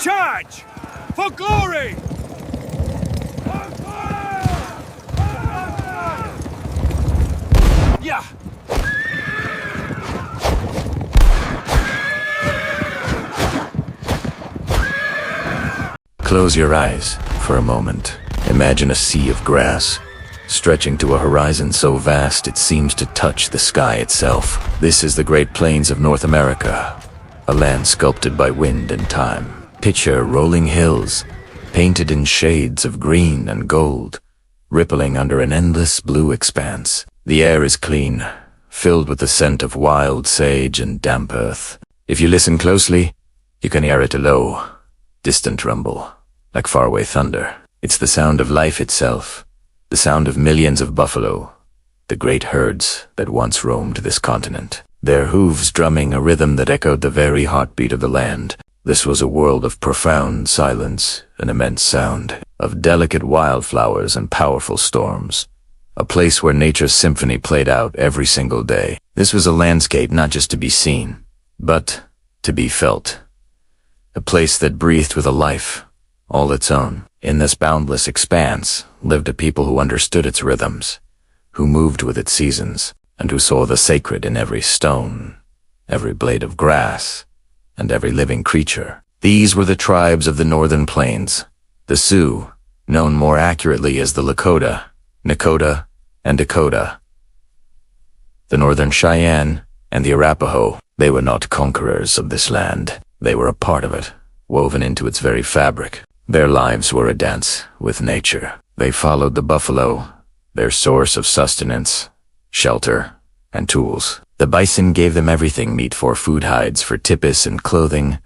charge! For glory! Yeah! Close your eyes for a moment. Imagine a sea of grass, stretching to a horizon so vast it seems to touch the sky itself. This is the Great Plains of North America, a land sculpted by wind and time. Picture rolling hills, painted in shades of green and gold, rippling under an endless blue expanse. The air is clean, filled with the scent of wild sage and damp earth. If you listen closely, you can hear it a low, distant rumble, like faraway thunder. It's the sound of life itself, the sound of millions of buffalo, the great herds that once roamed this continent, their hooves drumming a rhythm that echoed the very heartbeat of the land. This was a world of profound silence, an immense sound, of delicate wildflowers and powerful storms, a place where nature's symphony played out every single day. This was a landscape not just to be seen, but to be felt, a place that breathed with a life all its own. In this boundless expanse lived a people who understood its rhythms, who moved with its seasons, and who saw the sacred in every stone, every blade of grass, and every living creature. These were the tribes of the northern plains, the Sioux, known more accurately as the Lakota, Nakota, and Dakota, the northern Cheyenne, and the Arapaho. They were not conquerors of this land. They were a part of it, woven into its very fabric. Their lives were a dance with nature. They followed the buffalo, their source of sustenance, shelter, and tools. The bison gave them everything: meat for food, hides for tippis and clothing,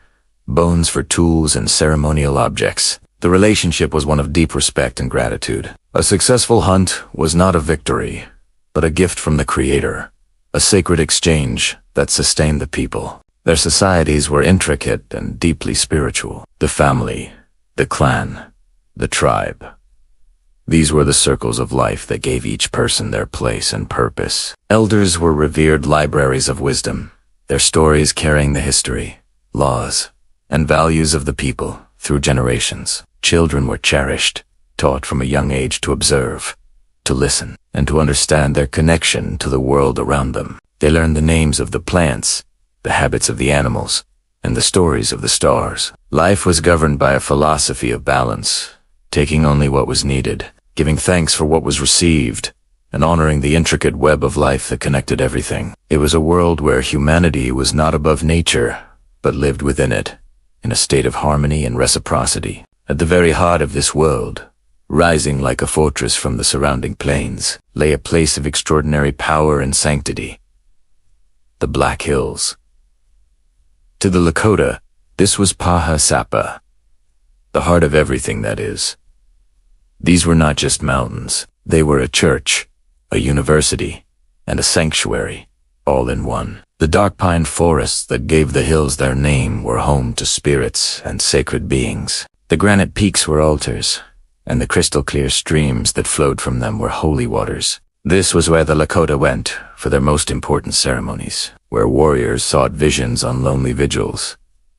bones for tools and ceremonial objects. The relationship was one of deep respect and gratitude. A successful hunt was not a victory, but a gift from the Creator, a sacred exchange that sustained the people. Their societies were intricate and deeply spiritual. The family, the clan, the tribe. These were the circles of life that gave each person their place and purpose. Elders were revered libraries of wisdom, their stories carrying the history, laws, and values of the people through generations. Children were cherished, taught from a young age to observe, to listen, and to understand their connection to the world around them. They learned the names of the plants, the habits of the animals, and the stories of the stars. Life was governed by a philosophy of balance, taking only what was needed, giving thanks for what was received, and honoring the intricate web of life that connected everything. It was a world where humanity was not above nature, but lived within it, in a state of harmony and reciprocity. At the very heart of this world, rising like a fortress from the surrounding plains, lay a place of extraordinary power and sanctity: the Black Hills. To the Lakota, this was Paha Sapa, the heart of everything that is. These were not just mountains. They were a church, a university, and a sanctuary, all in one. The dark pine forests that gave the hills their name were home to spirits and sacred beings. The granite peaks were altars, and the crystal-clear streams that flowed from them were holy waters. This was where the Lakota went for their most important ceremonies, where warriors sought visions on lonely vigils,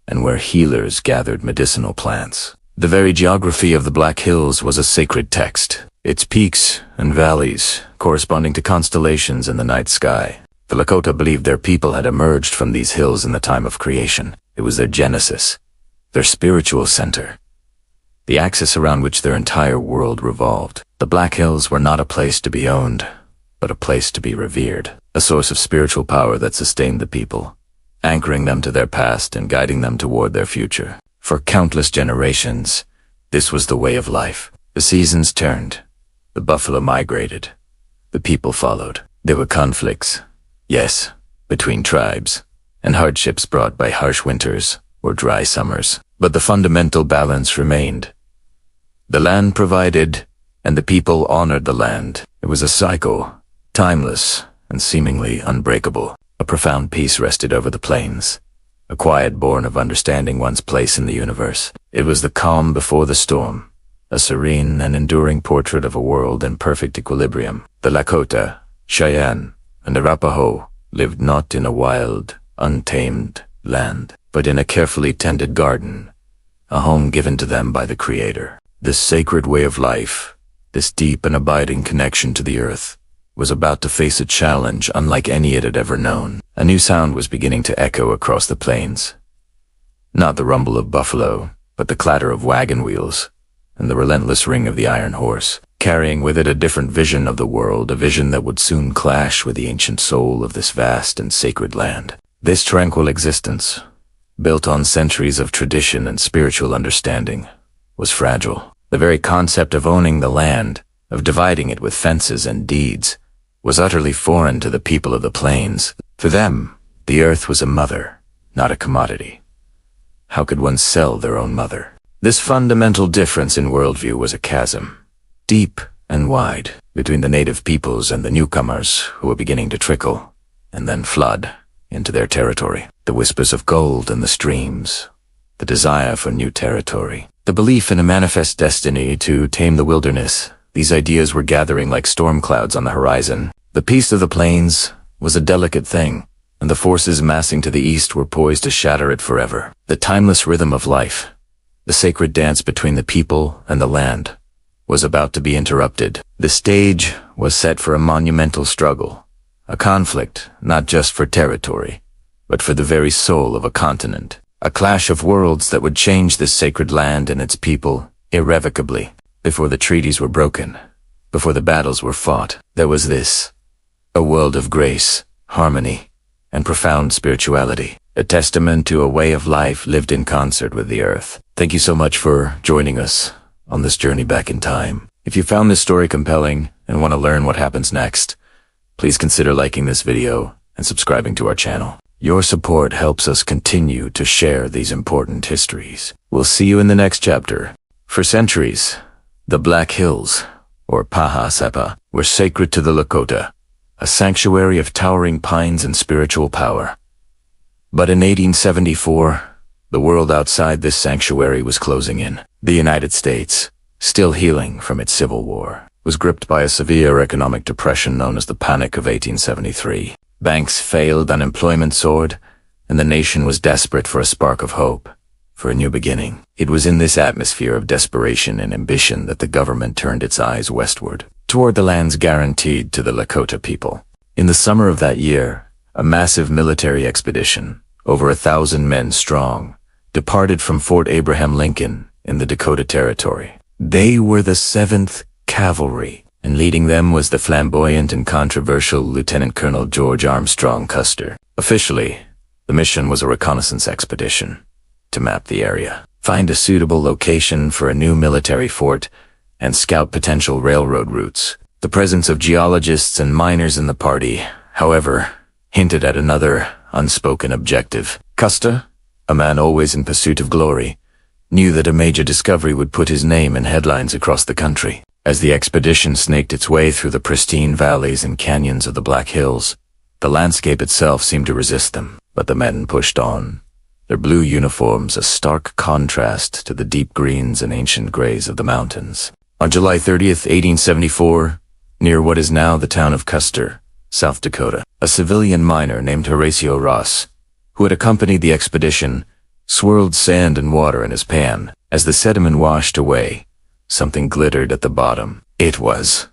and where healers gathered medicinal plants. The very geography of the Black Hills was a sacred text, its peaks and valleys corresponding to constellations in the night sky. The Lakota believed their people had emerged from these hills in the time of creation. It was their genesis, their spiritual center, the axis around which their entire world revolved. The Black Hills were not a place to be owned, but a place to be revered, a source of spiritual power that sustained the people, anchoring them to their past and guiding them toward their future. For countless generations, this was the way of life. The seasons turned, the buffalo migrated, the people followed. There were conflicts, yes, between tribes, and hardships brought by harsh winters or dry summers. But the fundamental balance remained. The land provided, and the people honored the land. It was a cycle, timeless and seemingly unbreakable. A profound peace rested over the plains, a quiet born of understanding one's place in the universe. It was the calm before the storm, a serene and enduring portrait of a world in perfect equilibrium. The Lakota, Cheyenne, and Arapaho lived not in a wild, untamed land, but in a carefully tended garden, a home given to them by the Creator. This sacred way of life, this deep and abiding connection to the earth, was about to face a challenge unlike any it had ever known. A new sound was beginning to echo across the plains. Not the rumble of buffalo, but the clatter of wagon wheels, and the relentless ring of the iron horse, carrying with it a different vision of the world, a vision that would soon clash with the ancient soul of this vast and sacred land. This tranquil existence, built on centuries of tradition and spiritual understanding, was fragile. The very concept of owning the land, of dividing it with fences and deeds, was utterly foreign to the people of the plains. For them, the earth was a mother, not a commodity. How could one sell their own mother? This fundamental difference in worldview was a chasm, deep and wide, between the native peoples and the newcomers who were beginning to trickle, and then flood, into their territory. The whispers of gold in the streams, the desire for new territory, the belief in a manifest destiny to tame the wilderness. These ideas were gathering like storm clouds on the horizon. The peace of the plains was a delicate thing, and the forces massing to the east were poised to shatter it forever. The timeless rhythm of life, the sacred dance between the people and the land, was about to be interrupted. The stage was set for a monumental struggle, a conflict not just for territory, but for the very soul of a continent. A clash of worlds that would change this sacred land and its people irrevocably. Before the treaties were broken, before the battles were fought, there was this, a world of grace, harmony, and profound spirituality, a testament to a way of life lived in concert with the earth. Thank you so much for joining us on this journey back in time. If you found this story compelling and want to learn what happens next, please consider liking this video and subscribing to our channel. Your support helps us continue to share these important histories. We'll see you in the next chapter. For centuries, the Black Hills, or Paha Sepa, were sacred to the Lakota, a sanctuary of towering pines and spiritual power. But in 1874, the world outside this sanctuary was closing in. The United States, still healing from its Civil War, was gripped by a severe economic depression known as the Panic of 1873. Banks failed, unemployment soared, and the nation was desperate for a spark of hope, for a new beginning. It was in this atmosphere of desperation and ambition that the government turned its eyes westward, toward the lands guaranteed to the Lakota people. In the summer of that year, a massive military expedition, over 1,000 men strong, departed from Fort Abraham Lincoln in the Dakota Territory. They were the 7th Cavalry, and leading them was the flamboyant and controversial Lieutenant Colonel George Armstrong Custer. Officially, the mission was a reconnaissance expedition to map the area, find a suitable location for a new military fort, and scout potential railroad routes. The presence of geologists and miners in the party, however, hinted at another unspoken objective. Custer, a man always in pursuit of glory, knew that a major discovery would put his name in headlines across the country. As the expedition snaked its way through the pristine valleys and canyons of the Black Hills, the landscape itself seemed to resist them. But the men pushed on, their blue uniforms a stark contrast to the deep greens and ancient grays of the mountains. On July 30th, 1874, near what is now the town of Custer, South Dakota, a civilian miner named Horatio Ross, who had accompanied the expedition, swirled sand and water in his pan. As the sediment washed away, something glittered at the bottom. It was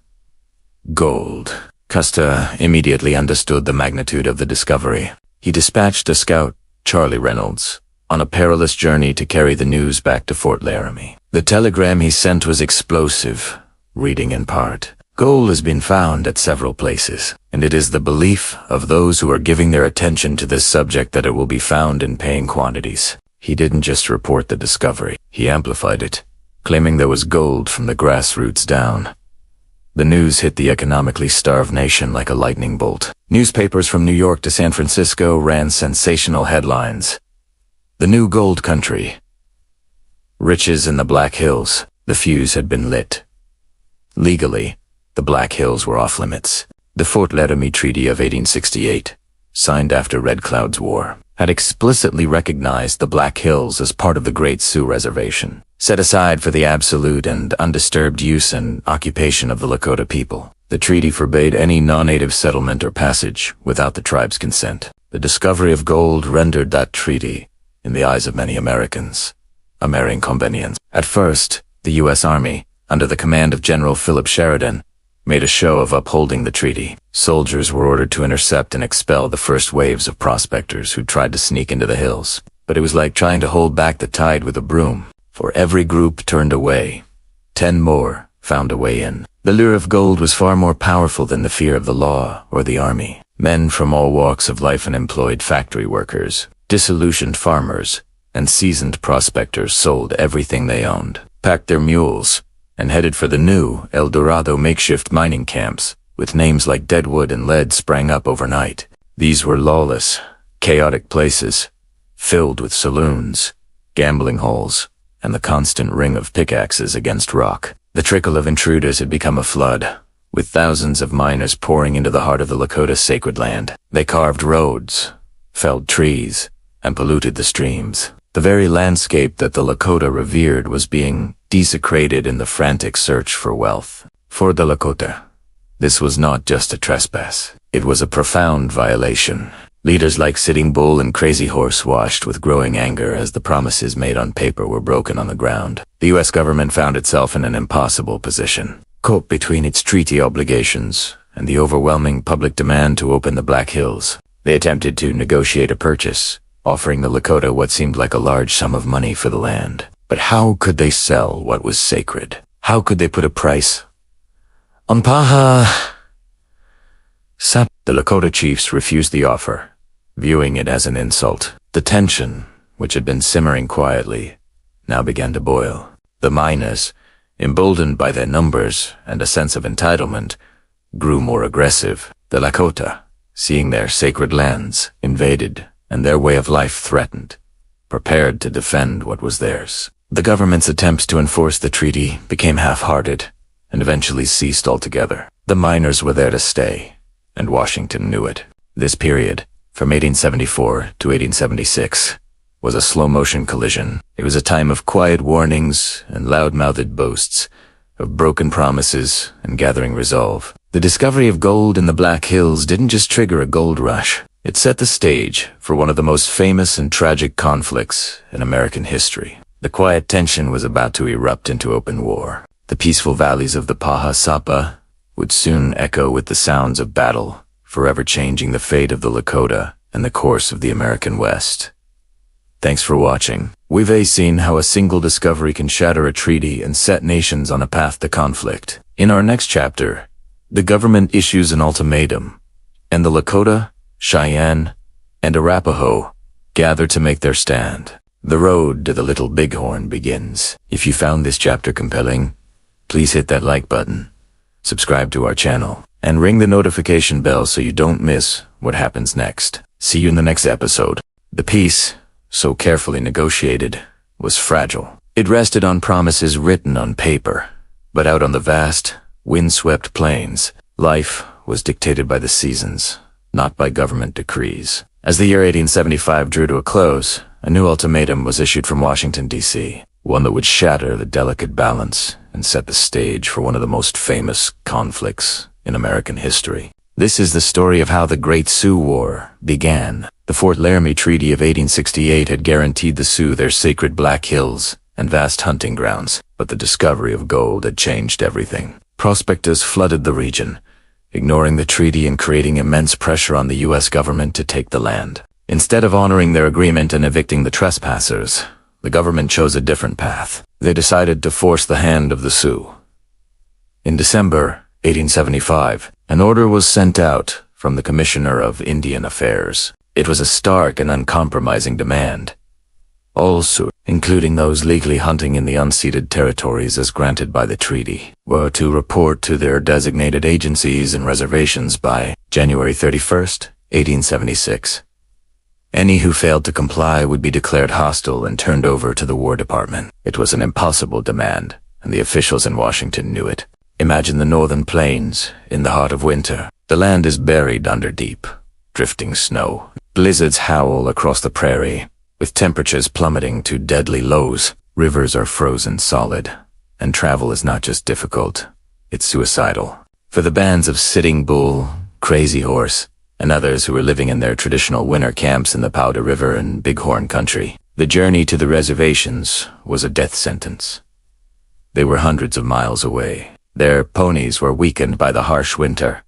gold. Custer immediately understood the magnitude of the discovery. He dispatched a scout, Charlie Reynolds, on a perilous journey to carry the news back to Fort Laramie. The telegram he sent was explosive, reading in part, "Gold has been found at several places, and it is the belief of those who are giving their attention to this subject that it will be found in paying quantities." He didn't just report the discovery, he amplified it, claiming there was gold from the grassroots down. The news hit the economically starved nation like a lightning bolt. Newspapers from New York to San Francisco ran sensational headlines. The new gold country. Riches in the Black Hills. The fuse had been lit. Legally, the Black Hills were off limits. The Fort Laramie Treaty of 1868, signed after Red Cloud's War, had explicitly recognized the Black Hills as part of the Great Sioux Reservation, set aside for the absolute and undisturbed use and occupation of the Lakota people. The treaty forbade any non-native settlement or passage without the tribe's consent. The discovery of gold rendered that treaty, in the eyes of many Americans, a mere inconvenience. At first, the U.S. Army, under the command of General Philip Sheridan, made a show of upholding the treaty. Soldiers were ordered to intercept and expel the first waves of prospectors who tried to sneak into the hills. But it was like trying to hold back the tide with a broom. For every group turned away, 10 more found a way in. The lure of gold was far more powerful than the fear of the law or the army. Men from all walks of life, unemployed factory workers, disillusioned farmers, and seasoned prospectors sold everything they owned, packed their mules, and headed for the new El Dorado makeshift mining camps, with names like Deadwood and Lead sprang up overnight. These were lawless, chaotic places, filled with saloons, gambling halls, and the constant ring of pickaxes against rock. The trickle of intruders had become a flood, with thousands of miners pouring into the heart of the Lakota sacred land. They carved roads, felled trees, and polluted the streams. The very landscape that the Lakota revered was being desecrated in the frantic search for wealth. For the Lakota, this was not just a trespass. It was a profound violation. Leaders like Sitting Bull and Crazy Horse watched with growing anger as the promises made on paper were broken on the ground. The U.S. government found itself in an impossible position, caught between its treaty obligations and the overwhelming public demand to open the Black Hills. They attempted to negotiate a purchase, offering the Lakota what seemed like a large sum of money for the land. But how could they sell what was sacred? How could they put a price on Paha Sap? The Lakota chiefs refused the offer, viewing it as an insult. The tension, which had been simmering quietly, now began to boil. The miners, emboldened by their numbers and a sense of entitlement, grew more aggressive. The Lakota, seeing their sacred lands invaded and their way of life threatened, prepared to defend what was theirs. The government's attempts to enforce the treaty became half-hearted and eventually ceased altogether. The miners were there to stay, and Washington knew it. This period, from 1874 to 1876, was a slow-motion collision. It was a time of quiet warnings and loud-mouthed boasts, of broken promises and gathering resolve. The discovery of gold in the Black Hills didn't just trigger a gold rush. It set the stage for one of the most famous and tragic conflicts in American history. The quiet tension was about to erupt into open war. The peaceful valleys of the Paha Sapa would soon echo with the sounds of battle, forever changing the fate of the Lakota and the course of the American West. Thanks for watching. We've seen how a single discovery can shatter a treaty and set nations on a path to conflict. In our next chapter, the government issues an ultimatum, and the Lakota, Cheyenne, and Arapaho gather to make their stand. The road to the Little Bighorn begins. If you found this chapter compelling, please hit that like button, subscribe to our channel, and ring the notification bell so you don't miss what happens next. See you in the next episode. The peace, so carefully negotiated, was fragile. It rested on promises written on paper, but out on the vast, windswept plains, life was dictated by the seasons, not by government decrees. As the year 1875 drew to a close, a new ultimatum was issued from Washington, D.C., one that would shatter the delicate balance and set the stage for one of the most famous conflicts in American history. This is the story of how the Great Sioux War began. The Fort Laramie Treaty of 1868 had guaranteed the Sioux their sacred Black Hills and vast hunting grounds, but the discovery of gold had changed everything. Prospectors flooded the region, ignoring the treaty and creating immense pressure on the U.S. government to take the land. Instead of honoring their agreement and evicting the trespassers, the government chose a different path. They decided to force the hand of the Sioux. In December 1875, an order was sent out from the Commissioner of Indian Affairs. It was a stark and uncompromising demand. All Sioux, including those legally hunting in the unceded territories as granted by the treaty, were to report to their designated agencies and reservations by January 31st, 1876. Any who failed to comply would be declared hostile and turned over to the War Department. It was an impossible demand, and the officials in Washington knew it. Imagine the northern plains in the heart of winter. The land is buried under deep, drifting snow. Blizzards howl across the prairie, with temperatures plummeting to deadly lows. Rivers are frozen solid, and travel is not just difficult, it's suicidal. For the bands of Sitting Bull, Crazy Horse, and others who were living in their traditional winter camps in the Powder River and Bighorn country, The journey to the reservations was a death sentence. They were hundreds of miles away. Their ponies were weakened by the harsh winter,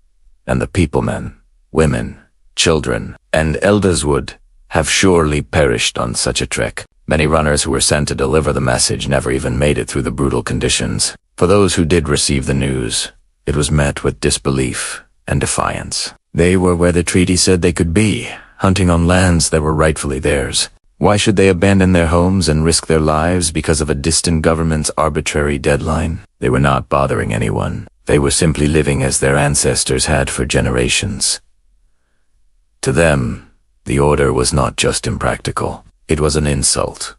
and the peoplemen, women, children, and elders would have surely perished on such a trek. Many runners who were sent to deliver the message never even made it through the brutal conditions. For those who did receive the news, it was met with disbelief and defiance. They were where the treaty said they could be, hunting on lands that were rightfully theirs. Why should they abandon their homes and risk their lives because of a distant government's arbitrary deadline? They were not bothering anyone. They were simply living as their ancestors had for generations. To them, the order was not just impractical. It was an insult,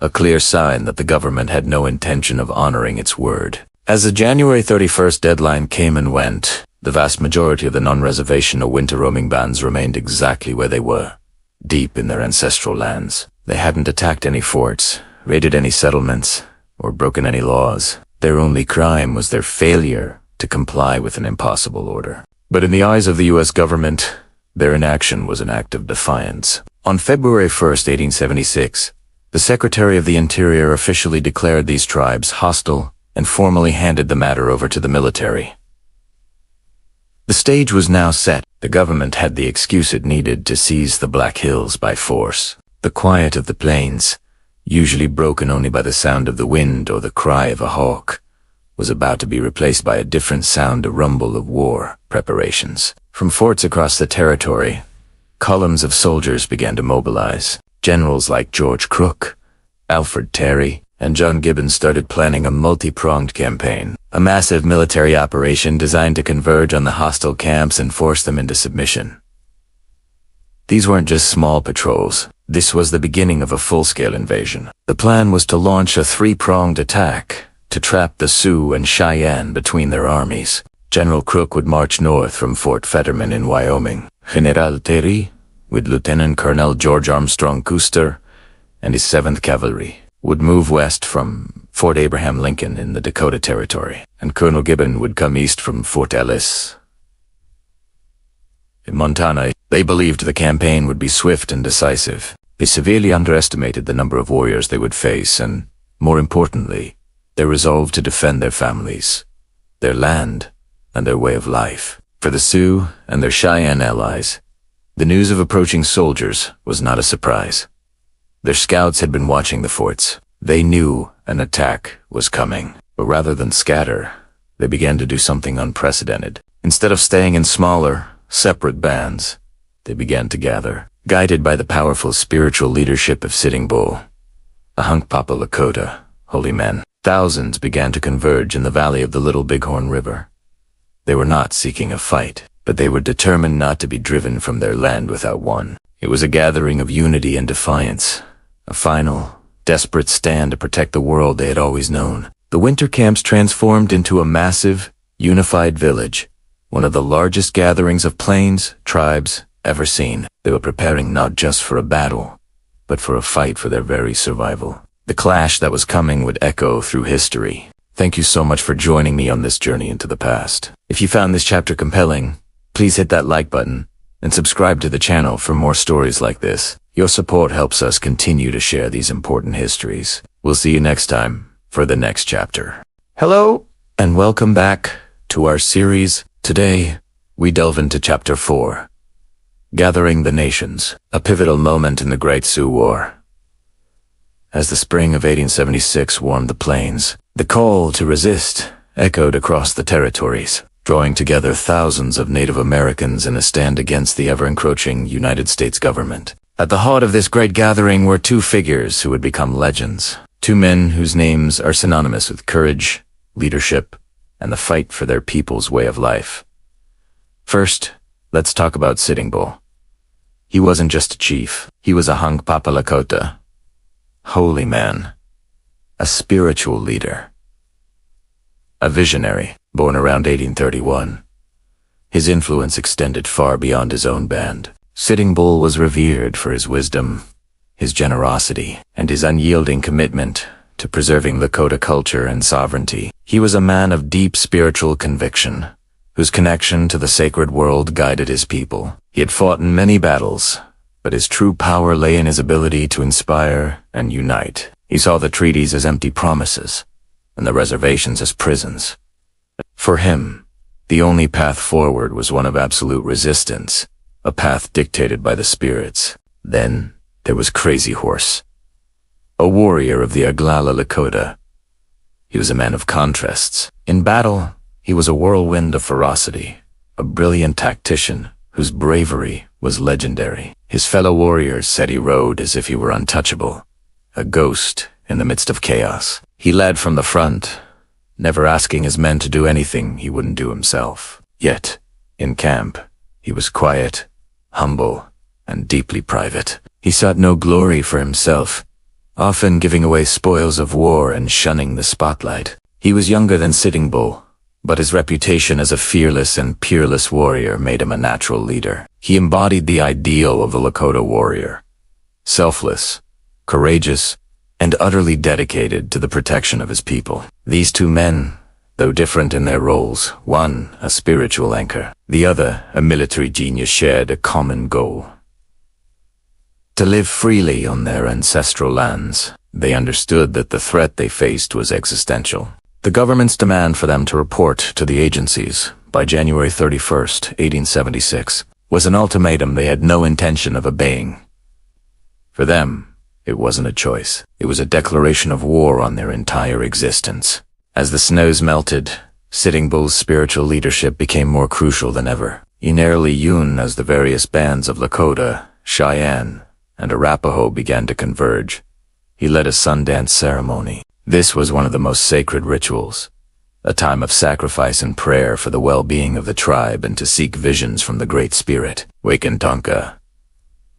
a clear sign that the government had no intention of honoring its word. As the January 31st deadline came and went, the vast majority of the non-reservational winter roaming bands remained exactly where they were, deep in their ancestral lands. They hadn't attacked any forts, raided any settlements, or broken any laws. Their only crime was their failure to comply with an impossible order. But in the eyes of the U.S. government, their inaction was an act of defiance. On February 1st, 1876, the Secretary of the Interior officially declared these tribes hostile and formally handed the matter over to the military. The stage was now set. The government had the excuse it needed to seize the Black Hills by force. The quiet of the plains, usually broken only by the sound of the wind or the cry of a hawk, was about to be replaced by a different sound, a rumble of war preparations. From forts across the territory, columns of soldiers began to mobilize. Generals like George Crook, Alfred Terry, and John Gibbons started planning a multi-pronged campaign, a massive military operation designed to converge on the hostile camps and force them into submission. These weren't just small patrols. This was the beginning of a full-scale invasion. The plan was to launch a three-pronged attack to trap the Sioux and Cheyenne between their armies. General Crook would march north from Fort Fetterman in Wyoming. General Terry, with Lieutenant Colonel George Armstrong Custer and his 7th Cavalry, would move west from Fort Abraham Lincoln in the Dakota Territory, and Colonel Gibbon would come east from Fort Ellis in Montana. They believed the campaign would be swift and decisive. They severely underestimated the number of warriors they would face and, more importantly, their resolve to defend their families, their land, and their way of life. For the Sioux and their Cheyenne allies, the news of approaching soldiers was not a surprise. Their scouts had been watching the forts. They knew an attack was coming, but rather than scatter, they began to do something unprecedented. Instead of staying in smaller, separate bands, they began to gather. Guided by the powerful spiritual leadership of Sitting Bull, a Hunkpapa Lakota, holy men, thousands began to converge in the valley of the Little Bighorn River. They were not seeking a fight, but they were determined not to be driven from their land without one. It was a gathering of unity and defiance, a final, desperate stand to protect the world they had always known. The winter camps transformed into a massive, unified village, one of the largest gatherings of Plains tribes ever seen. They were preparing not just for a battle, but for a fight for their very survival. The clash that was coming would echo through history. Thank you so much for joining me on this journey into the past. If you found this chapter compelling, please hit that like button and subscribe to the channel for more stories like this. Your support helps us continue to share these important histories. We'll see you next time for the next chapter. Hello, and welcome back to our series. Today, we delve into Chapter 4, Gathering the Nations, a pivotal moment in the Great Sioux War. As the spring of 1876 warmed the plains, the call to resist echoed across the territories, drawing together thousands of Native Americans in a stand against the ever-encroaching United States government. At the heart of this great gathering were two figures who would become legends, two men whose names are synonymous with courage, leadership, and the fight for their people's way of life. First, let's talk about Sitting Bull. He wasn't just a chief. He was a Hunkpapa Lakota, holy man, a spiritual leader, a visionary, born around 1831. His influence extended far beyond his own band. Sitting Bull was revered for his wisdom, his generosity, and his unyielding commitment to preserving Lakota culture and sovereignty. He was a man of deep spiritual conviction, whose connection to the sacred world guided his people. He had fought in many battles, but his true power lay in his ability to inspire and unite. He saw the treaties as empty promises, and the reservations as prisons. For him, the only path forward was one of absolute resistance, a path dictated by the spirits. Then there was Crazy Horse, a warrior of the Oglala Lakota. He was a man of contrasts. In battle, he was a whirlwind of ferocity, a brilliant tactician whose bravery was legendary. His fellow warriors said he rode as if he were untouchable, a ghost in the midst of chaos. He led from the front, never asking his men to do anything he wouldn't do himself. Yet, in camp, he was quiet, humble, and deeply private. He sought no glory for himself, often giving away spoils of war and shunning the spotlight. He was younger than Sitting Bull, but his reputation as a fearless and peerless warrior made him a natural leader. He embodied the ideal of the Lakota warrior, selfless, courageous, and utterly dedicated to the protection of his people. These two men, though different in their roles, one a spiritual anchor, the other a military genius, shared a common goal: to live freely on their ancestral lands. They understood that the threat they faced was existential. The government's demand for them to report to the agencies by January 31st, 1876, was an ultimatum they had no intention of obeying. For them, it wasn't a choice. It was a declaration of war on their entire existence. As the snows melted, Sitting Bull's spiritual leadership became more crucial than ever. Inarely Yun, as the various bands of Lakota, Cheyenne, and Arapaho began to converge, he led a Sundance ceremony. This was one of the most sacred rituals, a time of sacrifice and prayer for the well-being of the tribe and to seek visions from the Great Spirit, Wakantanka.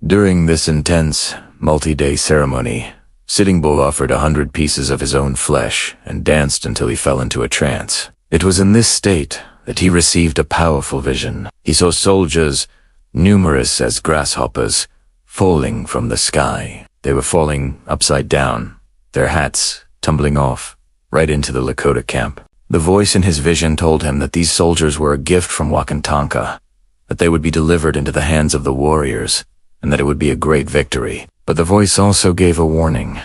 During this intense, multi-day ceremony, Sitting Bull offered 100 pieces of his own flesh and danced until he fell into a trance. It was in this state that he received a powerful vision. He saw soldiers, numerous as grasshoppers, falling from the sky. They were falling upside down, their hats tumbling off, right into the Lakota camp. The voice in his vision told him that these soldiers were a gift from Wakantanka, that they would be delivered into the hands of the warriors, and that it would be a great victory. But the voice also gave a warning.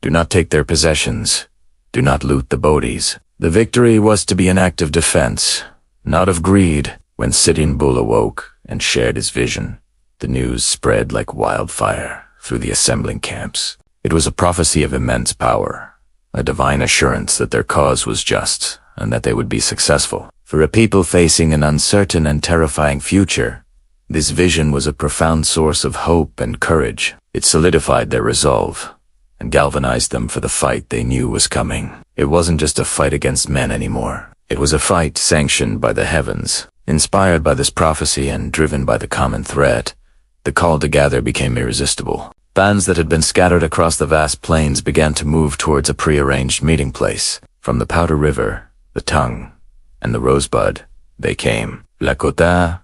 Do not take their possessions. Do not loot the bodies. The victory was to be an act of defense, not of greed. When Sitting Bull awoke and shared his vision, the news spread like wildfire through the assembling camps. It was a prophecy of immense power, a divine assurance that their cause was just and that they would be successful. For a people facing an uncertain and terrifying future, this vision was a profound source of hope and courage. It solidified their resolve and galvanized them for the fight they knew was coming. It wasn't just a fight against men anymore. It was a fight sanctioned by the heavens. Inspired by this prophecy and driven by the common threat, the call to gather became irresistible. Bands that had been scattered across the vast plains began to move towards a prearranged meeting place. From the Powder River, the Tongue, and the Rosebud, they came. Lakota,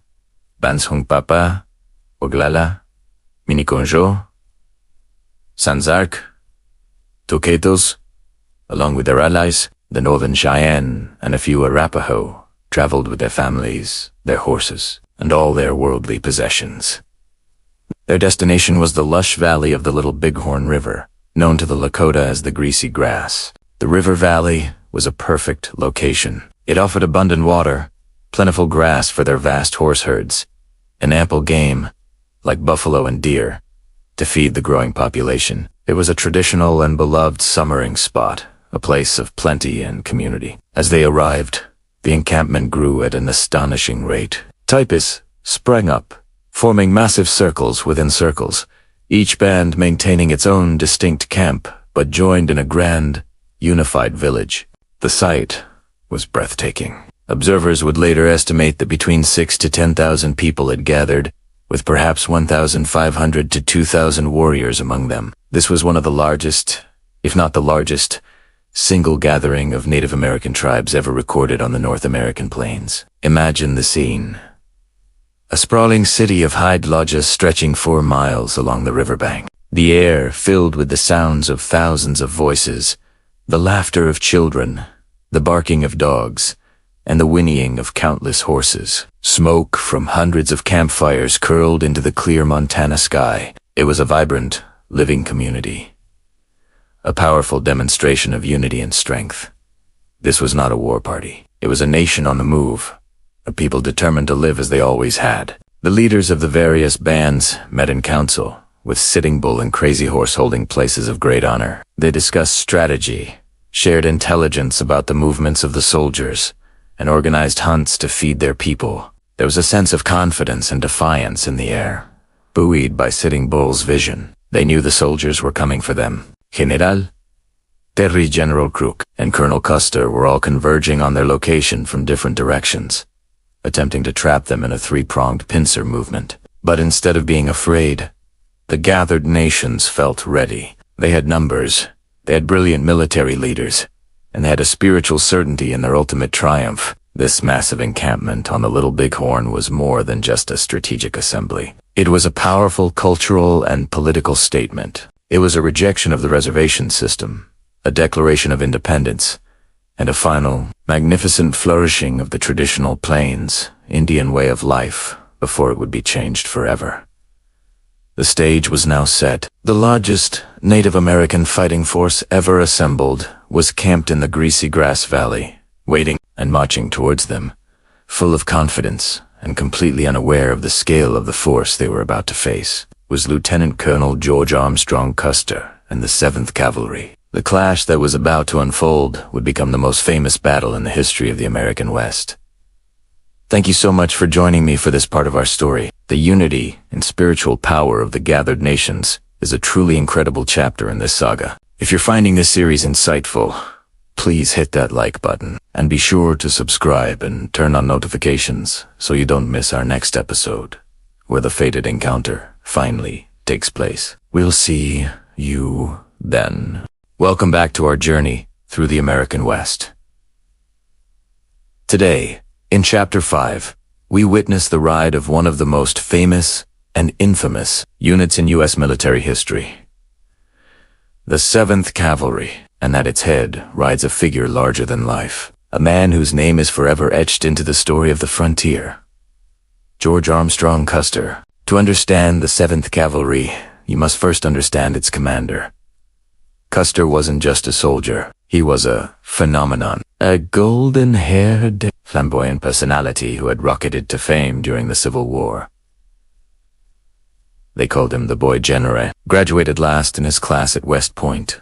Banshung Papa, Oglala, Miniconjo, Sanzark, Toquetos, along with their allies, the Northern Cheyenne and a few Arapaho, traveled with their families, their horses, and all their worldly possessions. Their destination was the lush valley of the Little Bighorn River, known to the Lakota as the Greasy Grass. The river valley was a perfect location. It offered abundant water, plentiful grass for their vast horse herds, and ample game, like buffalo and deer, to feed the growing population. It was a traditional and beloved summering spot, a place of plenty and community. As they arrived, the encampment grew at an astonishing rate. Types sprang up, forming massive circles within circles, each band maintaining its own distinct camp, but joined in a grand, unified village. The sight was breathtaking. Observers would later estimate that between 6,000 to 10,000 people had gathered, with perhaps 1,500 to 2,000 warriors among them. This was one of the largest, if not the largest, single gathering of Native American tribes ever recorded on the North American plains. Imagine the scene. A sprawling city of hide lodges stretching 4 miles along the riverbank. The air filled with the sounds of thousands of voices, the laughter of children, the barking of dogs, and the whinnying of countless horses. Smoke from hundreds of campfires curled into the clear Montana sky. It was a vibrant, living community. A powerful demonstration of unity and strength. This was not a war party. It was a nation on the move, a people determined to live as they always had. The leaders of the various bands met in council, with Sitting Bull and Crazy Horse holding places of great honor. They discussed strategy, shared intelligence about the movements of the soldiers, and organized hunts to feed their people. There was a sense of confidence and defiance in the air, buoyed by Sitting Bull's vision. They knew the soldiers were coming for them. General, Terry, General Crook, and Colonel Custer were all converging on their location from different directions, attempting to trap them in a three-pronged pincer movement. But instead of being afraid, the gathered nations felt ready. They had numbers, they had brilliant military leaders, and they had a spiritual certainty in their ultimate triumph. This massive encampment on the Little Bighorn was more than just a strategic assembly. It was a powerful cultural and political statement. It was a rejection of the reservation system, a declaration of independence, and a final, magnificent flourishing of the traditional Plains, Indian way of life before it would be changed forever. The stage was now set. The largest Native American fighting force ever assembled was camped in the Greasy Grass Valley, waiting and marching towards them, full of confidence and completely unaware of the scale of the force they were about to face, was Lieutenant Colonel George Armstrong Custer and the 7th Cavalry. The clash that was about to unfold would become the most famous battle in the history of the American West. Thank you so much for joining me for this part of our story. The unity and spiritual power of the gathered nations is a truly incredible chapter in this saga. If you're finding this series insightful, please hit that like button and be sure to subscribe and turn on notifications so you don't miss our next episode, where the fated encounter finally takes place. We'll see you then. Welcome back to our journey through the American West. Today, in Chapter 5, we witness the ride of one of the most famous and infamous units in U.S. military history. The 7th Cavalry, and at its head rides a figure larger than life, a man whose name is forever etched into the story of the frontier. George Armstrong Custer. To understand the 7th Cavalry, you must first understand its commander. Custer wasn't just a soldier, he was a phenomenon. A golden-haired, flamboyant personality who had rocketed to fame during the Civil War. They called him the Boy General. Graduated last in his class at West Point,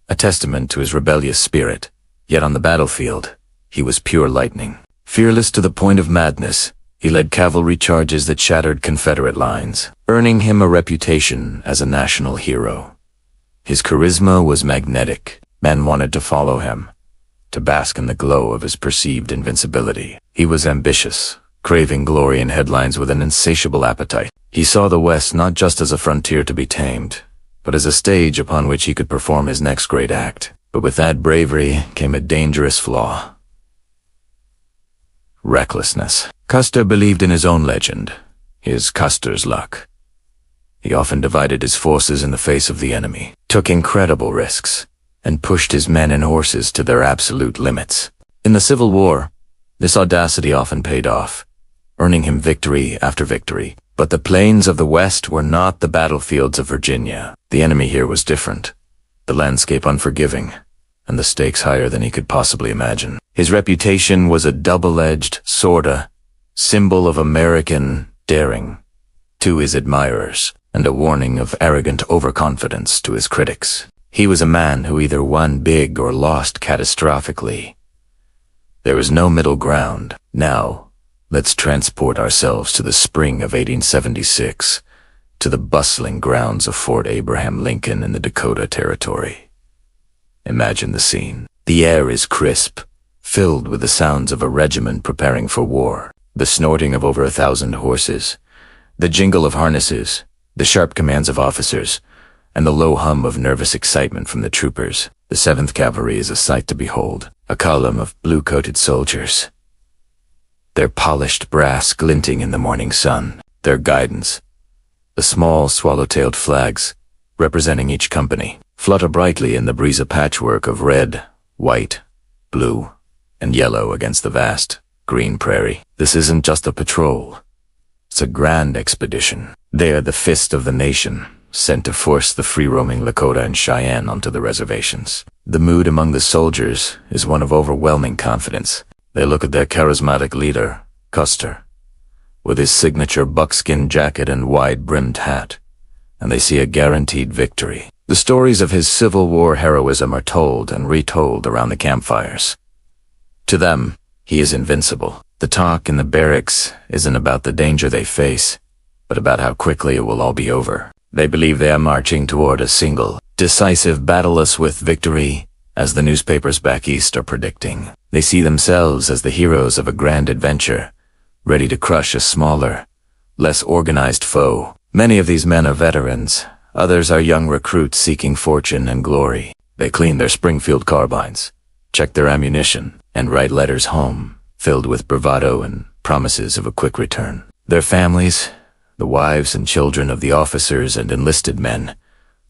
a testament to his rebellious spirit. Yet on the battlefield, he was pure lightning. Fearless to the point of madness, he led cavalry charges that shattered Confederate lines, earning him a reputation as a national hero. His charisma was magnetic. Men wanted to follow him, to bask in the glow of his perceived invincibility. He was ambitious, craving glory in headlines with an insatiable appetite. He saw the West not just as a frontier to be tamed, but as a stage upon which he could perform his next great act. But with that bravery came a dangerous flaw: recklessness. Custer believed in his own legend, his Custer's luck. He often divided his forces in the face of the enemy, took incredible risks, and pushed his men and horses to their absolute limits. In the Civil War, this audacity often paid off, earning him victory after victory. But the plains of the West were not the battlefields of Virginia. The enemy here was different, the landscape unforgiving, and the stakes higher than he could possibly imagine. His reputation was a double-edged sword, a symbol of American daring to his admirers, and a warning of arrogant overconfidence to his critics. He was a man who either won big or lost catastrophically. There was no middle ground. Now, let's transport ourselves to the spring of 1876, to the bustling grounds of Fort Abraham Lincoln in the Dakota Territory. Imagine the scene. The air is crisp, filled with the sounds of a regiment preparing for war, the snorting of over 1,000 horses, the jingle of harnesses, the sharp commands of officers, and the low hum of nervous excitement from the troopers. The 7th Cavalry is a sight to behold, a column of blue-coated soldiers, their polished brass glinting in the morning sun, their guidons, the small swallow-tailed flags representing each company, flutter brightly in the breeze, a patchwork of red, white, blue, and yellow against the vast, green prairie. This isn't just a patrol. It's a grand expedition. They are the fist of the nation, sent to force the free-roaming Lakota and Cheyenne onto the reservations. The mood among the soldiers is one of overwhelming confidence. They look at their charismatic leader, Custer, with his signature buckskin jacket and wide-brimmed hat, and they see a guaranteed victory. The stories of his Civil War heroism are told and retold around the campfires. To them, he is invincible. The talk in the barracks isn't about the danger they face, but about how quickly it will all be over. They believe they are marching toward a single, decisive battle-less with victory, as the newspapers back east are predicting. They see themselves as the heroes of a grand adventure, ready to crush a smaller, less organized foe. Many of these men are veterans. Others are young recruits seeking fortune and glory. They clean their Springfield carbines, check their ammunition, and write letters home, filled with bravado and promises of a quick return. Their families, the wives and children of the officers and enlisted men,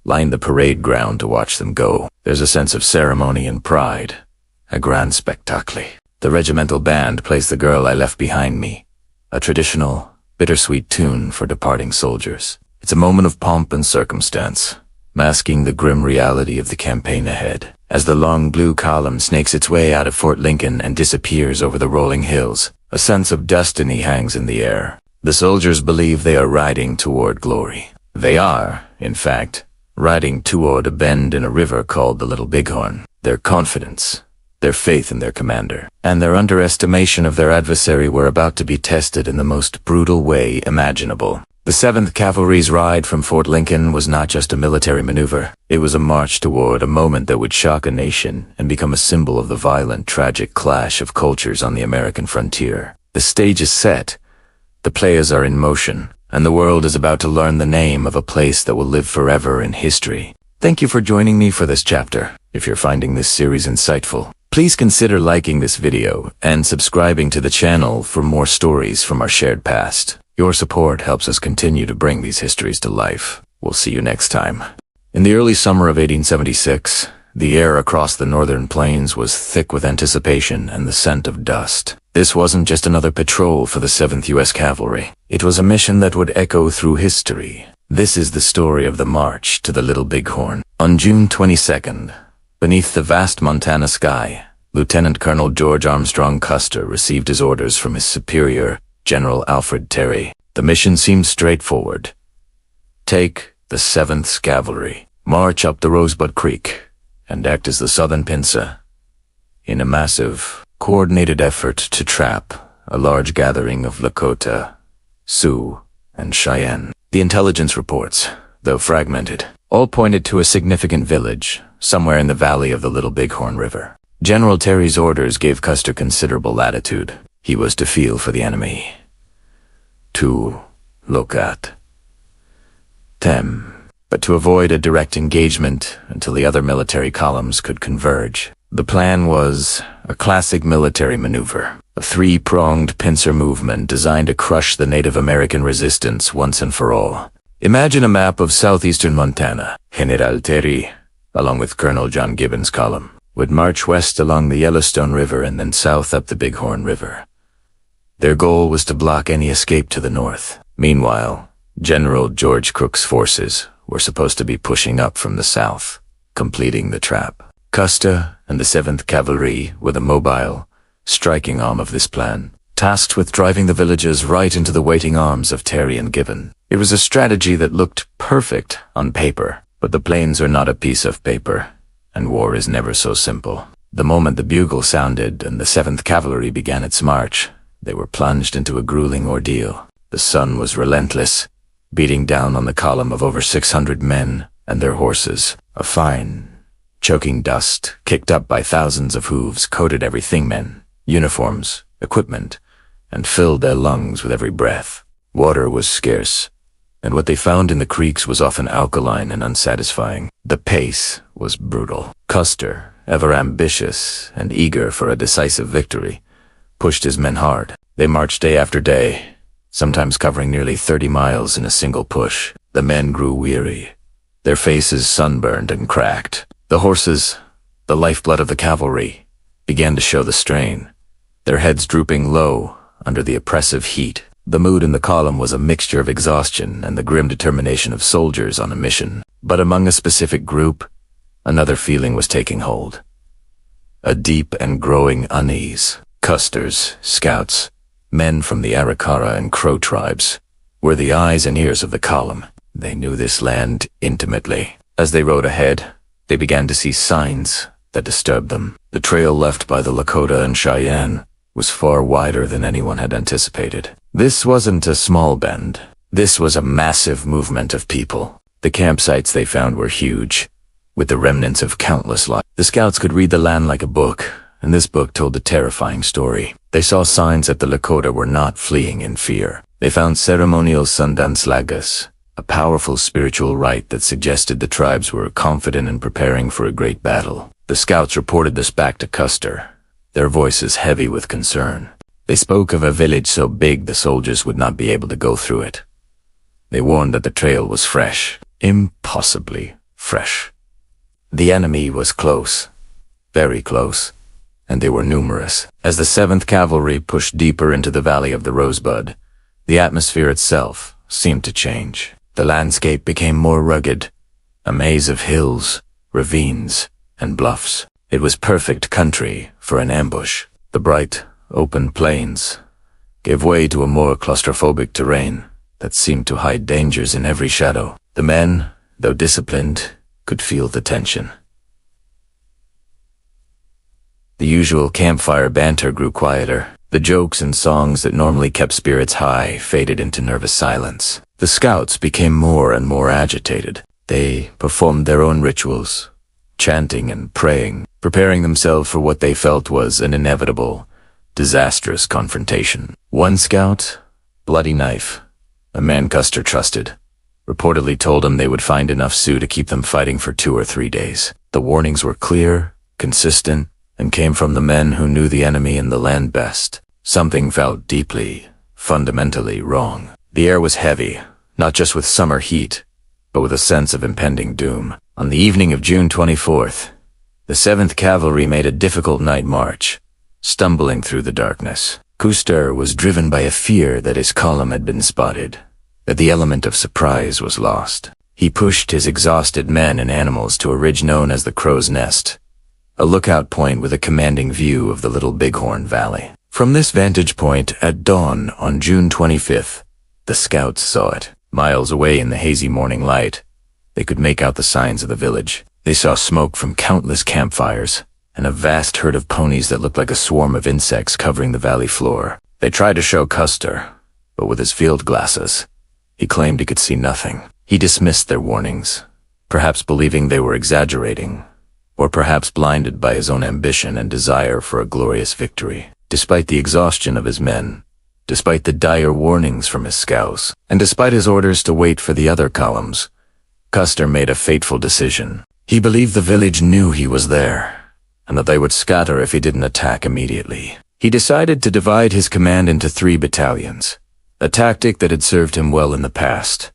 line the parade ground to watch them go. There's a sense of ceremony and pride, a grand spectacle. The regimental band plays The Girl I Left Behind Me, a traditional, bittersweet tune for departing soldiers. It's a moment of pomp and circumstance, masking the grim reality of the campaign ahead. As the long blue column snakes its way out of Fort Lincoln and disappears over the rolling hills, a sense of destiny hangs in the air. The soldiers believe they are riding toward glory. They are, in fact, riding toward a bend in a river called the Little Bighorn. Their confidence, their faith in their commander, and their underestimation of their adversary were about to be tested in the most brutal way imaginable. The 7th Cavalry's ride from Fort Lincoln was not just a military maneuver. It was a march toward a moment that would shock a nation and become a symbol of the violent, tragic clash of cultures on the American frontier. The stage is set, the players are in motion, and the world is about to learn the name of a place that will live forever in history. Thank you for joining me for this chapter. If you're finding this series insightful, please consider liking this video and subscribing to the channel for more stories from our shared past. Your support helps us continue to bring these histories to life. We'll see you next time. In the early summer of 1876, the air across the northern plains was thick with anticipation and the scent of dust. This wasn't just another patrol for the 7th U.S. Cavalry. It was a mission that would echo through history. This is the story of the march to the Little Bighorn. On June 22nd, beneath the vast Montana sky, Lieutenant Colonel George Armstrong Custer received his orders from his superior, General Alfred Terry. The mission seemed straightforward. Take the 7th Cavalry, march up the Rosebud Creek, and act as the southern pincer in a massive, coordinated effort to trap a large gathering of Lakota, Sioux, and Cheyenne. The intelligence reports, though fragmented, all pointed to a significant village somewhere in the valley of the Little Bighorn River. General Terry's orders gave Custer considerable latitude. He was to feel for the enemy, to look at them, but to avoid a direct engagement until the other military columns could converge. The plan was a classic military maneuver, a three-pronged pincer movement designed to crush the Native American resistance once and for all. Imagine a map of southeastern Montana. General Terry, along with Colonel John Gibbon's column, would march west along the Yellowstone River and then south up the Bighorn River. Their goal was to block any escape to the north. Meanwhile, General George Crook's forces were supposed to be pushing up from the south, completing the trap. Custer and the 7th Cavalry were the mobile, striking arm of this plan, tasked with driving the villagers right into the waiting arms of Terry and Gibbon. It was a strategy that looked perfect on paper, but the plains are not a piece of paper, and war is never so simple. The moment the bugle sounded and the 7th Cavalry began its march, they were plunged into a grueling ordeal. The sun was relentless, beating down on the column of over 600 men and their horses. A fine, choking dust, kicked up by thousands of hooves, coated everything men, uniforms, equipment, and filled their lungs with every breath. Water was scarce, and what they found in the creeks was often alkaline and unsatisfying. The pace was brutal. Custer, ever ambitious and eager for a decisive victory, pushed his men hard. They marched day after day, sometimes covering nearly 30 miles in a single push. The men grew weary, their faces sunburned and cracked. The horses, the lifeblood of the cavalry, began to show the strain. their heads drooping low under the oppressive heat. The mood in the column was a mixture of exhaustion and the grim determination of soldiers on a mission. But among a specific group, another feeling was taking hold. A deep and growing unease. Custer's scouts, men from the Arikara and Crow tribes, were the eyes and ears of the column. They knew this land intimately. As they rode ahead, they began to see signs that disturbed them. The trail left by the Lakota and Cheyenne was far wider than anyone had anticipated. This wasn't a small bend. This was a massive movement of people. The campsites they found were huge, with the remnants of countless lives. The scouts could read the land like a book, and this book told a terrifying story. They saw signs that the Lakota were not fleeing in fear. They found ceremonial sundanslagas, a powerful spiritual rite that suggested the tribes were confident in preparing for a great battle. The scouts reported this back to Custer, their voices heavy with concern. They spoke of a village so big the soldiers would not be able to go through it. They warned that the trail was fresh, impossibly fresh. The enemy was close, very close, and they were numerous. As the 7th Cavalry pushed deeper into the Valley of the Rosebud, the atmosphere itself seemed to change. The landscape became more rugged, a maze of hills, ravines, and bluffs. It was perfect country for an ambush. The bright, open plains gave way to a more claustrophobic terrain that seemed to hide dangers in every shadow. The men, though disciplined, could feel the tension. The usual campfire banter grew quieter. The jokes and songs that normally kept spirits high faded into nervous silence. The scouts became more and more agitated. They performed their own rituals, chanting and praying, preparing themselves for what they felt was an inevitable, disastrous confrontation. One scout, Bloody Knife, a man Custer trusted, reportedly told him they would find enough Sioux to keep them fighting for 2 or 3 days. The warnings were clear, consistent, and came from the men who knew the enemy and the land best. Something felt deeply, fundamentally wrong. The air was heavy, not just with summer heat, but with a sense of impending doom. On the evening of June 24th, the 7th Cavalry made a difficult night march, stumbling through the darkness. Custer was driven by a fear that his column had been spotted, that the element of surprise was lost. He pushed his exhausted men and animals to a ridge known as the Crow's Nest, a lookout point with a commanding view of the Little Bighorn Valley. From this vantage point, at dawn on June 25th, the scouts saw it. Miles away in the hazy morning light, they could make out the signs of the village. They saw smoke from countless campfires, and a vast herd of ponies that looked like a swarm of insects covering the valley floor. They tried to show Custer, but with his field glasses, he claimed he could see nothing. He dismissed their warnings, perhaps believing they were exaggerating, or perhaps blinded by his own ambition and desire for a glorious victory. Despite the exhaustion of his men, despite the dire warnings from his scouts, and despite his orders to wait for the other columns, Custer made a fateful decision. He believed the village knew he was there, and that they would scatter if he didn't attack immediately. He decided to divide his command into 3 battalions, a tactic that had served him well in the past,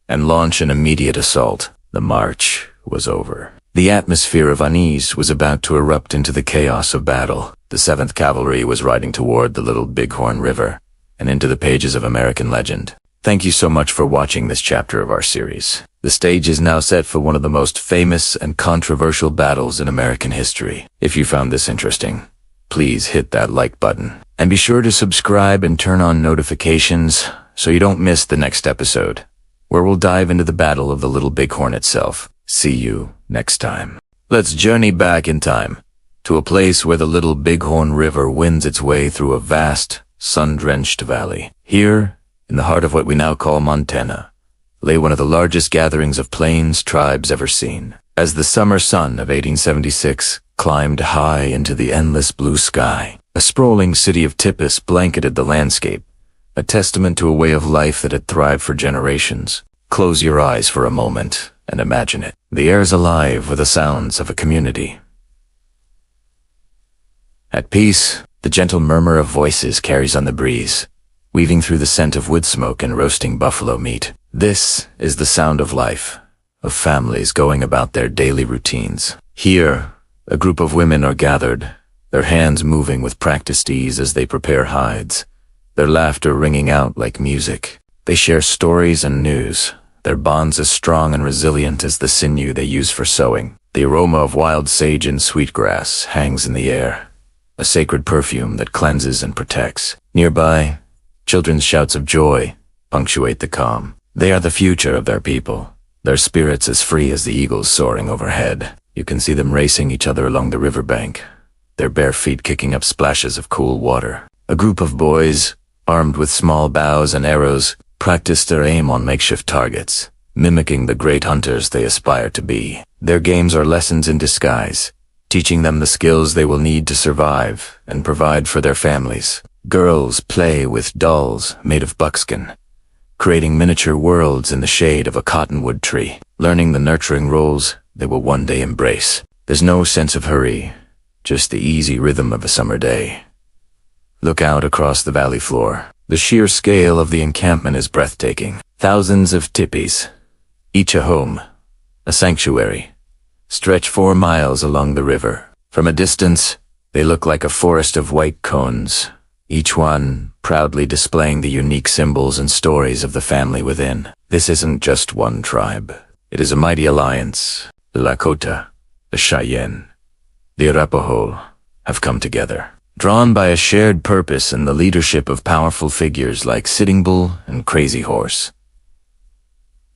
and launch an immediate assault. The march was over. The atmosphere of unease was about to erupt into the chaos of battle. The 7th Cavalry was riding toward the Little Bighorn River, and into the pages of American legend. Thank you so much for watching this chapter of our series. The stage is now set for one of the most famous and controversial battles in American history. If you found this interesting, please hit that like button. And be sure to subscribe and turn on notifications so you don't miss the next episode, where we'll dive into the Battle of the Little Bighorn itself. See you next time. Let's journey back in time to a place where the Little Bighorn River winds its way through a vast, sun-drenched valley. Here, in the heart of what we now call Montana, lay one of the largest gatherings of Plains tribes ever seen. As the summer sun of 1876 climbed high into the endless blue sky, a sprawling city of Tippis blanketed the landscape, a testament to a way of life that had thrived for generations. Close your eyes for a moment and imagine it. The air is alive with the sounds of a community. At peace, the gentle murmur of voices carries on the breeze, weaving through the scent of wood smoke and roasting buffalo meat. This is the sound of life, of families going about their daily routines. Here, a group of women are gathered, their hands moving with practiced ease as they prepare hides, their laughter ringing out like music. They share stories and news, their bonds as strong and resilient as the sinew they use for sewing. The aroma of wild sage and sweetgrass hangs in the air, a sacred perfume that cleanses and protects. Nearby, children's shouts of joy punctuate the calm. They are the future of their people, their spirits as free as the eagles soaring overhead. You can see them racing each other along the riverbank, their bare feet kicking up splashes of cool water. A group of boys, armed with small bows and arrows, practice their aim on makeshift targets, mimicking the great hunters they aspire to be. Their games are lessons in disguise, teaching them the skills they will need to survive and provide for their families. Girls play with dolls made of buckskin, creating miniature worlds in the shade of a cottonwood tree, learning the nurturing roles they will one day embrace. There's no sense of hurry, just the easy rhythm of a summer day. Look out across the valley floor. The sheer scale of the encampment is breathtaking. Thousands of tipis, each a home, a sanctuary, stretch 4 miles along the river. From a distance, they look like a forest of white cones, each one proudly displaying the unique symbols and stories of the family within. This isn't just one tribe. It is a mighty alliance. The Lakota, the Cheyenne, the Arapaho have come together, drawn by a shared purpose and the leadership of powerful figures like Sitting Bull and Crazy Horse.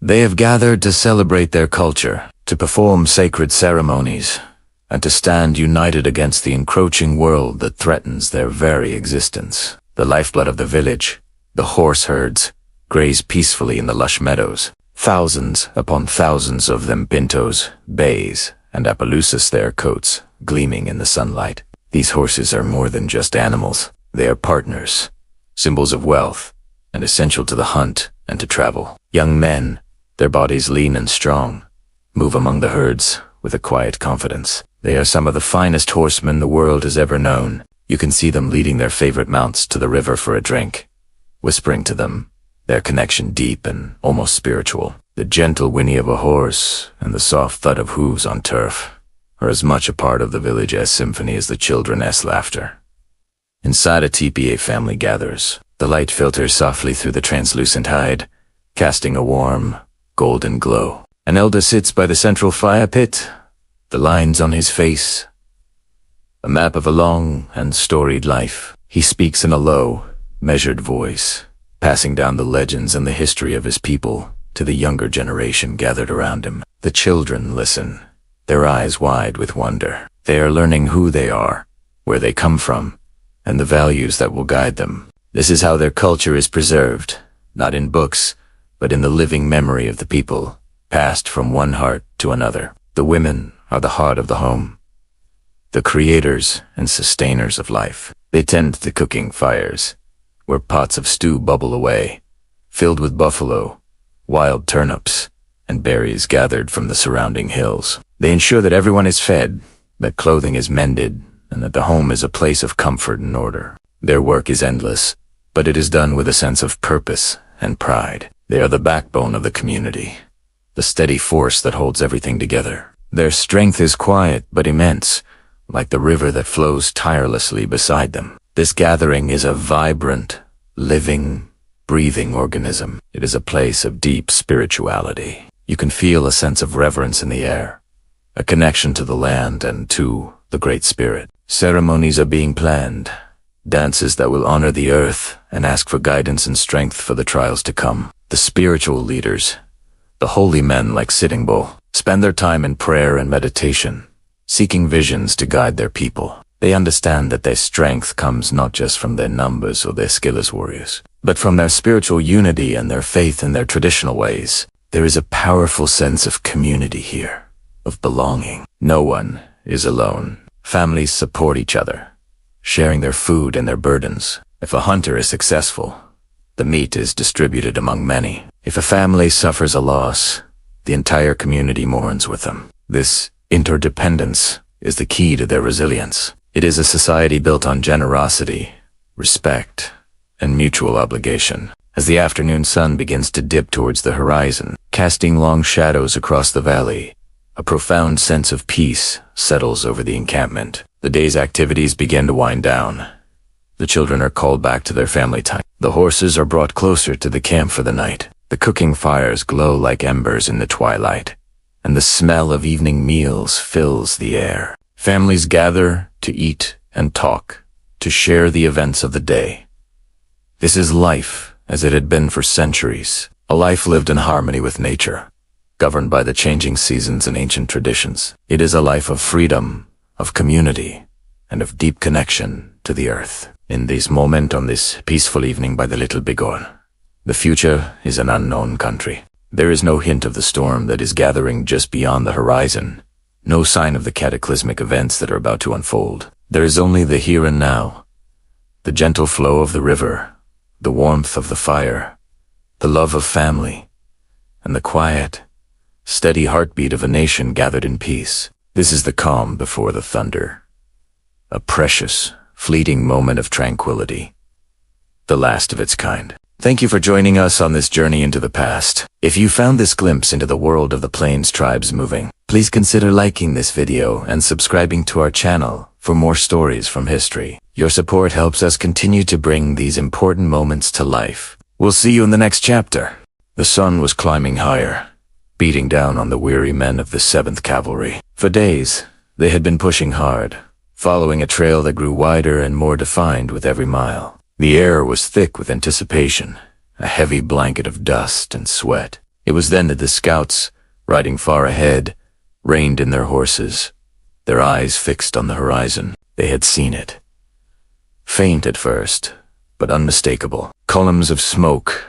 They have gathered to celebrate their culture, to perform sacred ceremonies, and to stand united against the encroaching world that threatens their very existence. The lifeblood of the village, the horse herds, graze peacefully in the lush meadows. Thousands upon thousands of them pintos, bays, and Appaloosas their coats, gleaming in the sunlight. These horses are more than just animals. They are partners, symbols of wealth, and essential to the hunt and to travel. Young men, their bodies lean and strong, move among the herds with a quiet confidence. They are some of the finest horsemen the world has ever known. You can see them leading their favorite mounts to the river for a drink, whispering to them, their connection deep and almost spiritual. The gentle whinny of a horse and the soft thud of hooves on turf are as much a part of the village symphony as the children's laughter. Inside a teepee, a family gathers. The light filters softly through the translucent hide, casting a warm, golden glow. An elder sits by the central fire pit, the lines on his face, a map of a long and storied life. He speaks in a low, measured voice, passing down the legends and the history of his people to the younger generation gathered around him. The children listen, their eyes wide with wonder. They are learning who they are, where they come from, and the values that will guide them. This is how their culture is preserved, not in books, but in the living memory of the people, passed from one heart to another. The women are the heart of the home, the creators and sustainers of life. They tend the cooking fires, where pots of stew bubble away, filled with buffalo, wild turnips, and berries gathered from the surrounding hills. They ensure that everyone is fed, that clothing is mended, and that the home is a place of comfort and order. Their work is endless, but it is done with a sense of purpose and pride. They are the backbone of the community, the steady force that holds everything together. Their strength is quiet but immense, like the river that flows tirelessly beside them. This gathering is a vibrant, living, breathing organism. It is a place of deep spirituality. You can feel a sense of reverence in the air, a connection to the land and to the Great Spirit. Ceremonies are being planned, dances that will honor the earth and ask for guidance and strength for the trials to come. The spiritual leaders, the holy men like Sitting Bull, spend their time in prayer and meditation, seeking visions to guide their people. They understand that their strength comes not just from their numbers or their skill as warriors, but from their spiritual unity and their faith in their traditional ways. There is a powerful sense of community here, of belonging. No one is alone. Families support each other, sharing their food and their burdens. If a hunter is successful, the meat is distributed among many. If a family suffers a loss, the entire community mourns with them. This interdependence is the key to their resilience. It is a society built on generosity, respect, and mutual obligation. As the afternoon sun begins to dip towards the horizon, casting long shadows across the valley, a profound sense of peace settles over the encampment. The day's activities begin to wind down. The children are called back to their family time. The horses are brought closer to the camp for the night. The cooking fires glow like embers in the twilight, and the smell of evening meals fills the air. Families gather to eat and talk, to share the events of the day. This is life as it had been for centuries, a life lived in harmony with nature, governed by the changing seasons and ancient traditions. It is a life of freedom, of community, and of deep connection to the earth. In this moment on this peaceful evening by the Little Bighorn, the future is an unknown country. There is no hint of the storm that is gathering just beyond the horizon, no sign of the cataclysmic events that are about to unfold. There is only the here and now, the gentle flow of the river, the warmth of the fire, the love of family, and the quiet, steady heartbeat of a nation gathered in peace. This is the calm before the thunder, a precious, fleeting moment of tranquility, the last of its kind. Thank you for joining us on this journey into the past. If you found this glimpse into the world of the Plains tribes moving, please consider liking this video and subscribing to our channel for more stories from history. Your support helps us continue to bring these important moments to life. We'll see you in the next chapter. The sun was climbing higher, beating down on the weary men of the 7th Cavalry. For days, they had been pushing hard, following a trail that grew wider and more defined with every mile. The air was thick with anticipation, a heavy blanket of dust and sweat. It was then that the scouts, riding far ahead, reined in their horses, their eyes fixed on the horizon. They had seen it. Faint at first, but unmistakable. Columns of smoke,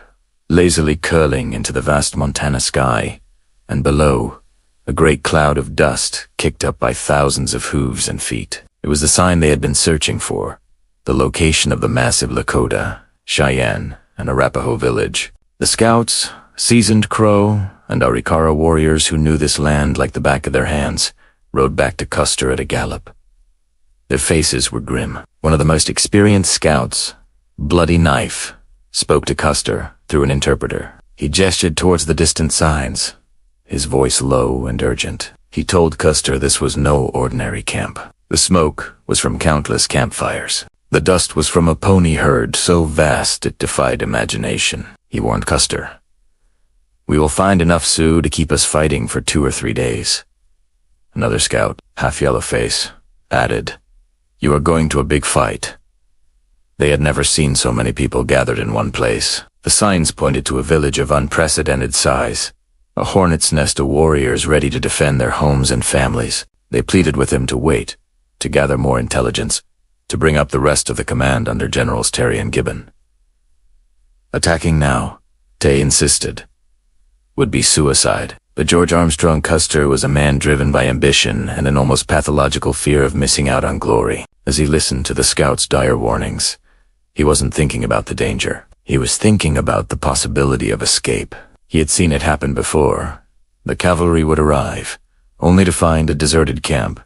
lazily curling into the vast Montana sky, and below, a great cloud of dust kicked up by thousands of hooves and feet. It was the sign they had been searching for, the location of the massive Lakota, Cheyenne, and Arapaho village. The scouts, seasoned Crow, and Arikara warriors who knew this land like the back of their hands, rode back to Custer at a gallop. Their faces were grim. One of the most experienced scouts, Bloody Knife, spoke to Custer through an interpreter. He gestured towards the distant signs, his voice low and urgent. He told Custer this was no ordinary camp. The smoke was from countless campfires. The dust was from a pony herd so vast it defied imagination. He warned Custer, "We will find enough Sioux to keep us fighting for 2 or 3 days." Another scout, half yellow face, added, "You are going to a big fight." They had never seen so many people gathered in one place. The signs pointed to a village of unprecedented size, a hornet's nest of warriors ready to defend their homes and families. They pleaded with him to wait, to gather more intelligence, to bring up the rest of the command under Generals Terry and Gibbon. Attacking now, Tay insisted, would be suicide. But George Armstrong Custer was a man driven by ambition and an almost pathological fear of missing out on glory. As he listened to the scouts' dire warnings, he wasn't thinking about the danger. He was thinking about the possibility of escape. He had seen it happen before. The cavalry would arrive, only to find a deserted camp,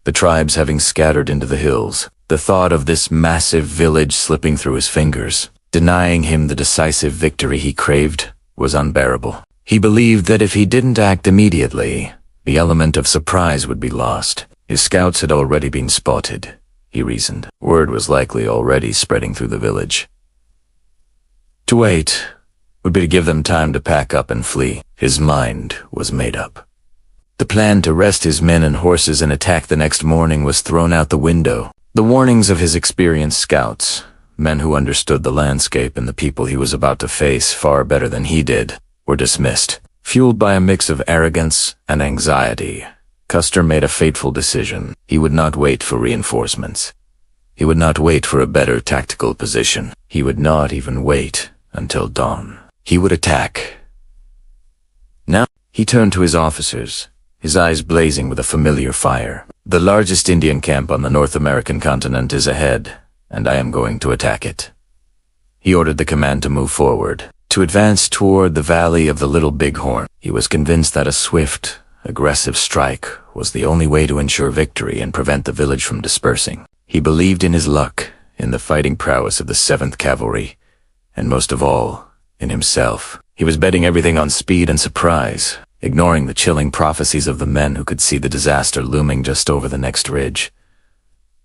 the tribes having scattered into the hills. The thought of this massive village slipping through his fingers, denying him the decisive victory he craved, was unbearable. He believed that if he didn't act immediately, the element of surprise would be lost. His scouts had already been spotted, he reasoned. Word was likely already spreading through the village. To wait would be to give them time to pack up and flee. His mind was made up. The plan to rest his men and horses and attack the next morning was thrown out the window. The warnings of his experienced scouts, men who understood the landscape and the people he was about to face far better than he did, were dismissed. Fueled by a mix of arrogance and anxiety, Custer made a fateful decision. He would not wait for reinforcements. He would not wait for a better tactical position. He would not even wait until dawn. He would attack. Now, he turned to his officers, his eyes blazing with a familiar fire. "The largest Indian camp on the North American continent is ahead, and I am going to attack it." He ordered the command to move forward, to advance toward the valley of the Little Bighorn. He was convinced that a swift, aggressive strike was the only way to ensure victory and prevent the village from dispersing. He believed in his luck, in the fighting prowess of the 7th Cavalry, and most of all, in himself. He was betting everything on speed and surprise, ignoring the chilling prophecies of the men who could see the disaster looming just over the next ridge.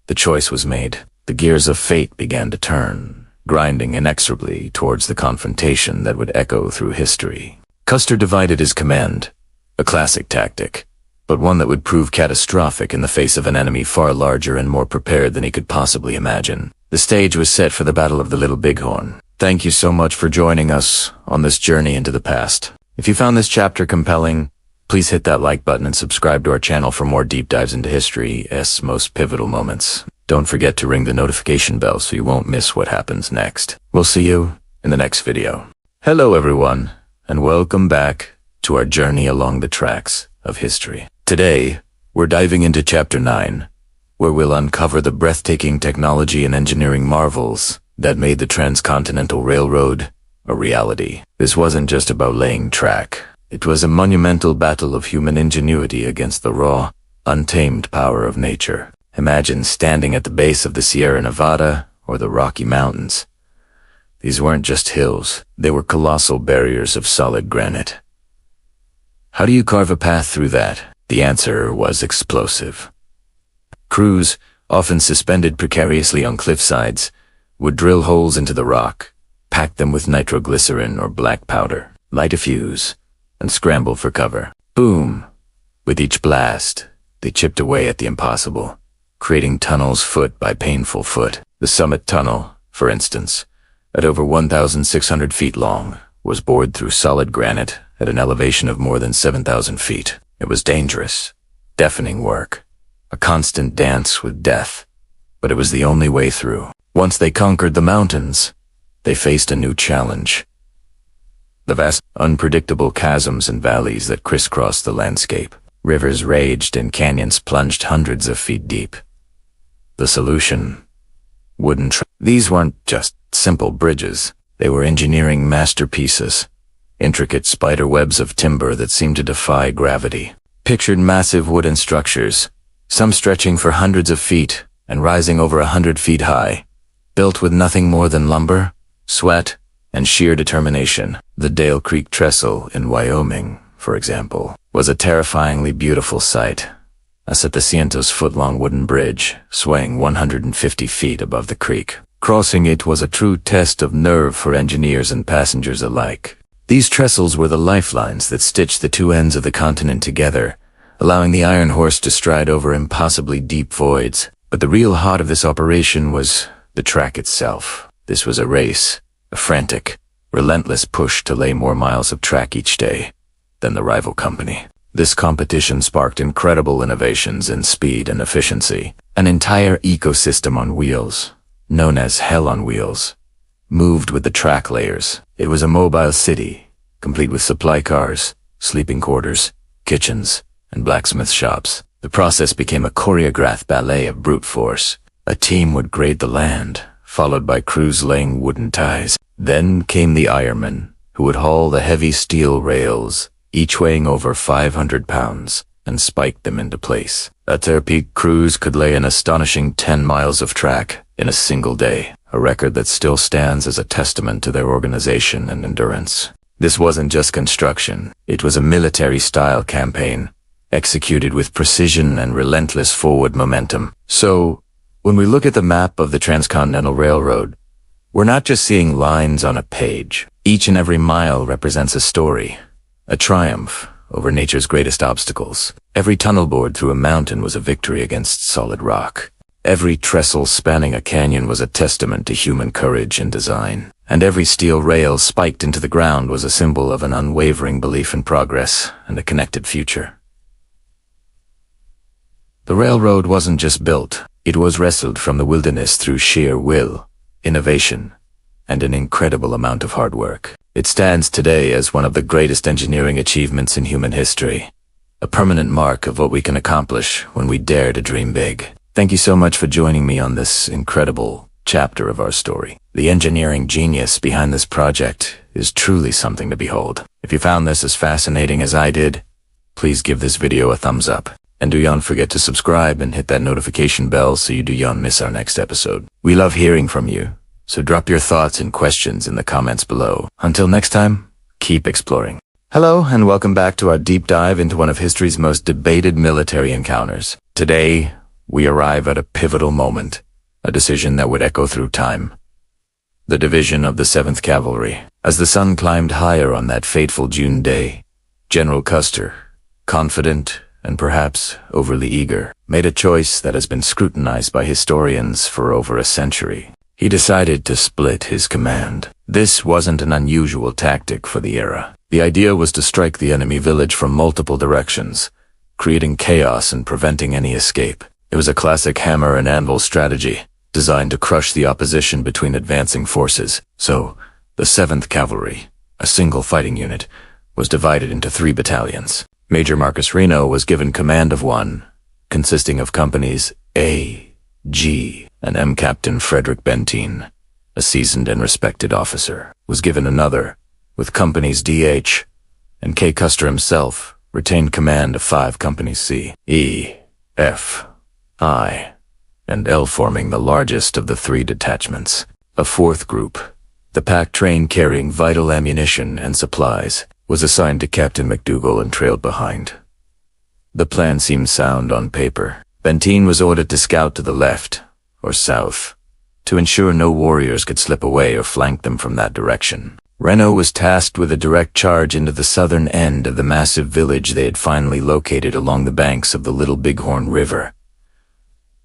The choice was made. The gears of fate began to turn, grinding inexorably towards the confrontation that would echo through history. Custer divided his command, a classic tactic, but one that would prove catastrophic in the face of an enemy far larger and more prepared than he could possibly imagine. The stage was set for the Battle of the Little Bighorn. Thank you so much for joining us on this journey into the past. If you found this chapter compelling, please hit that like button and subscribe to our channel for more deep dives into history's most pivotal moments. Don't forget to ring the notification bell so you won't miss what happens next. We'll see you in the next video. Hello everyone, and welcome back to our journey along the tracks of history. Today, we're diving into Chapter 9, where we'll uncover the breathtaking technology and engineering marvels that made the Transcontinental Railroad a reality. This wasn't just about laying track. It was a monumental battle of human ingenuity against the raw, untamed power of nature. Imagine standing at the base of the Sierra Nevada or the Rocky Mountains. These weren't just hills, they were colossal barriers of solid granite. How do you carve a path through that? The answer was explosive. Crews, often suspended precariously on cliff sides, would drill holes into the rock, pack them with nitroglycerin or black powder, light a fuse, and scramble for cover. Boom! With each blast, they chipped away at the impossible, creating tunnels foot by painful foot. The Summit Tunnel, for instance, at over 1,600 feet long, was bored through solid granite at an elevation of more than 7,000 feet. It was dangerous, deafening work, a constant dance with death, but it was the only way through. Once they conquered the mountains, they faced a new challenge. The vast, unpredictable chasms and valleys that crisscrossed the landscape. Rivers raged and canyons plunged hundreds of feet deep. The solution? Wooden These weren't just simple bridges. They were engineering masterpieces, intricate spider webs of timber that seemed to defy gravity. Pictured massive wooden structures, some stretching for hundreds of feet and rising over 100 feet high, built with nothing more than lumber, sweat, and sheer determination. The Dale Creek Trestle in Wyoming, for example, was a terrifyingly beautiful sight. A 700-foot-long wooden bridge, swaying 150 feet above the creek. Crossing it was a true test of nerve for engineers and passengers alike. These trestles were the lifelines that stitched the two ends of the continent together, allowing the iron horse to stride over impossibly deep voids. But the real heart of this operation was the track itself. This was a race, a frantic, relentless push to lay more miles of track each day than the rival company. This competition sparked incredible innovations in speed and efficiency. An entire ecosystem on wheels, known as Hell on Wheels, moved with the track layers. It was a mobile city, complete with supply cars, sleeping quarters, kitchens, and blacksmith shops. The process became a choreographed ballet of brute force. A team would grade the land, followed by crews laying wooden ties. Then came the ironmen, who would haul the heavy steel rails, each weighing over 500 pounds, and spike them into place. At their peak, crews could lay an astonishing 10 miles of track in a single day, a record that still stands as a testament to their organization and endurance. This wasn't just construction, it was a military-style campaign, executed with precision and relentless forward momentum. So, when we look at the map of the Transcontinental Railroad, we're not just seeing lines on a page. Each and every mile represents a story, a triumph over nature's greatest obstacles. Every tunnel bored through a mountain was a victory against solid rock. Every trestle spanning a canyon was a testament to human courage and design. And every steel rail spiked into the ground was a symbol of an unwavering belief in progress and a connected future. The railroad wasn't just built, it was wrestled from the wilderness through sheer will, innovation, and an incredible amount of hard work. It stands today as one of the greatest engineering achievements in human history, a permanent mark of what we can accomplish when we dare to dream big. Thank you so much for joining me on this incredible chapter of our story. The engineering genius behind this project is truly something to behold. If you found this as fascinating as I did, please give this video a thumbs up. And do yon forget to subscribe and hit that notification bell so you do yon miss our next episode. We love hearing from you, so drop your thoughts and questions in the comments below. Until next time, keep exploring. Hello, and welcome back to our deep dive into one of history's most debated military encounters. Today, we arrive at a pivotal moment, a decision that would echo through time. The division of the 7th Cavalry. As the sun climbed higher on that fateful June day, General Custer, confident and perhaps overly eager, made a choice that has been scrutinized by historians for over a century. He decided to split his command. This wasn't an unusual tactic for the era. The idea was to strike the enemy village from multiple directions, creating chaos and preventing any escape. It was a classic hammer and anvil strategy, designed to crush the opposition between advancing forces. So, the 7th Cavalry, a single fighting unit, was divided into 3 battalions. Major Marcus Reno was given command of one, consisting of companies A, G, and M. Captain Frederick Benteen, a seasoned and respected officer, was given another, with companies DH, and K. Custer himself retained command of 5 companies C, E, F, I, and L, forming the largest of the 3 detachments. A 4th group, the pack train carrying vital ammunition and supplies, was assigned to Captain McDougal and trailed behind. The plan seemed sound on paper. Benteen was ordered to scout to the left, or south, to ensure no warriors could slip away or flank them from that direction. Reno was tasked with a direct charge into the southern end of the massive village they had finally located along the banks of the Little Bighorn River.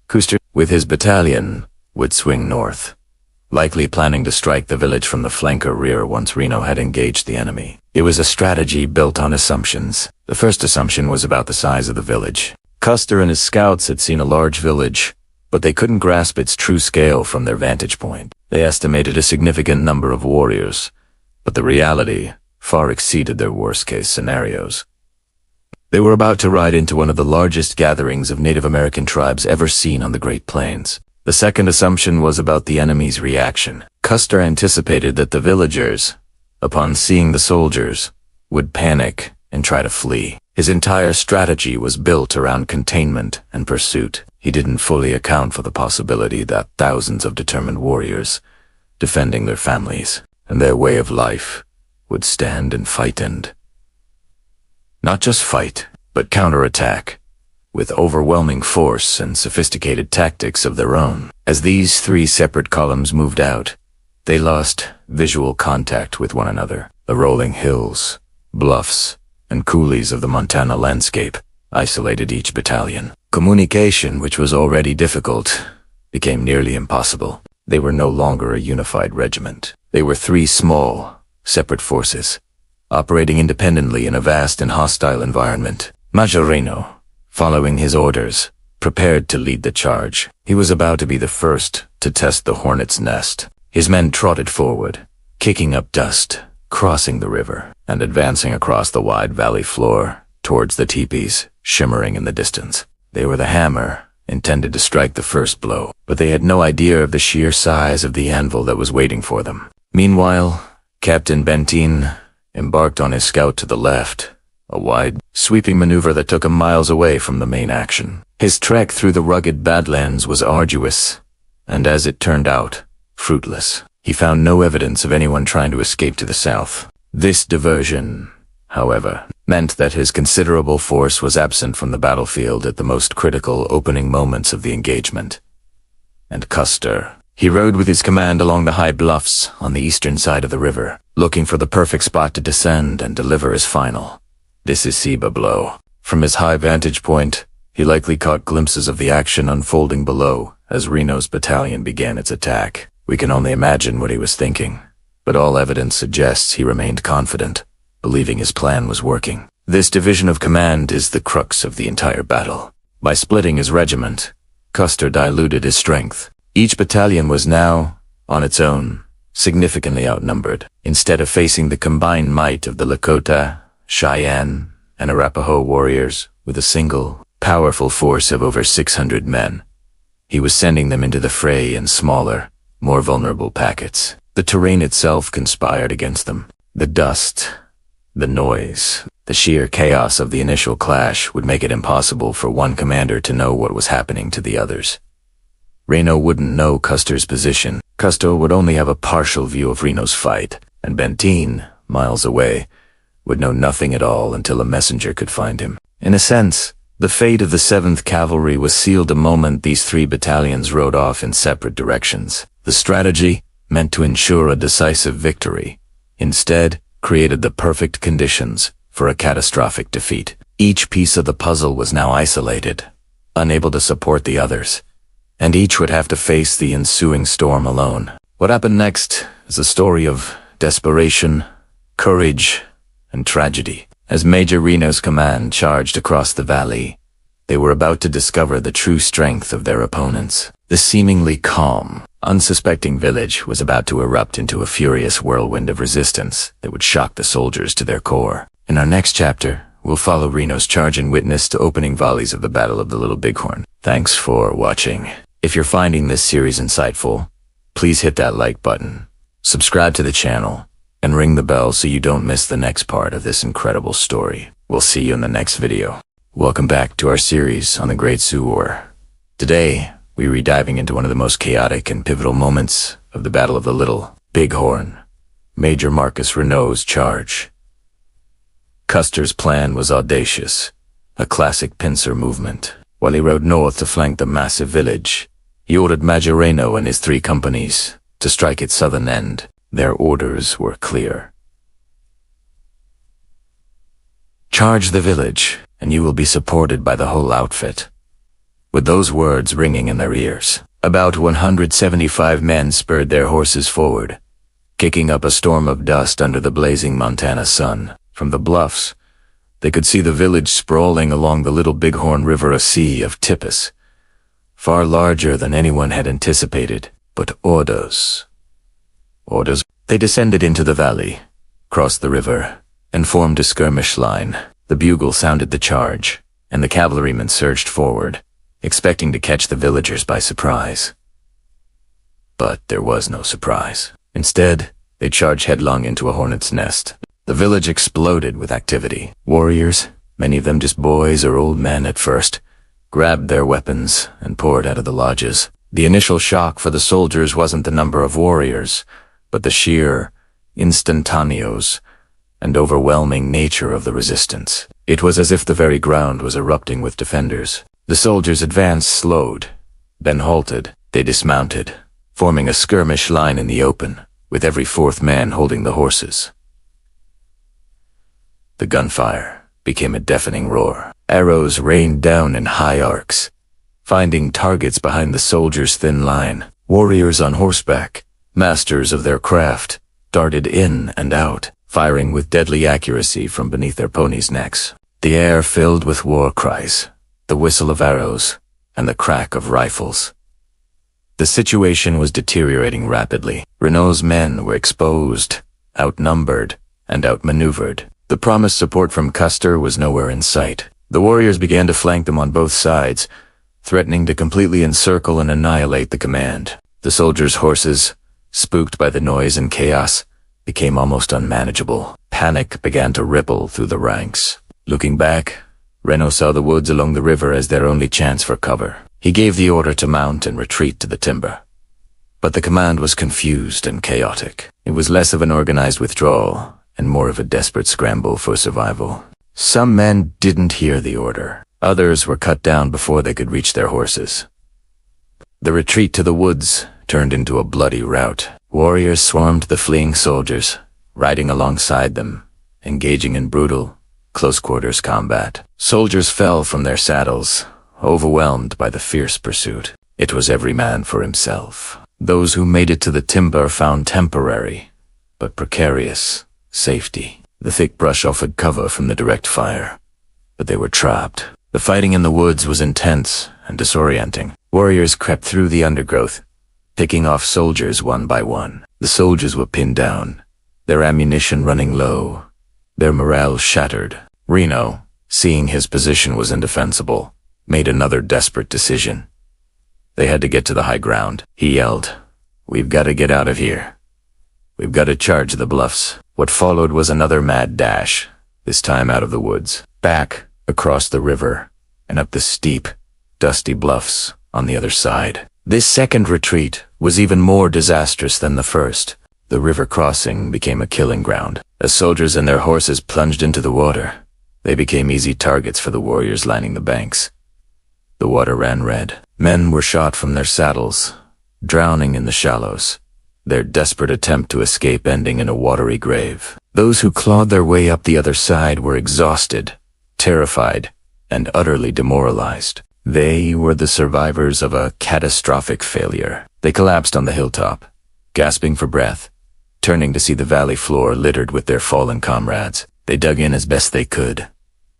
Custer, with his battalion, would swing north, likely planning to strike the village from the flanker rear once Reno had engaged the enemy. It was a strategy built on assumptions. The first assumption was about the size of the village. Custer and his scouts had seen a large village, but they couldn't grasp its true scale from their vantage point. They estimated a significant number of warriors, but the reality far exceeded their worst-case scenarios. They were about to ride into one of the largest gatherings of Native American tribes ever seen on the Great Plains. The second assumption was about the enemy's reaction. Custer anticipated that the villagers, upon seeing the soldiers, would panic and try to flee. His entire strategy was built around containment and pursuit. He didn't fully account for the possibility that thousands of determined warriors, defending their families and their way of life, would stand and fight and not just fight, but counterattack, with overwhelming force and sophisticated tactics of their own. As these 3 separate columns moved out, they lost visual contact with one another. The rolling hills, bluffs, and coulees of the Montana landscape isolated each battalion. Communication, which was already difficult, became nearly impossible. They were no longer a unified regiment. They were 3 small, separate forces, operating independently in a vast and hostile environment. Major Reno, following his orders, prepared to lead the charge. He was about to be the first to test the hornet's nest. His men trotted forward, kicking up dust, crossing the river, and advancing across the wide valley floor towards the teepees, shimmering in the distance. They were the hammer, intended to strike the first blow, but they had no idea of the sheer size of the anvil that was waiting for them. Meanwhile, Captain Benteen embarked on his scout to the left, a wide, sweeping maneuver that took him miles away from the main action. His trek through the rugged Badlands was arduous, and as it turned out, fruitless. He found no evidence of anyone trying to escape to the south. This diversion, however, meant that his considerable force was absent from the battlefield at the most critical opening moments of the engagement. And Custer, he rode with his command along the high bluffs on the eastern side of the river, looking for the perfect spot to descend and deliver his final, decisive blow. From his high vantage point, he likely caught glimpses of the action unfolding below as Reno's battalion began its attack. We can only imagine what he was thinking, but all evidence suggests he remained confident, believing his plan was working. This division of command is the crux of the entire battle. By splitting his regiment, Custer diluted his strength. Each battalion was now, on its own, significantly outnumbered. Instead of facing the combined might of the Lakota, Cheyenne, and Arapaho warriors with a single, powerful force of over 600 men, he was sending them into the fray in smaller, more vulnerable packets. The terrain itself conspired against them. The dust, the noise, the sheer chaos of the initial clash would make it impossible for one commander to know what was happening to the others. Reno wouldn't know Custer's position. Custer would only have a partial view of Reno's fight, and Benteen, miles away, would know nothing at all until a messenger could find him. In a sense, The fate of the 7th Cavalry was sealed the moment these 3 battalions rode off in separate directions. The strategy, meant to ensure a decisive victory, instead created the perfect conditions for a catastrophic defeat. Each piece of the puzzle was now isolated, unable to support the others, and each would have to face the ensuing storm alone. What happened next is a story of desperation, courage, and tragedy. As Major Reno's command charged across the valley, they were about to discover the true strength of their opponents. The seemingly calm, unsuspecting village was about to erupt into a furious whirlwind of resistance that would shock the soldiers to their core. In our next chapter, we'll follow Reno's charge and witness to opening volleys of the Battle of the Little Bighorn. Thanks for watching. If you're finding this series insightful, please hit that like button, subscribe to the channel, and ring the bell so you don't miss the next part of this incredible story. We'll see you in the next video. Welcome back to our series on the Great Sioux War. Today, we're diving into one of the most chaotic and pivotal moments of the Battle of the Little Bighorn, Major Marcus Reno's charge. Custer's plan was audacious, a classic pincer movement. While he rode north to flank the massive village, he ordered Major Reno and his 3 companies to strike its southern end. Their orders were clear. Charge the village, and you will be supported by the whole outfit. With those words ringing in their ears, about 175 men spurred their horses forward, kicking up a storm of dust under the blazing Montana sun. From the bluffs, they could see the village sprawling along the Little Bighorn River, a sea of tippus, far larger than anyone had anticipated. But orders. They descended into the valley, crossed the river, and formed a skirmish line. The bugle sounded the charge, and the cavalrymen surged forward, expecting to catch the villagers by surprise. But there was no surprise. Instead, they charged headlong into a hornet's nest. The village exploded with activity. Warriors, many of them just boys or old men at first, grabbed their weapons and poured out of the lodges. The initial shock for the soldiers wasn't the number of warriors, but the sheer, instantaneous, and overwhelming nature of the resistance. It was as if the very ground was erupting with defenders. The soldiers advanced, slowed, then halted. They dismounted, forming a skirmish line in the open, with every 4th man holding the horses. The gunfire became a deafening roar. Arrows rained down in high arcs, finding targets behind the soldiers' thin line. Warriors on horseback, masters of their craft, darted in and out, firing with deadly accuracy from beneath their ponies' necks. The air filled with war cries, the whistle of arrows, and the crack of rifles. The situation was deteriorating rapidly. Reno's men were exposed, outnumbered, and outmaneuvered. The promised support from Custer was nowhere in sight. The warriors began to flank them on both sides, threatening to completely encircle and annihilate the command. The soldiers' horses, spooked by the noise and chaos, became almost unmanageable. Panic began to ripple through the ranks. Looking back, Reno saw the woods along the river as their only chance for cover. He gave the order to mount and retreat to the timber. But the command was confused and chaotic. It was less of an organized withdrawal and more of a desperate scramble for survival. Some men didn't hear the order. Others were cut down before they could reach their horses. The retreat to the woods turned into a bloody rout. Warriors swarmed the fleeing soldiers, riding alongside them, engaging in brutal, close-quarters combat. Soldiers fell from their saddles, overwhelmed by the fierce pursuit. It was every man for himself. Those who made it to the timber found temporary, but precarious, safety. The thick brush offered cover from the direct fire, but they were trapped. The fighting in the woods was intense and disorienting. Warriors crept through the undergrowth, picking off soldiers one by one. The soldiers were pinned down, their ammunition running low, their morale shattered. Reno, seeing his position was indefensible, made another desperate decision. They had to get to the high ground. He yelled, "We've got to get out of here. We've got to charge the bluffs." What followed was another mad dash, this time out of the woods, back across the river, and up the steep, dusty bluffs on the other side. This second retreat was even more disastrous than the first. The river crossing became a killing ground. As soldiers and their horses plunged into the water, They became easy targets for the warriors lining the banks. The water ran red. Men were shot from their saddles, drowning in the shallows, their desperate attempt to escape ending in a watery grave. Those who clawed their way up the other side were exhausted, terrified, and utterly demoralized. They were the survivors of a catastrophic failure. They collapsed on the hilltop, gasping for breath, turning to see the valley floor littered with their fallen comrades. They dug in as best they could,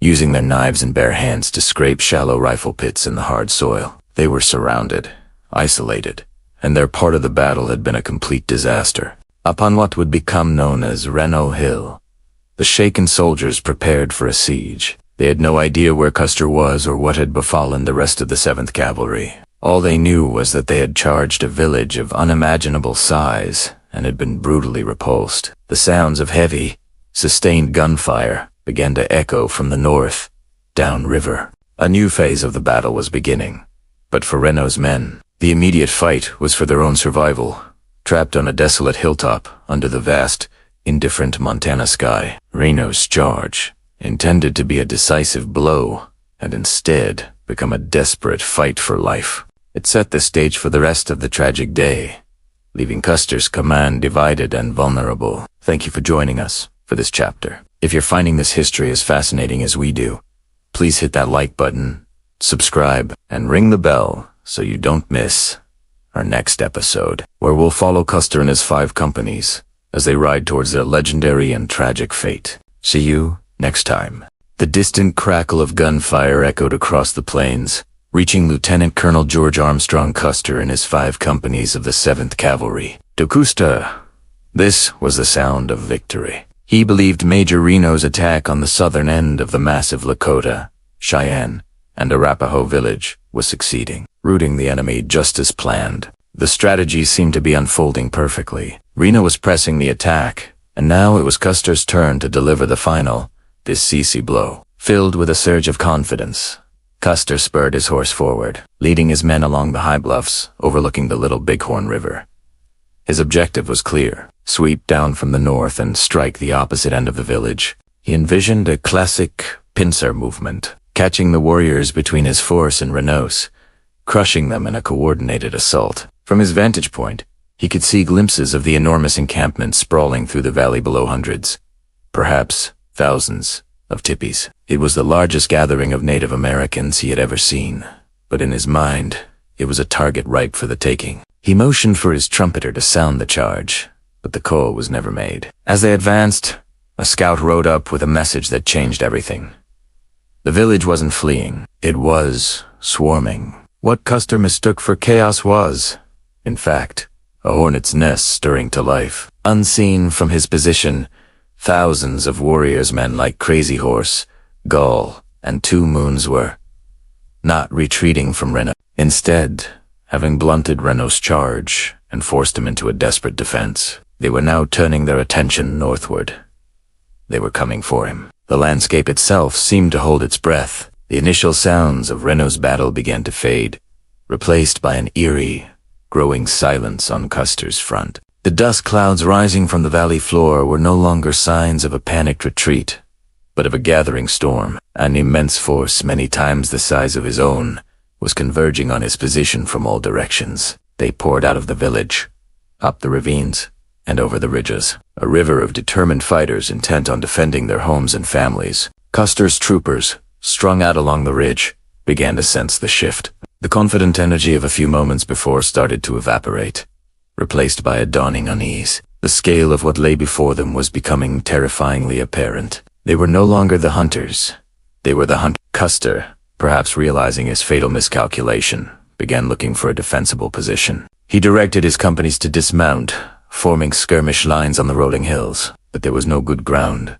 using their knives and bare hands to scrape shallow rifle pits in the hard soil. They were surrounded, isolated, and their part of the battle had been a complete disaster. Upon what would become known as Reno Hill, the shaken soldiers prepared for a siege. They had no idea where Custer was or what had befallen the rest of the 7th Cavalry. All they knew was that they had charged a village of unimaginable size and had been brutally repulsed. The sounds of heavy, sustained gunfire began to echo from the north, downriver. A new phase of the battle was beginning. But for Reno's men, the immediate fight was for their own survival, trapped on a desolate hilltop under the vast, indifferent Montana sky. Reno's charge, intended to be a decisive blow, had instead become a desperate fight for life. It set the stage for the rest of the tragic day, leaving Custer's command divided and vulnerable. Thank you for joining us for this chapter. If you're finding this history as fascinating as we do, please hit that like button, subscribe, and ring the bell so you don't miss our next episode, where we'll follow Custer and his 5 companies as they ride towards their legendary and tragic fate. See you next time. The distant crackle of gunfire echoed across the plains, reaching Lieutenant Colonel George Armstrong Custer and his 5 companies of the 7th Cavalry. To Custer, this was the sound of victory. He believed Major Reno's attack on the southern end of the massive Lakota, Cheyenne, and Arapaho village was succeeding, routing the enemy just as planned. The strategy seemed to be unfolding perfectly. Reno was pressing the attack, and now it was Custer's turn to deliver the final, decisive blow. Filled with a surge of confidence, Custer spurred his horse forward, leading his men along the high bluffs overlooking the Little Bighorn River. His objective was clear: sweep down from the north and strike the opposite end of the village. He envisioned a classic pincer movement, catching the warriors between his force and Reno's, crushing them in a coordinated assault. From his vantage point, he could see glimpses of the enormous encampment sprawling through the valley below. Hundreds, perhaps thousands, of tipis. It was the largest gathering of Native Americans he had ever seen, but in his mind, it was a target ripe for the taking. He motioned for his trumpeter to sound the charge, but the call was never made. As they advanced, a scout rode up with a message that changed everything. The village wasn't fleeing. It was swarming. What Custer mistook for chaos was, in fact, a hornet's nest stirring to life. Unseen from his position, thousands of warriors, men like Crazy Horse, Gull, and Two Moons were not retreating from Reno. Instead, having blunted Reno's charge and forced him into a desperate defense, they were now turning their attention northward. They were coming for him. The landscape itself seemed to hold its breath. The initial sounds of Reno's battle began to fade, replaced by an eerie, growing silence on Custer's front. The dust clouds rising from the valley floor were no longer signs of a panicked retreat, but of a gathering storm. An immense force, many times the size of his own, was converging on his position from all directions. They poured out of the village, up the ravines, and over the ridges, a river of determined fighters intent on defending their homes and families. Custer's troopers, strung out along the ridge, began to sense the shift. The confident energy of a few moments before started to evaporate, replaced by a dawning unease. The scale of what lay before them was becoming terrifyingly apparent. They were no longer the hunters. They were the hunt. Custer, perhaps realizing his fatal miscalculation, began looking for a defensible position. He directed his companies to dismount, forming skirmish lines on the rolling hills, but there was no good ground,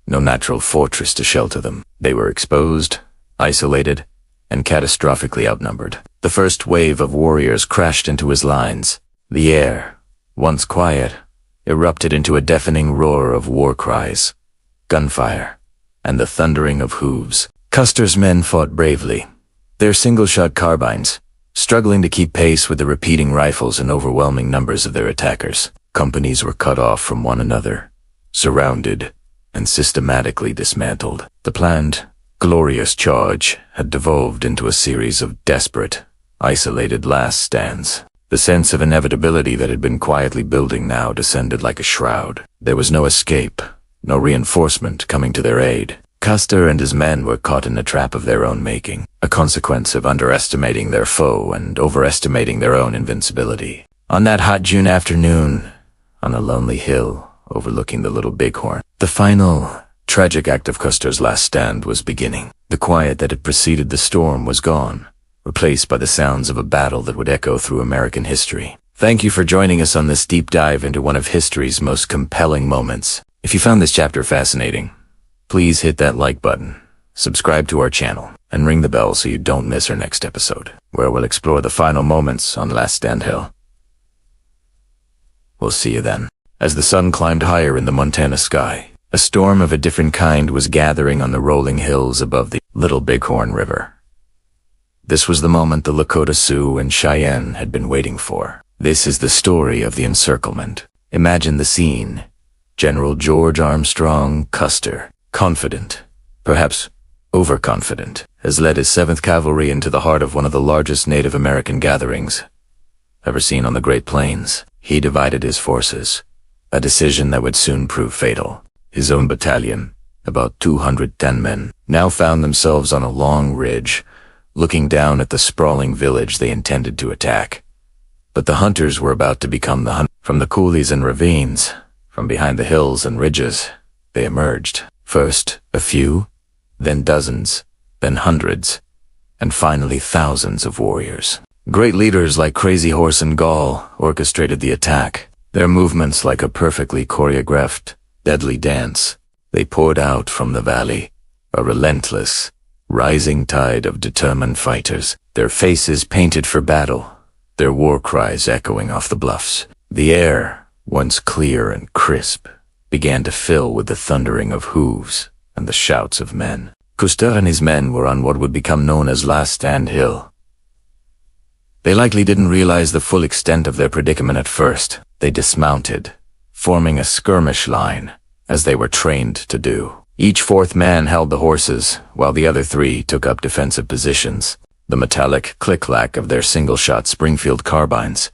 no natural fortress to shelter them. They were exposed, isolated, and catastrophically outnumbered. The first wave of warriors crashed into his lines. The air, once quiet, erupted into a deafening roar of war cries, gunfire, and the thundering of hooves. Custer's men fought bravely, their single-shot carbines, struggling to keep pace with the repeating rifles and overwhelming numbers of their attackers. Companies were cut off from one another, surrounded, and systematically dismantled. The planned, glorious charge had devolved into a series of desperate, isolated last stands. The sense of inevitability that had been quietly building now descended like a shroud. There was no escape, no reinforcement coming to their aid. Custer and his men were caught in a trap of their own making, a consequence of underestimating their foe and overestimating their own invincibility. On that hot June afternoon, on a lonely hill overlooking the Little Bighorn, the final, tragic act of Custer's last stand was beginning. The quiet that had preceded the storm was gone, replaced by the sounds of a battle that would echo through American history. Thank you for joining us on this deep dive into one of history's most compelling moments. If you found this chapter fascinating, please hit that like button, subscribe to our channel, and ring the bell so you don't miss our next episode, where we'll explore the final moments on Last Stand Hill. We'll see you then. As the sun climbed higher in the Montana sky, a storm of a different kind was gathering on the rolling hills above the Little Bighorn River. This was the moment the Lakota Sioux and Cheyenne had been waiting for. This is the story of the encirclement. Imagine the scene. General George Armstrong Custer, confident, perhaps overconfident, has led his 7th Cavalry into the heart of one of the largest Native American gatherings ever seen on the Great Plains. He divided his forces, a decision that would soon prove fatal. His own battalion, about 210 men, now found themselves on a long ridge, looking down at the sprawling village they intended to attack. But the hunters were about to become the hunters. From the coulees and ravines, from behind the hills and ridges, they emerged. First a few, then dozens, then hundreds, and finally thousands of warriors. Great leaders like Crazy Horse and Gall orchestrated the attack, their movements like a perfectly choreographed, deadly dance. They poured out from the valley, a relentless, rising tide of determined fighters, their faces painted for battle, their war cries echoing off the bluffs. The air, once clear and crisp, began to fill with the thundering of hooves and the shouts of men. Custer and his men were on what would become known as Last Stand Hill. They likely didn't realize the full extent of their predicament at first. They dismounted, forming a skirmish line, as they were trained to do. Each 4th man held the horses, while the other 3 took up defensive positions. The metallic click-clack of their single-shot Springfield carbines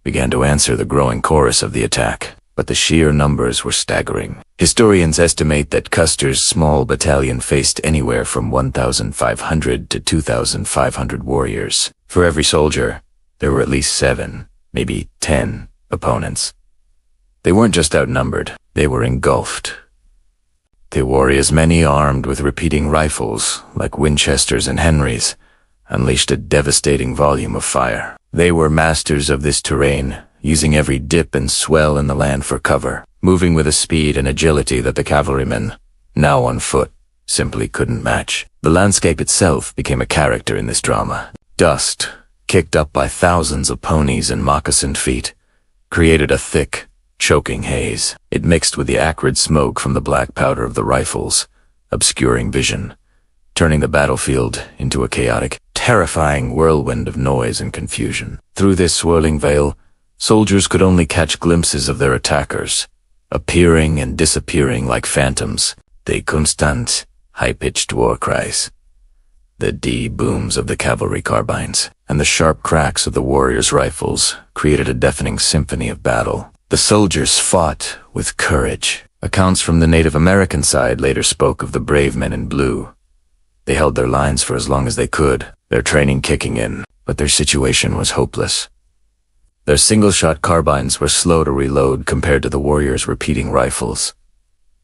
began to answer the growing chorus of the attack, but the sheer numbers were staggering. Historians estimate that Custer's small battalion faced anywhere from 1,500 to 2,500 warriors. For every soldier, there were at least 7, maybe 10, opponents. They weren't just outnumbered, they were engulfed. The warriors, many armed with repeating rifles, like Winchesters and Henrys, unleashed a devastating volume of fire. They were masters of this terrain, using every dip and swell in the land for cover, moving with a speed and agility that the cavalrymen, now on foot, simply couldn't match. The landscape itself became a character in this drama. Dust, kicked up by thousands of ponies and moccasined feet, created a thick, choking haze. It mixed with the acrid smoke from the black powder of the rifles, obscuring vision, turning the battlefield into a chaotic, terrifying whirlwind of noise and confusion. Through this swirling veil, soldiers could only catch glimpses of their attackers, appearing and disappearing like phantoms. They constant, high-pitched war cries, the D-booms of the cavalry carbines, and the sharp cracks of the warriors' rifles created a deafening symphony of battle. The soldiers fought with courage. Accounts from the Native American side later spoke of the brave men in blue. They held their lines for as long as they could, their training kicking in, but their situation was hopeless. Their single-shot carbines were slow to reload compared to the warriors' repeating rifles.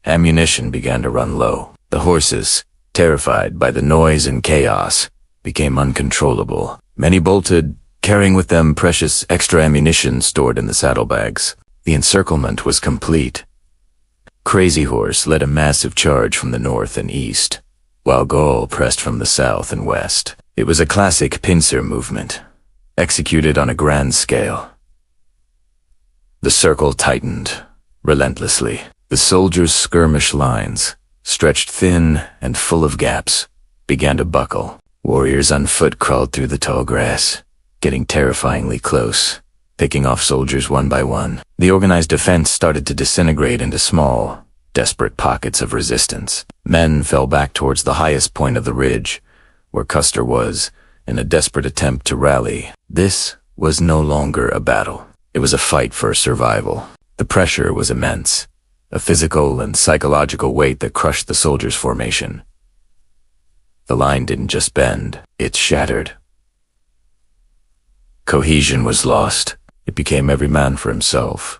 Ammunition began to run low. The horses, terrified by the noise and chaos, became uncontrollable. Many bolted, carrying with them precious extra ammunition stored in the saddlebags. The encirclement was complete. Crazy Horse led a massive charge from the north and east, while Gall pressed from the south and west. It was a classic pincer movement, executed on a grand scale. The circle tightened, relentlessly. The soldiers' skirmish lines, stretched thin and full of gaps, began to buckle. Warriors on foot crawled through the tall grass, getting terrifyingly close, picking off soldiers one by one. The organized defense started to disintegrate into small, desperate pockets of resistance. Men fell back towards the highest point of the ridge, where Custer was, in a desperate attempt to rally. This was no longer a battle. It was a fight for survival. The pressure was immense, a physical and psychological weight that crushed the soldiers' formation. The line didn't just bend, it shattered. Cohesion was lost. It became every man for himself,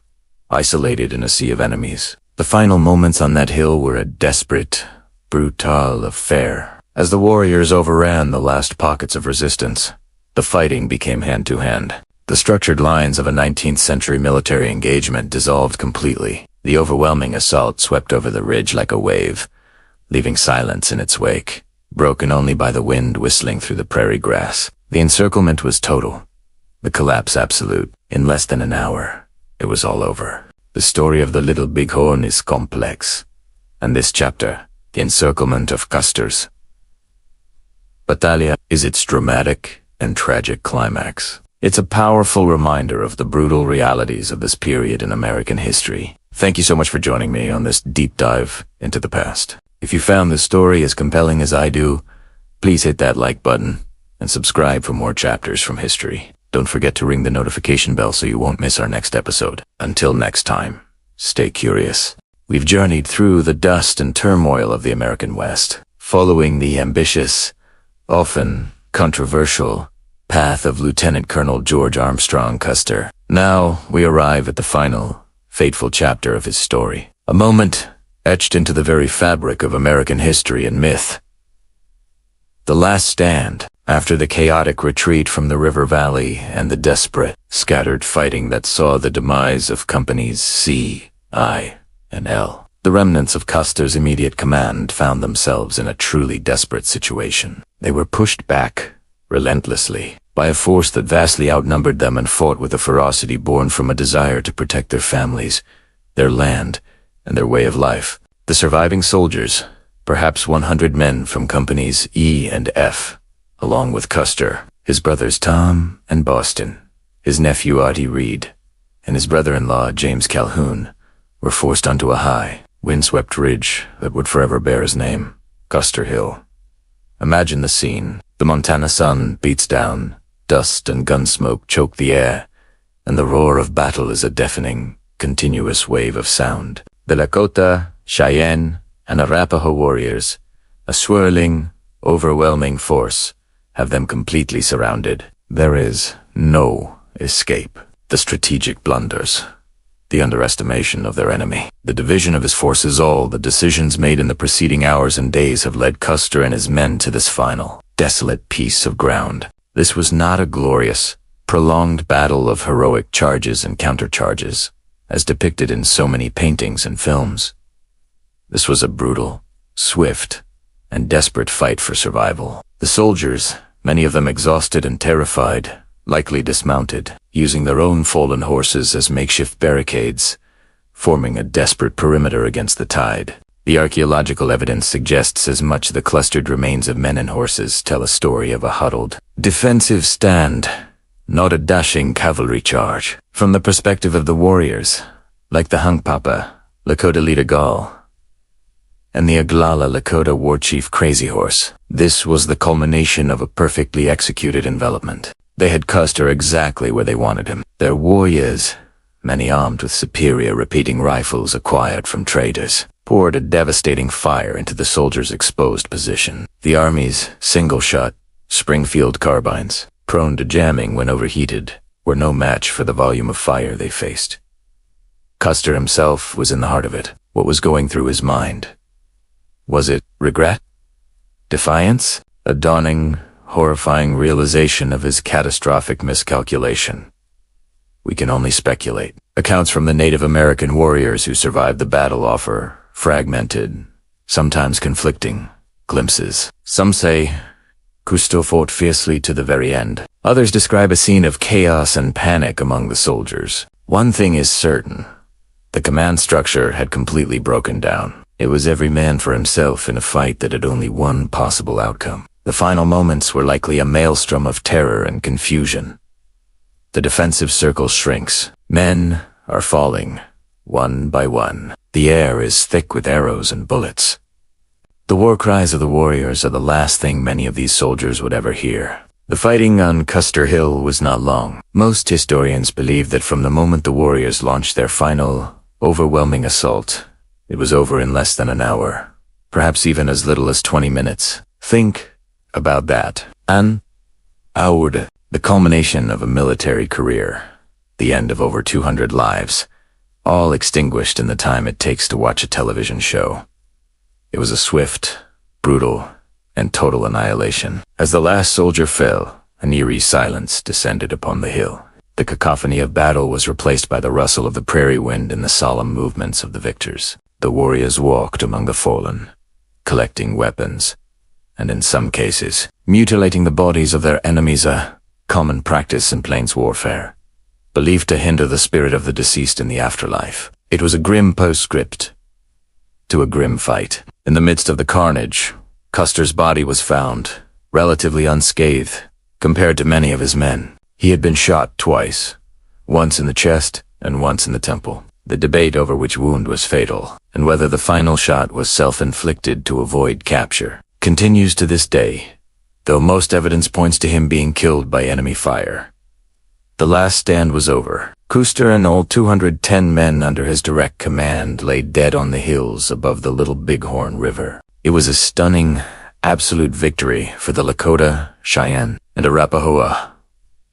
isolated in a sea of enemies. The final moments on that hill were a desperate, brutal affair. As the warriors overran the last pockets of resistance, the fighting became hand-to-hand. The structured lines of a 19th century military engagement dissolved completely. The overwhelming assault swept over the ridge like a wave, leaving silence in its wake, broken only by the wind whistling through the prairie grass. The encirclement was total, the collapse absolute. In less than an hour, it was all over. The story of the Little Bighorn is complex, and this chapter, the encirclement of Custer's Battaglia, is its dramatic and tragic climax. It's a powerful reminder of the brutal realities of this period in American history. Thank you so much for joining me on this deep dive into the past. If you found this story as compelling as I do, please hit that like button and subscribe for more chapters from history. Don't forget to ring the notification bell so you won't miss our next episode. Until next time, stay curious. We've journeyed through the dust and turmoil of the American West, following the ambitious, often controversial, path of Lieutenant Colonel George Armstrong Custer. Now we arrive at the final, fateful chapter of his story. A moment etched into the very fabric of American history and myth. The last stand, after the chaotic retreat from the river valley and the desperate, scattered fighting that saw the demise of companies C, I, and L. The remnants of Custer's immediate command found themselves in a truly desperate situation. They were pushed back, relentlessly, by a force that vastly outnumbered them and fought with a ferocity born from a desire to protect their families, their land, and their way of life. The surviving soldiers, perhaps 100 men from companies E and F, along with Custer, his brothers Tom and Boston, his nephew Audie Reed, and his brother-in-law James Calhoun, were forced onto a high, windswept ridge that would forever bear his name, Custer Hill. Imagine the scene. The Montana sun beats down, dust and gun smoke choke the air, and the roar of battle is a deafening, continuous wave of sound. The Lakota, Cheyenne, and Arapaho warriors, a swirling, overwhelming force, have them completely surrounded. There is no escape. The strategic blunders, the underestimation of their enemy, the division of his forces, all the decisions made in the preceding hours and days have led Custer and his men to this final, desolate piece of ground. This was not a glorious, prolonged battle of heroic charges and countercharges, as depicted in so many paintings and films. This was a brutal, swift, and desperate fight for survival. The soldiers, many of them exhausted and terrified, likely dismounted, using their own fallen horses as makeshift barricades, forming a desperate perimeter against the tide. The archaeological evidence suggests as much. The clustered remains of men and horses tell a story of a huddled, defensive stand, not a dashing cavalry charge. From the perspective of the warriors, like the Hunkpapa, Lakota leader Gall, and the Oglala Lakota war chief Crazy Horse, this was the culmination of a perfectly executed envelopment. They had Custer exactly where they wanted him. Their warriors, many armed with superior repeating rifles acquired from traders, poured a devastating fire into the soldiers' exposed position. The Army's single-shot, Springfield carbines, prone to jamming when overheated, were no match for the volume of fire they faced. Custer himself was in the heart of it. What was going through his mind? Was it regret? Defiance? A dawning, horrifying realization of his catastrophic miscalculation? We can only speculate. Accounts from the Native American warriors who survived the battle offer fragmented, sometimes conflicting, glimpses. Some say Custer fought fiercely to the very end. Others describe a scene of chaos and panic among the soldiers. One thing is certain. The command structure had completely broken down. It was every man for himself in a fight that had only one possible outcome. The final moments were likely a maelstrom of terror and confusion. The defensive circle shrinks. Men are falling, one by one. The air is thick with arrows and bullets. The war cries of the warriors are the last thing many of these soldiers would ever hear. The fighting on Custer Hill was not long. Most historians believe that from the moment the warriors launched their final, overwhelming assault, it was over in less than an hour, perhaps even as little as 20 minutes. Think about that. An hour, the culmination of a military career, the end of over 200 lives, all extinguished in the time it takes to watch a television show. It was a swift, brutal, and total annihilation. As the last soldier fell, an eerie silence descended upon the hill. The cacophony of battle was replaced by the rustle of the prairie wind and the solemn movements of the victors. The warriors walked among the fallen, collecting weapons, and in some cases, mutilating the bodies of their enemies, a common practice in plains warfare, believed to hinder the spirit of the deceased in the afterlife. It was a grim postscript to a grim fight. In the midst of the carnage, Custer's body was found, relatively unscathed, compared to many of his men. He had been shot twice, once in the chest and once in the temple. The debate over which wound was fatal, and whether the final shot was self-inflicted to avoid capture, continues to this day, though most evidence points to him being killed by enemy fire. The last stand was over. Custer and all 210 men under his direct command lay dead on the hills above the Little Bighorn River. It was a stunning, absolute victory for the Lakota, Cheyenne, and Arapahoa.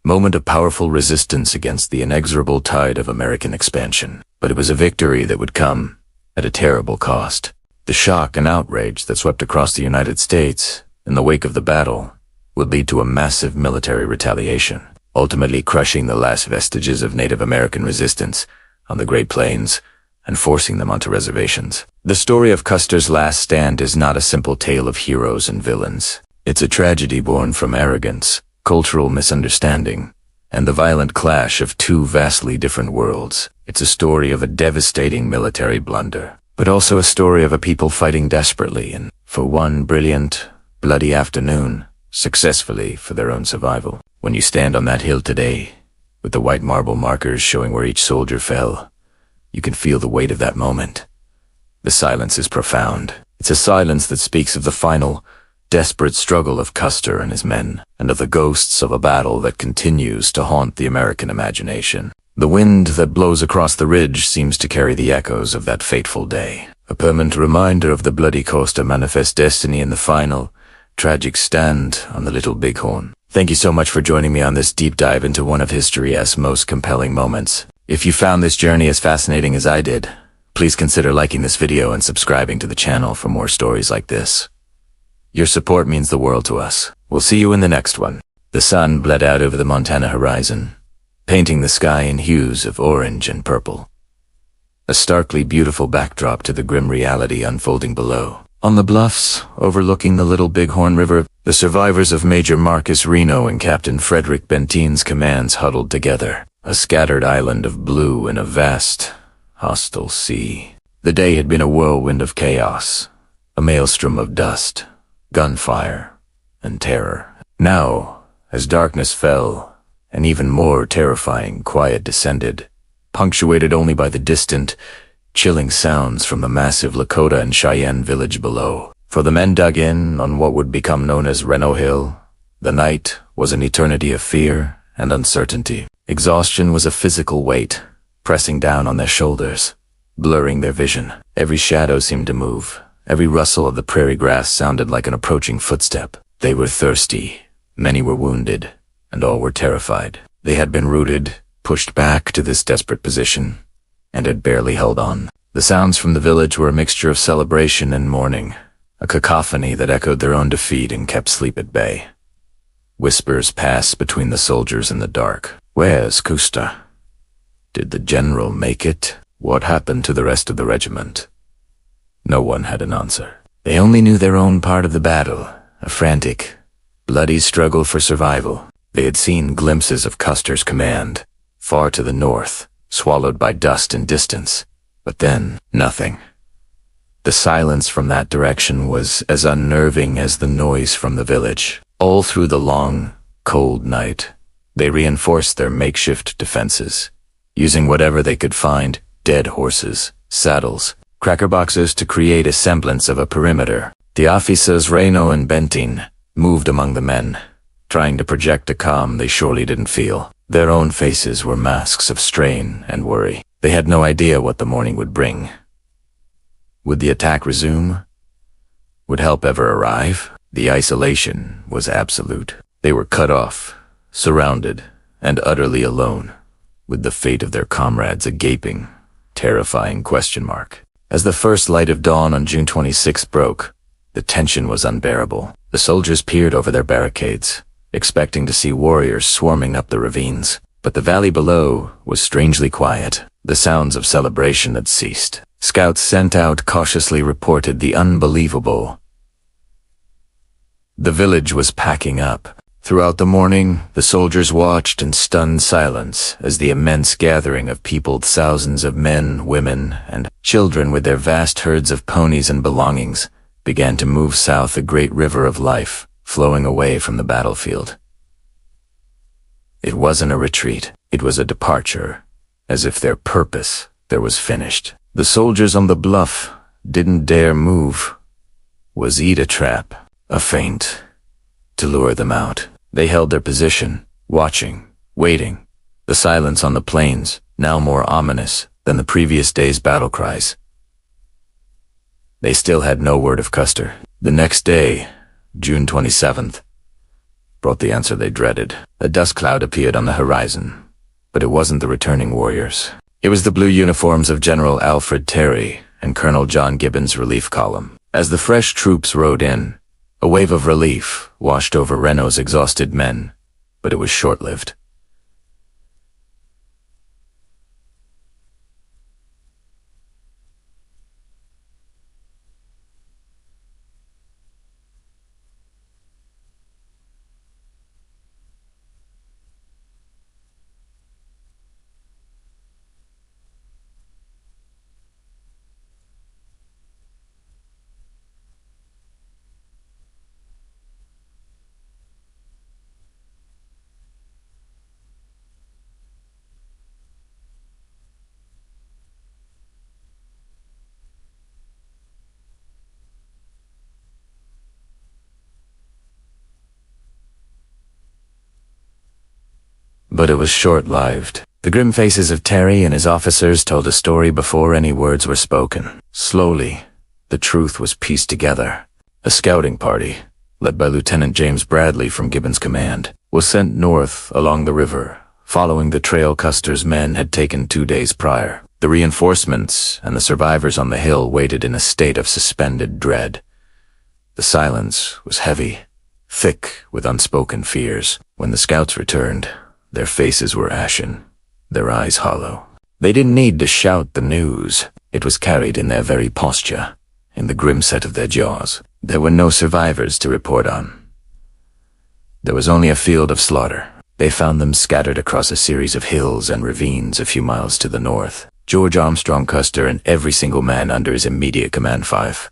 Moment of powerful resistance against the inexorable tide of American expansion. But it was a victory that would come at a terrible cost. The shock and outrage that swept across the United States in the wake of the battle would lead to a massive military retaliation, ultimately crushing the last vestiges of Native American resistance on the Great Plains and forcing them onto reservations. The story of Custer's last stand is not a simple tale of heroes and villains. It's a tragedy born from arrogance, cultural misunderstanding, and the violent clash of two vastly different worlds. It's a story of a devastating military blunder, but also a story of a people fighting desperately and, for one brilliant, bloody afternoon, successfully for their own survival. When you stand on that hill today, with the white marble markers showing where each soldier fell, you can feel the weight of that moment. The silence is profound. It's a silence that speaks of the final, desperate struggle of Custer and his men, and of the ghosts of a battle that continues to haunt the American imagination. The wind that blows across the ridge seems to carry the echoes of that fateful day, a permanent reminder of the bloody Costa manifest destiny in the final, tragic stand on the Little Bighorn. Thank you so much for joining me on this deep dive into one of history's most compelling moments. If you found this journey as fascinating as I did, please consider liking this video and subscribing to the channel for more stories like this. Your support means the world to us. We'll see you in the next one. The sun bled out over the Montana horizon, painting the sky in hues of orange and purple. A starkly beautiful backdrop to the grim reality unfolding below. On the bluffs, overlooking the Little Bighorn River, the survivors of Major Marcus Reno and Captain Frederick Bentine's commands huddled together, a scattered island of blue in a vast, hostile sea. The day had been a whirlwind of chaos, a maelstrom of dust, gunfire, and terror. Now, as darkness fell, an even more terrifying quiet descended, punctuated only by the distant, chilling sounds from the massive Lakota and Cheyenne village below. For the men dug in on what would become known as Reno Hill, the night was an eternity of fear and uncertainty. Exhaustion was a physical weight, pressing down on their shoulders, blurring their vision. Every shadow seemed to move. Every rustle of the prairie grass sounded like an approaching footstep. They were thirsty, many were wounded, and all were terrified. They had been rooted, pushed back to this desperate position, and had barely held on. The sounds from the village were a mixture of celebration and mourning, a cacophony that echoed their own defeat and kept sleep at bay. Whispers passed between the soldiers in the dark. "Where's Custer? Did the general make it? What happened to the rest of the regiment?" No one had an answer. They only knew their own part of the battle, a frantic, bloody struggle for survival. They had seen glimpses of Custer's command, far to the north, swallowed by dust and distance. But then, nothing. The silence from that direction was as unnerving as the noise from the village. All through the long, cold night, they reinforced their makeshift defenses, using whatever they could find, dead horses, saddles, cracker boxes to create a semblance of a perimeter. The officers Reno and Bentin moved among the men, trying to project a calm they surely didn't feel. Their own faces were masks of strain and worry. They had no idea what the morning would bring. Would the attack resume? Would help ever arrive? The isolation was absolute. They were cut off, surrounded, and utterly alone, with the fate of their comrades a gaping, terrifying question mark. As the first light of dawn on June 26th broke, the tension was unbearable. The soldiers peered over their barricades, expecting to see warriors swarming up the ravines. But the valley below was strangely quiet. The sounds of celebration had ceased. Scouts sent out cautiously reported the unbelievable. The village was packing up. Throughout the morning, the soldiers watched in stunned silence as the immense gathering of peopled thousands of men, women, and children with their vast herds of ponies and belongings began to move south the great river of life, flowing away from the battlefield. It wasn't a retreat, it was a departure, as if their purpose there was finished. The soldiers on the bluff didn't dare move. Was it a trap, a feint, to lure them out? They held their position, watching, waiting. The silence on the plains, now more ominous than the previous day's battle cries. They still had no word of Custer. The next day, June 27th, brought the answer they dreaded. A dust cloud appeared on the horizon, but it wasn't the returning warriors. It was the blue uniforms of General Alfred Terry and Colonel John Gibbon's relief column. As the fresh troops rode in, a wave of relief washed over Reno's exhausted men, but it was short-lived. But it was short-lived. The grim faces of Terry and his officers told a story before any words were spoken. Slowly, the truth was pieced together. A scouting party, led by Lieutenant James Bradley from Gibbon's command, was sent north along the river, following the trail Custer's men had taken 2 days prior. The reinforcements and the survivors on the hill waited in a state of suspended dread. The silence was heavy, thick with unspoken fears. When the scouts returned, their faces were ashen, their eyes hollow. They didn't need to shout the news. It was carried in their very posture, in the grim set of their jaws. There were no survivors to report on. There was only a field of slaughter. They found them scattered across a series of hills and ravines a few miles to the north. George Armstrong Custer and every single man under his immediate command 5.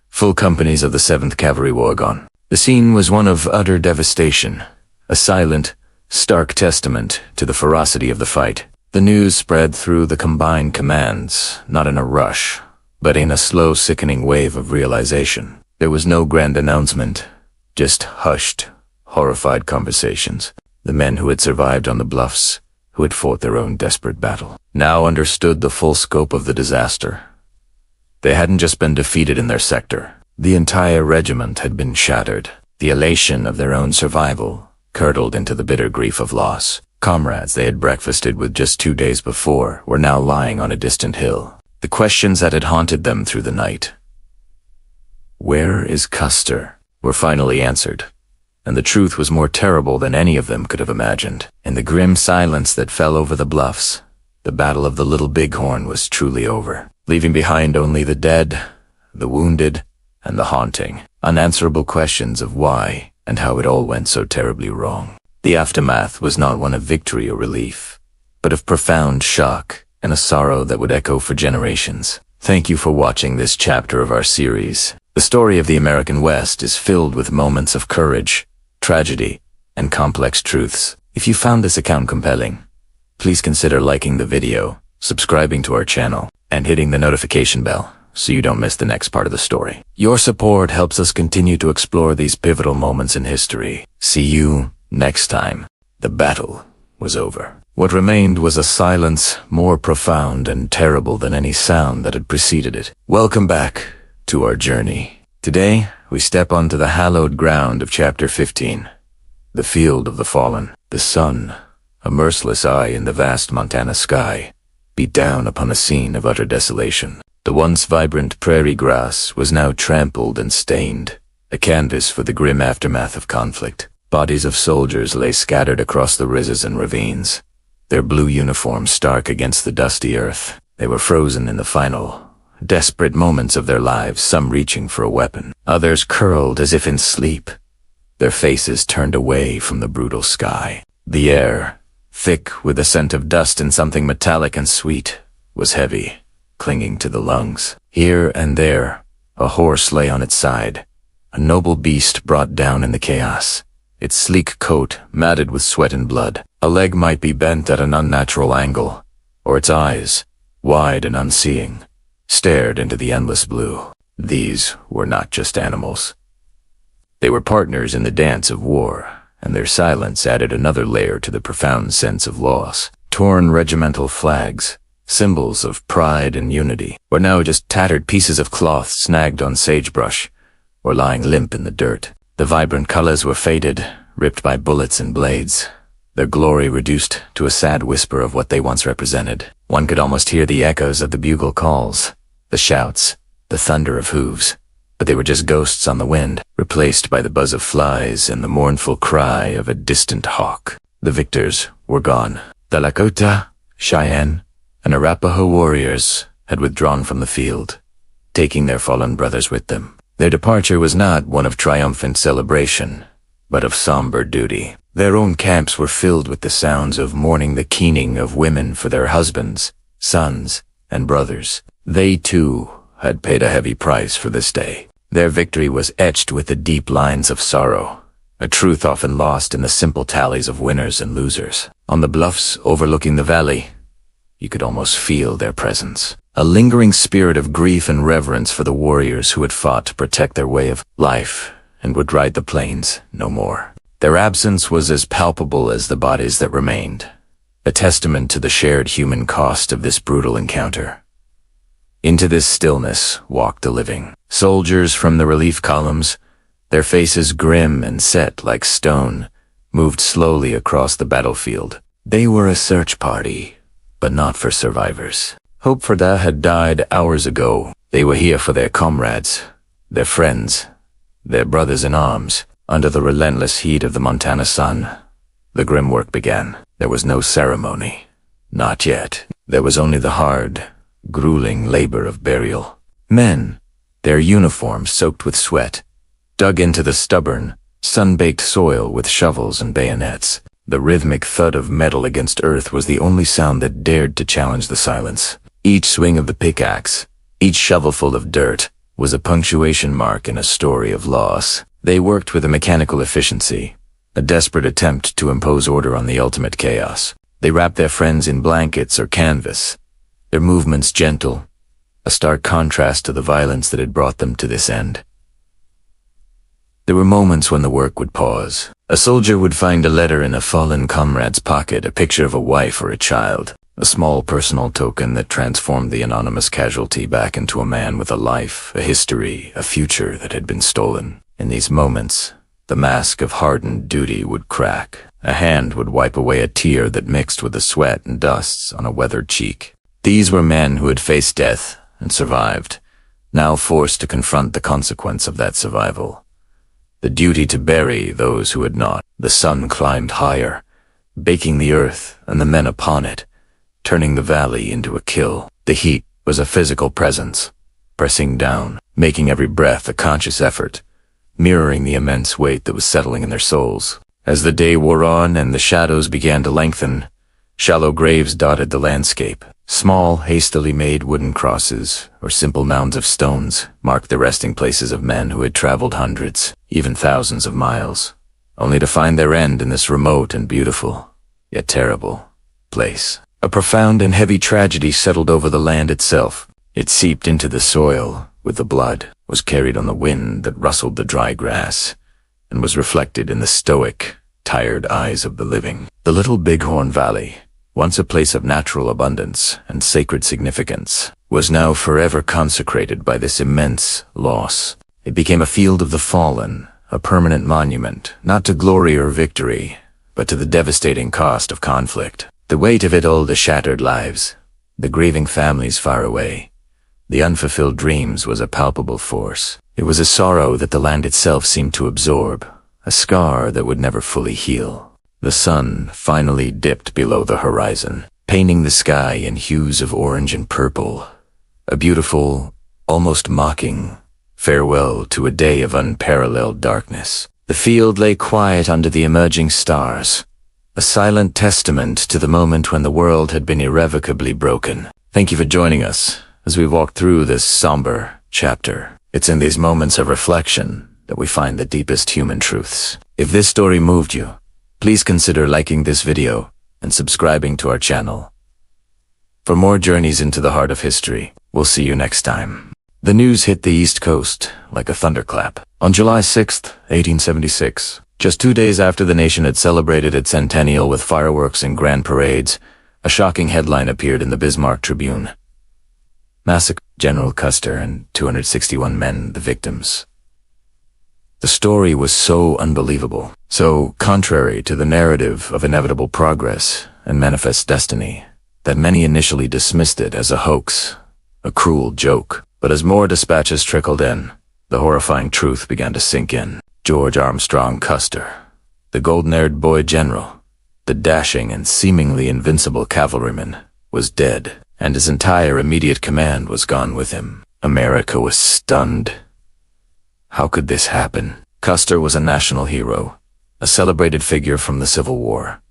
Full companies of the 7th Cavalry were gone. The scene was one of utter devastation, a silent, stark testament to the ferocity of the fight. The news spread through the combined commands, not in a rush, but in a slow, sickening wave of realization. There was no grand announcement, just hushed, horrified conversations. The men who had survived on the bluffs, who had fought their own desperate battle, now understood the full scope of the disaster. They hadn't just been defeated in their sector. The entire regiment had been shattered. The elation of their own survival curdled into the bitter grief of loss. Comrades they had breakfasted with just 2 days before were now lying on a distant hill. The questions that had haunted them through the night, "Where is Custer?" were finally answered, and the truth was more terrible than any of them could have imagined. In the grim silence that fell over the bluffs, the Battle of the Little Bighorn was truly over, leaving behind only the dead, the wounded, and the haunting, unanswerable questions of why and how it all went so terribly wrong. The aftermath was not one of victory or relief, but of profound shock and a sorrow that would echo for generations. Thank you for watching this chapter of our series. The story of the American West is filled with moments of courage, tragedy, and complex truths. If you found this account compelling, please consider liking the video, subscribing to our channel, and hitting the notification bell so you don't miss the next part of the story. Your support helps us continue to explore these pivotal moments in history. See you next time. The battle was over. What remained was a silence more profound and terrible than any sound that had preceded it. Welcome back to our journey. Today, we step onto the hallowed ground of Chapter 15, the field of the fallen. The sun, a merciless eye in the vast Montana sky, beat down upon a scene of utter desolation. The once vibrant prairie grass was now trampled and stained, a canvas for the grim aftermath of conflict. Bodies of soldiers lay scattered across the rises and ravines, their blue uniforms stark against the dusty earth. They were frozen in the final, desperate moments of their lives, some reaching for a weapon, others curled as if in sleep, their faces turned away from the brutal sky. The air, thick with the scent of dust and something metallic and sweet, was heavy, clinging to the lungs. Here and there, a horse lay on its side, a noble beast brought down in the chaos, its sleek coat matted with sweat and blood. A leg might be bent at an unnatural angle, or its eyes, wide and unseeing, stared into the endless blue. These were not just animals. They were partners in the dance of war, and their silence added another layer to the profound sense of loss. Torn regimental flags, symbols of pride and unity, were now just tattered pieces of cloth snagged on sagebrush, or lying limp in the dirt. The vibrant colors were faded, ripped by bullets and blades, their glory reduced to a sad whisper of what they once represented. One could almost hear the echoes of the bugle calls, the shouts, the thunder of hooves, but they were just ghosts on the wind, replaced by the buzz of flies and the mournful cry of a distant hawk. The victors were gone. The Lakota, Cheyenne, and Arapaho warriors had withdrawn from the field, taking their fallen brothers with them. Their departure was not one of triumphant celebration, but of somber duty. Their own camps were filled with the sounds of mourning, the keening of women for their husbands, sons, and brothers. They, too, had paid a heavy price for this day. Their victory was etched with the deep lines of sorrow, a truth often lost in the simple tallies of winners and losers. On the bluffs overlooking the valley, you could almost feel their presence, a lingering spirit of grief and reverence for the warriors who had fought to protect their way of life and would ride the plains no more. Their absence was as palpable as the bodies that remained, a testament to the shared human cost of this brutal encounter. Into this stillness walked the living. Soldiers from the relief columns, their faces grim and set like stone, moved slowly across the battlefield. They were a search party, but not for survivors. Hope for that had died hours ago. They were here for their comrades, their friends, their brothers in arms. Under the relentless heat of the Montana sun, the grim work began. There was no ceremony. Not yet. There was only the hard, grueling labor of burial. Men, their uniforms soaked with sweat, dug into the stubborn, sun-baked soil with shovels and bayonets. The rhythmic thud of metal against earth was the only sound that dared to challenge the silence. Each swing of the pickaxe, each shovelful of dirt, was a punctuation mark in a story of loss. They worked with a mechanical efficiency, a desperate attempt to impose order on the ultimate chaos. They wrapped their friends in blankets or canvas, their movements gentle, a stark contrast to the violence that had brought them to this end. There were moments when the work would pause. A soldier would find a letter in a fallen comrade's pocket, a picture of a wife or a child, a small personal token that transformed the anonymous casualty back into a man with a life, a history, a future that had been stolen. In these moments, the mask of hardened duty would crack. A hand would wipe away a tear that mixed with the sweat and dusts on a weathered cheek. These were men who had faced death and survived, now forced to confront the consequence of that survival. The duty to bury those who had not. The sun climbed higher, baking the earth and the men upon it, turning the valley into a kill. The heat was a physical presence, pressing down, making every breath a conscious effort, mirroring the immense weight that was settling in their souls. As the day wore on and the shadows began to lengthen, shallow graves dotted the landscape. Small, hastily made wooden crosses, or simple mounds of stones, marked the resting places of men who had traveled hundreds, even thousands of miles, only to find their end in this remote and beautiful, yet terrible, place. A profound and heavy tragedy settled over the land itself. It seeped into the soil with the blood, was carried on the wind that rustled the dry grass, and was reflected in the stoic, tired eyes of the living. The Little Bighorn Valley, once a place of natural abundance and sacred significance, was now forever consecrated by this immense loss. It became a field of the fallen, a permanent monument, not to glory or victory, but to the devastating cost of conflict. The weight of it all, the shattered lives, the grieving families far away, the unfulfilled dreams, was a palpable force. It was a sorrow that the land itself seemed to absorb, a scar that would never fully heal. The sun finally dipped below the horizon, painting the sky in hues of orange and purple. A beautiful, almost mocking, farewell to a day of unparalleled darkness. The field lay quiet under the emerging stars, a silent testament to the moment when the world had been irrevocably broken. Thank you for joining us as we walk through this somber chapter. It's in these moments of reflection that we find the deepest human truths. If this story moved you, please consider liking this video and subscribing to our channel. For more journeys into the heart of history, we'll see you next time. The news hit the East Coast like a thunderclap. On July 6, 1876, just 2 days after the nation had celebrated its centennial with fireworks and grand parades, a shocking headline appeared in the Bismarck Tribune. Massacre, General Custer and 261 men the victims. The story was so unbelievable, so contrary to the narrative of inevitable progress and manifest destiny, that many initially dismissed it as a hoax, a cruel joke. But as more dispatches trickled in, the horrifying truth began to sink in. George Armstrong Custer, the golden-haired boy general, the dashing and seemingly invincible cavalryman, was dead, and his entire immediate command was gone with him. America was stunned. How could this happen? Custer was a national hero, a celebrated figure from the Civil War.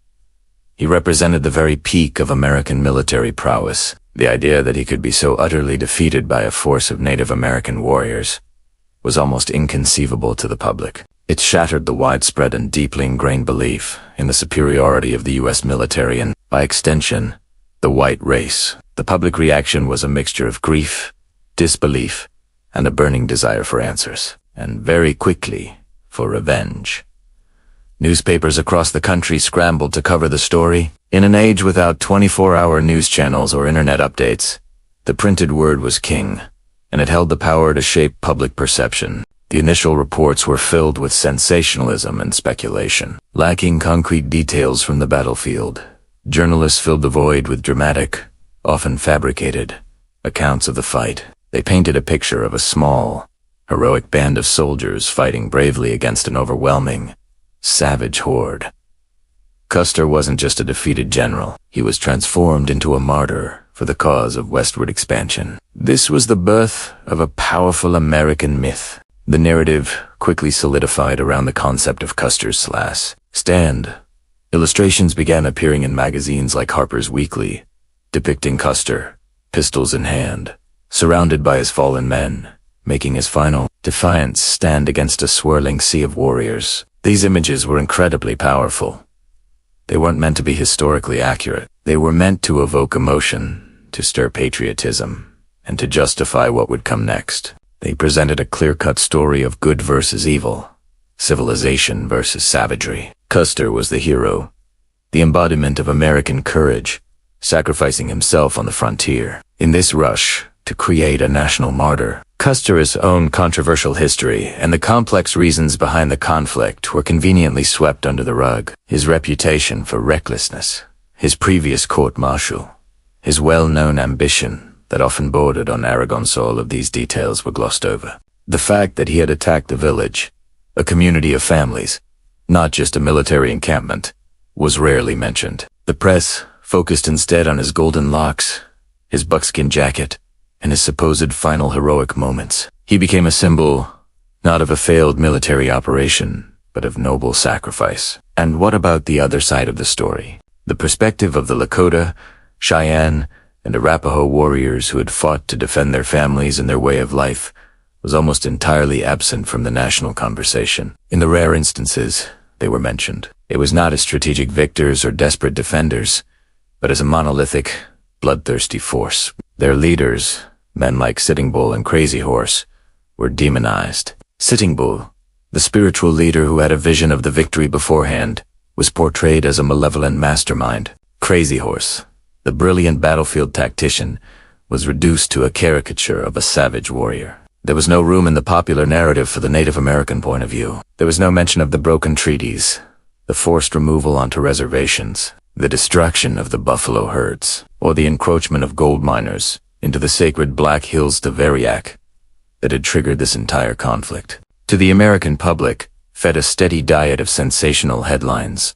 He represented the very peak of American military prowess. The idea that he could be so utterly defeated by a force of Native American warriors was almost inconceivable to the public. It shattered the widespread and deeply ingrained belief in the superiority of the U.S. military and, by extension, the white race. The public reaction was a mixture of grief, disbelief, and a burning desire for answers, and very quickly, for revenge. Newspapers across the country scrambled to cover the story. In an age without 24-hour news channels or internet updates, the printed word was king, and it held the power to shape public perception. The initial reports were filled with sensationalism and speculation. Lacking concrete details from the battlefield, journalists filled the void with dramatic, often fabricated, accounts of the fight. They painted a picture of a small, heroic band of soldiers fighting bravely against an overwhelming, savage horde. Custer wasn't just a defeated general. He was transformed into a martyr for the cause of westward expansion. This was the birth of a powerful American myth. The narrative quickly solidified around the concept of Custer's last stand. Illustrations began appearing in magazines like Harper's Weekly, depicting Custer, pistols in hand, surrounded by his fallen men, making his final, defiant stand against a swirling sea of warriors. These images were incredibly powerful. They weren't meant to be historically accurate. They were meant to evoke emotion, to stir patriotism, and to justify what would come next. They presented a clear-cut story of good versus evil, civilization versus savagery. Custer was the hero, the embodiment of American courage, sacrificing himself on the frontier. In this rush to create a national martyr, Custer's own controversial history and the complex reasons behind the conflict were conveniently swept under the rug. His reputation for recklessness, his previous court-martial, his well-known ambition that often bordered on arrogance, all of these details were glossed over. The fact that he had attacked a village, a community of families, not just a military encampment, was rarely mentioned. The press focused instead on his golden locks, his buckskin jacket, and his supposed final heroic moments. He became a symbol, not of a failed military operation, but of noble sacrifice. And what about the other side of the story? The perspective of the Lakota, Cheyenne, and Arapaho warriors who had fought to defend their families and their way of life was almost entirely absent from the national conversation. In the rare instances they were mentioned, it was not as strategic victors or desperate defenders. but as a monolithic, bloodthirsty force. Their leaders, men like Sitting Bull and Crazy Horse, were demonized. Sitting Bull, the spiritual leader who had a vision of the victory beforehand, was portrayed as a malevolent mastermind. Crazy Horse, the brilliant battlefield tactician, was reduced to a caricature of a savage warrior. There was no room in the popular narrative for the Native American point of view. There was no mention of the broken treaties, the forced removal onto reservations, the destruction of the buffalo herds, or the encroachment of gold miners into the sacred Black Hills to Variac that had triggered this entire conflict. To the American public, fed a steady diet of sensational headlines.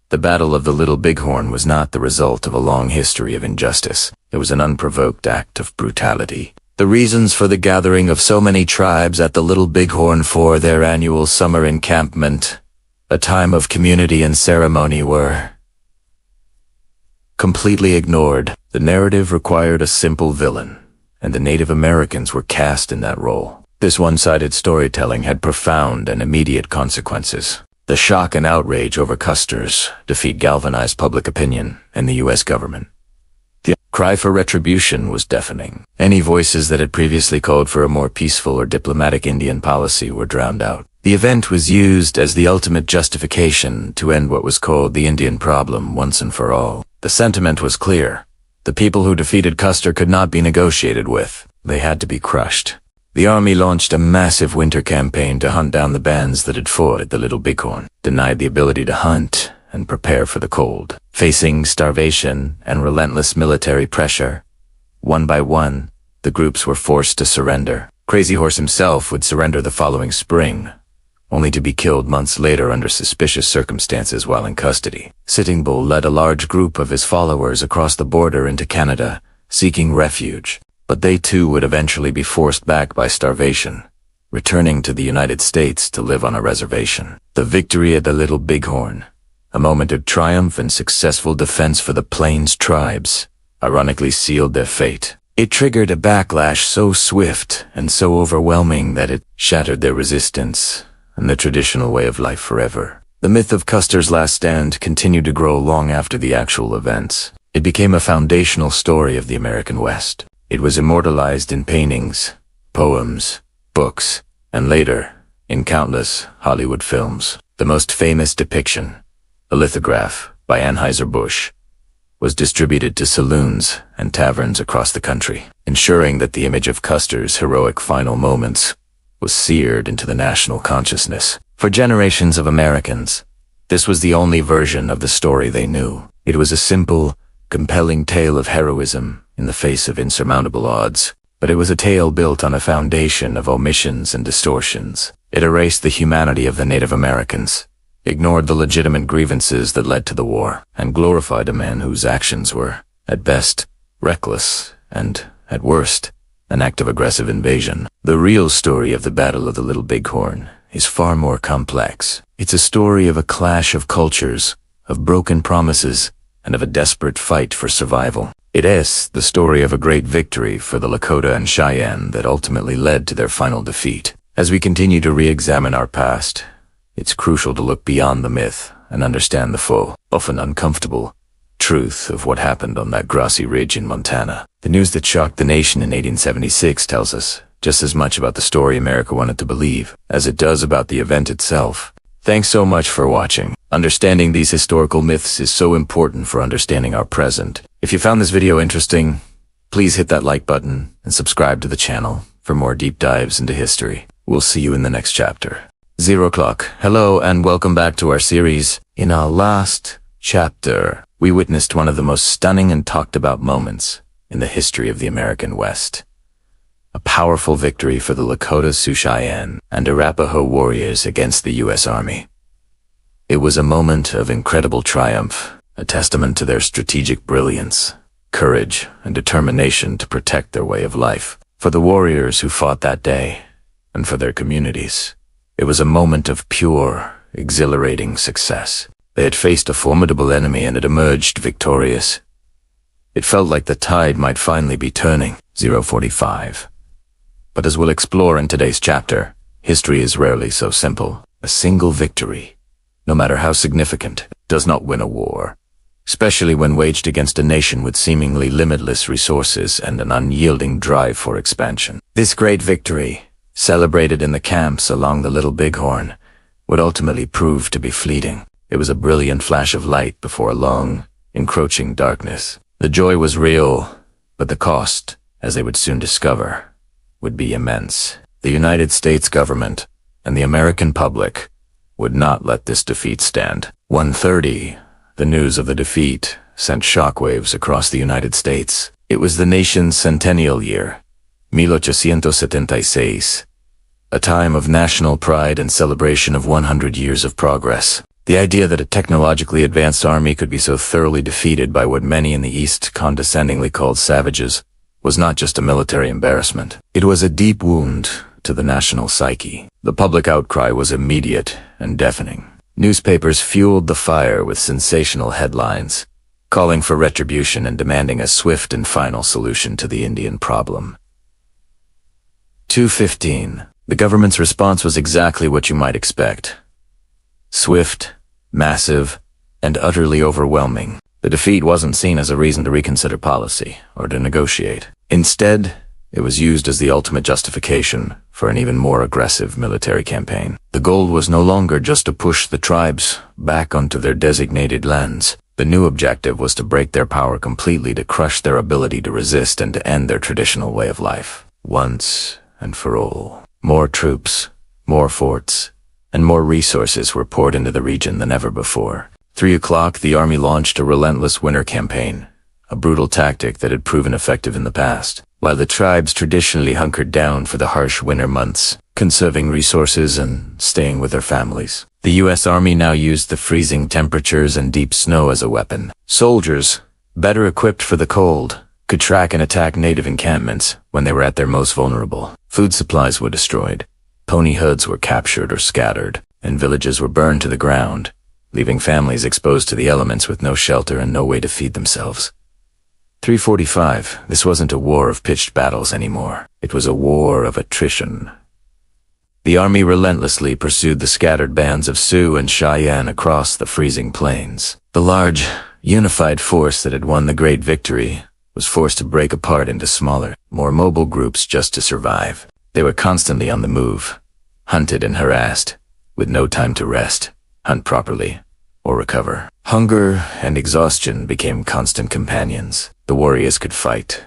The Battle of the Little Bighorn was not the result of a long history of injustice. It was an unprovoked act of brutality. The reasons for the gathering of so many tribes at the Little Bighorn for their annual summer encampment, a time of community and ceremony, were completely ignored. The narrative required a simple villain, and the Native Americans were cast in that role. This one-sided storytelling had profound and immediate consequences. The shock and outrage over Custer's defeat galvanized public opinion and the U.S. government. The cry for retribution was deafening. Any voices that had previously called for a more peaceful or diplomatic Indian policy were drowned out. The event was used as the ultimate justification to end what was called the Indian problem once and for all. The sentiment was clear. The people who defeated Custer could not be negotiated with. They had to be crushed. The army launched a massive winter campaign to hunt down the bands that had fought at the Little Bighorn, denied the ability to hunt and prepare for the cold. Facing starvation and relentless military pressure, one by one, the groups were forced to surrender. Crazy Horse himself would surrender the following spring, only to be killed months later under suspicious circumstances while in custody. Sitting Bull led a large group of his followers across the border into Canada, seeking refuge, but they too would eventually be forced back by starvation, returning to the United States to live on a reservation. The victory at the Little Bighorn, a moment of triumph and successful defense for the Plains tribes, ironically sealed their fate. It triggered a backlash so swift and so overwhelming that it shattered their resistance and the traditional way of life forever. The myth of Custer's last stand continued to grow long after the actual events. It became a foundational story of the American West. It was immortalized in paintings, poems, books, and later, in countless Hollywood films. The most famous depiction, a lithograph by Anheuser-Busch, was distributed to saloons and taverns across the country, ensuring that the image of Custer's heroic final moments was seared into the national consciousness. For generations of Americans, this was the only version of the story they knew. It was a simple, compelling tale of heroism in the face of insurmountable odds, but it was a tale built on a foundation of omissions and distortions. It erased the humanity of the Native Americans, ignored the legitimate grievances that led to the war, and glorified a man whose actions were, at best, reckless, and, at worst, an act of aggressive invasion. The real story of the Battle of the Little Bighorn is far more complex. It's a story of a clash of cultures, of broken promises, and of a desperate fight for survival. It is the story of a great victory for the Lakota and Cheyenne that ultimately led to their final defeat. As we continue to re-examine our past, it's crucial to look beyond the myth and understand the full, often uncomfortable, truth of what happened on that grassy ridge in Montana. The news that shocked the nation in 1876 tells us just as much about the story America wanted to believe as it does about the event itself. Thanks so much for watching. Understanding these historical myths is so important for understanding our present. If you found this video interesting, please hit that like button and subscribe to the channel for more deep dives into history. We'll see you in the next chapter. 0 o'clock. Hello and welcome back to our series. In our last chapter, we witnessed one of the most stunning and talked about moments in the history of the American West. A powerful victory for the Lakota, Sioux, Cheyenne, and Arapaho warriors against the U.S. Army. It was a moment of incredible triumph, a testament to their strategic brilliance, courage, and determination to protect their way of life. For the warriors who fought that day, and for their communities, it was a moment of pure, exhilarating success. They had faced a formidable enemy and had emerged victorious. It felt like the tide might finally be turning. 0:45. But as we'll explore in today's chapter, history is rarely so simple. A single victory, no matter how significant, does not win a war. especially when waged against a nation with seemingly limitless resources and an unyielding drive for expansion. This great victory, celebrated in the camps along the Little Bighorn, would ultimately prove to be fleeting. It was a brilliant flash of light before a long, encroaching darkness. The joy was real, but the cost, as they would soon discover, would be immense. The United States government and the American public would not let this defeat stand. 1:30, the news of the defeat sent shockwaves across the United States. It was the nation's centennial year, 1876, a time of national pride and celebration of 100 years of progress. The idea that a technologically advanced army could be so thoroughly defeated by what many in the East condescendingly called savages was not just a military embarrassment. It was a deep wound to the national psyche. The public outcry was immediate and deafening. Newspapers fueled the fire with sensational headlines, calling for retribution and demanding a swift and final solution to the Indian problem. 2:15. The government's response was exactly what you might expect. Swift, massive, and utterly overwhelming. The defeat wasn't seen as a reason to reconsider policy or to negotiate. Instead, it was used as the ultimate justification for an even more aggressive military campaign. The goal was no longer just to push the tribes back onto their designated lands. The new objective was to break their power completely, to crush their ability to resist, and to end their traditional way of life. Once and for all. More troops, more forts, and more resources were poured into the region than ever before. 3 o'clock, the army launched a relentless winter campaign, a brutal tactic that had proven effective in the past. While the tribes traditionally hunkered down for the harsh winter months, conserving resources and staying with their families, the U.S. Army now used the freezing temperatures and deep snow as a weapon. Soldiers, better equipped for the cold, could track and attack native encampments when they were at their most vulnerable. Food supplies were destroyed, pony herds were captured or scattered, and villages were burned to the ground, leaving families exposed to the elements with no shelter and no way to feed themselves. 3:45. This wasn't a war of pitched battles anymore. It was a war of attrition. The army relentlessly pursued the scattered bands of Sioux and Cheyenne across the freezing plains. The large, unified force that had won the great victory was forced to break apart into smaller, more mobile groups just to survive. They were constantly on the move, hunted and harassed, with no time to rest, hunt properly, or recover. Hunger and exhaustion became constant companions. The warriors could fight,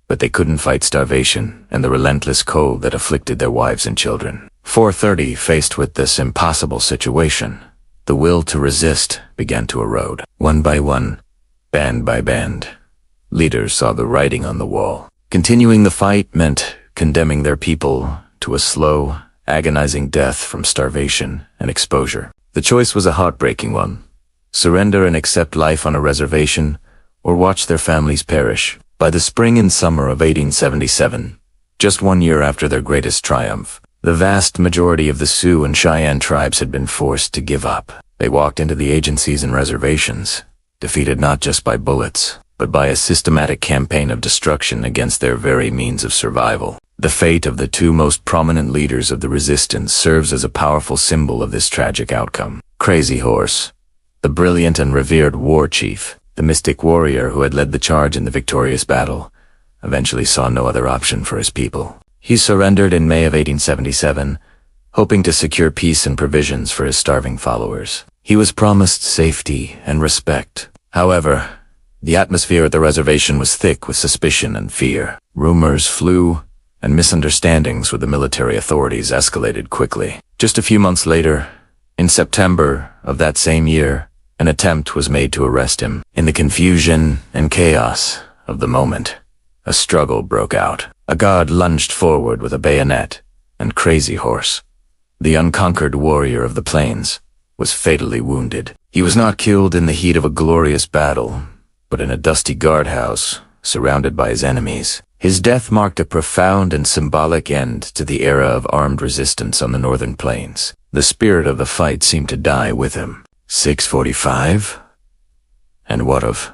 but they couldn't fight starvation and the relentless cold that afflicted their wives and children. 4:30, faced with this impossible situation, the will to resist began to erode. One by one, band by band, leaders saw the writing on the wall. Continuing the fight meant condemning their people to a slow, agonizing death from starvation and exposure. The choice was a heartbreaking one: surrender and accept life on a reservation, or watch their families perish. By the spring and summer of 1877, just 1 year after their greatest triumph, the vast majority of the Sioux and Cheyenne tribes had been forced to give up. They walked into the agencies and reservations, defeated not just by bullets, but by a systematic campaign of destruction against their very means of survival. The fate of the two most prominent leaders of the resistance serves as a powerful symbol of this tragic outcome. Crazy Horse, the brilliant and revered war chief, the mystic warrior who had led the charge in the victorious battle, eventually saw no other option for his people. He surrendered in May of 1877, hoping to secure peace and provisions for his starving followers. He was promised safety and respect. However, the atmosphere at the reservation was thick with suspicion and fear. Rumors flew, and misunderstandings with the military authorities escalated quickly. Just a few months later, in September of that same year, an attempt was made to arrest him. In the confusion and chaos of the moment, a struggle broke out. A guard lunged forward with a bayonet, and Crazy Horse, the unconquered warrior of the plains, was fatally wounded. He was not killed in the heat of a glorious battle, but in a dusty guardhouse, surrounded by his enemies. His death marked a profound and symbolic end to the era of armed resistance on the northern plains. The spirit of the fight seemed to die with him. 6:45? And what of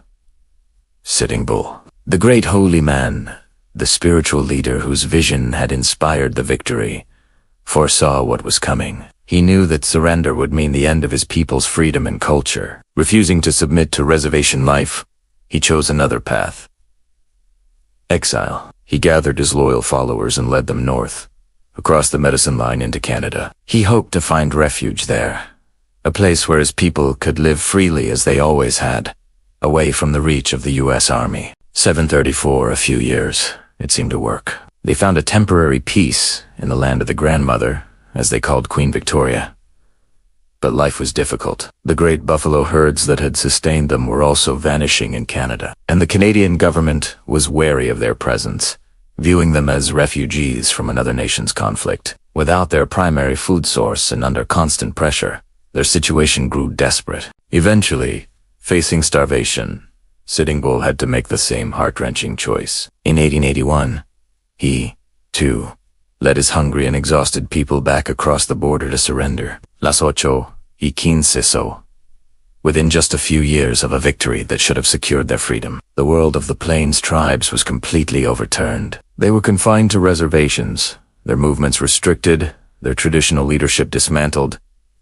Sitting Bull? The great holy man, the spiritual leader whose vision had inspired the victory, foresaw what was coming. He knew that surrender would mean the end of his people's freedom and culture. Refusing to submit to reservation life, he chose another path. Exile. He gathered his loyal followers and led them north, across the medicine line into Canada. He hoped to find refuge there, a place where his people could live freely as they always had, away from the reach of the U.S. Army. 734, a few years. It seemed to work. They found a temporary peace in the land of the grandmother, as they called Queen Victoria. But life was difficult. The great buffalo herds that had sustained them were also vanishing in Canada, and the Canadian government was wary of their presence, viewing them as refugees from another nation's conflict. Without their primary food source and under constant pressure, their situation grew desperate. Eventually, facing starvation, Sitting Bull had to make the same heart-wrenching choice. In 1881, he, too, led his hungry and exhausted people back across the border to surrender. Las Ocho y Quince. Within just a few years of a victory that should have secured their freedom, the world of the Plains tribes was completely overturned. They were confined to reservations, their movements restricted, their traditional leadership dismantled,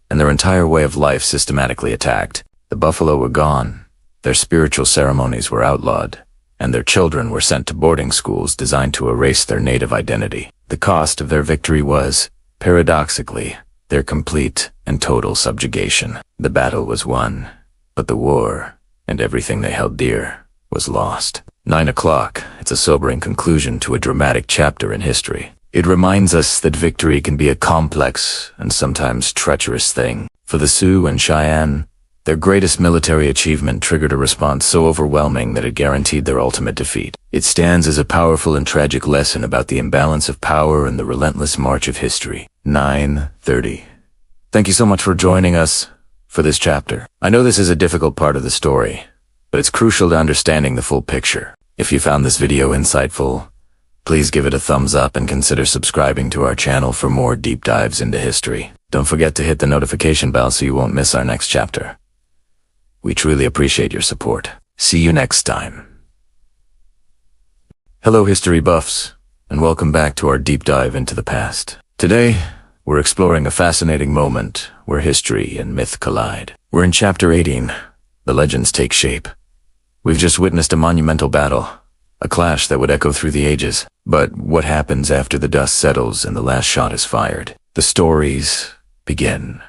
and their entire way of life systematically attacked. The buffalo were gone, their spiritual ceremonies were outlawed, and their children were sent to boarding schools designed to erase their native identity. The cost of their victory was, paradoxically, their complete and total subjugation. The battle was won, but the war, and everything they held dear, was lost. 9 o'clock, it's a sobering conclusion to a dramatic chapter in history. It reminds us that victory can be a complex and sometimes treacherous thing. For the Sioux and Cheyenne, their greatest military achievement triggered a response so overwhelming that it guaranteed their ultimate defeat. It stands as a powerful and tragic lesson about the imbalance of power and the relentless march of history. 9:30. Thank you so much for joining us for this chapter. I know this is a difficult part of the story, but it's crucial to understanding the full picture. If you found this video insightful, please give it a thumbs up and consider subscribing to our channel for more deep dives into history. Don't forget to hit the notification bell so you won't miss our next chapter. We truly appreciate your support. See you next time. Hello history buffs, and welcome back to our deep dive into the past. Today, we're exploring a fascinating moment where history and myth collide. We're in Chapter 18, The Legends Take Shape. We've just witnessed a monumental battle, a clash that would echo through the ages. But what happens after the dust settles and the last shot is fired? The stories begin.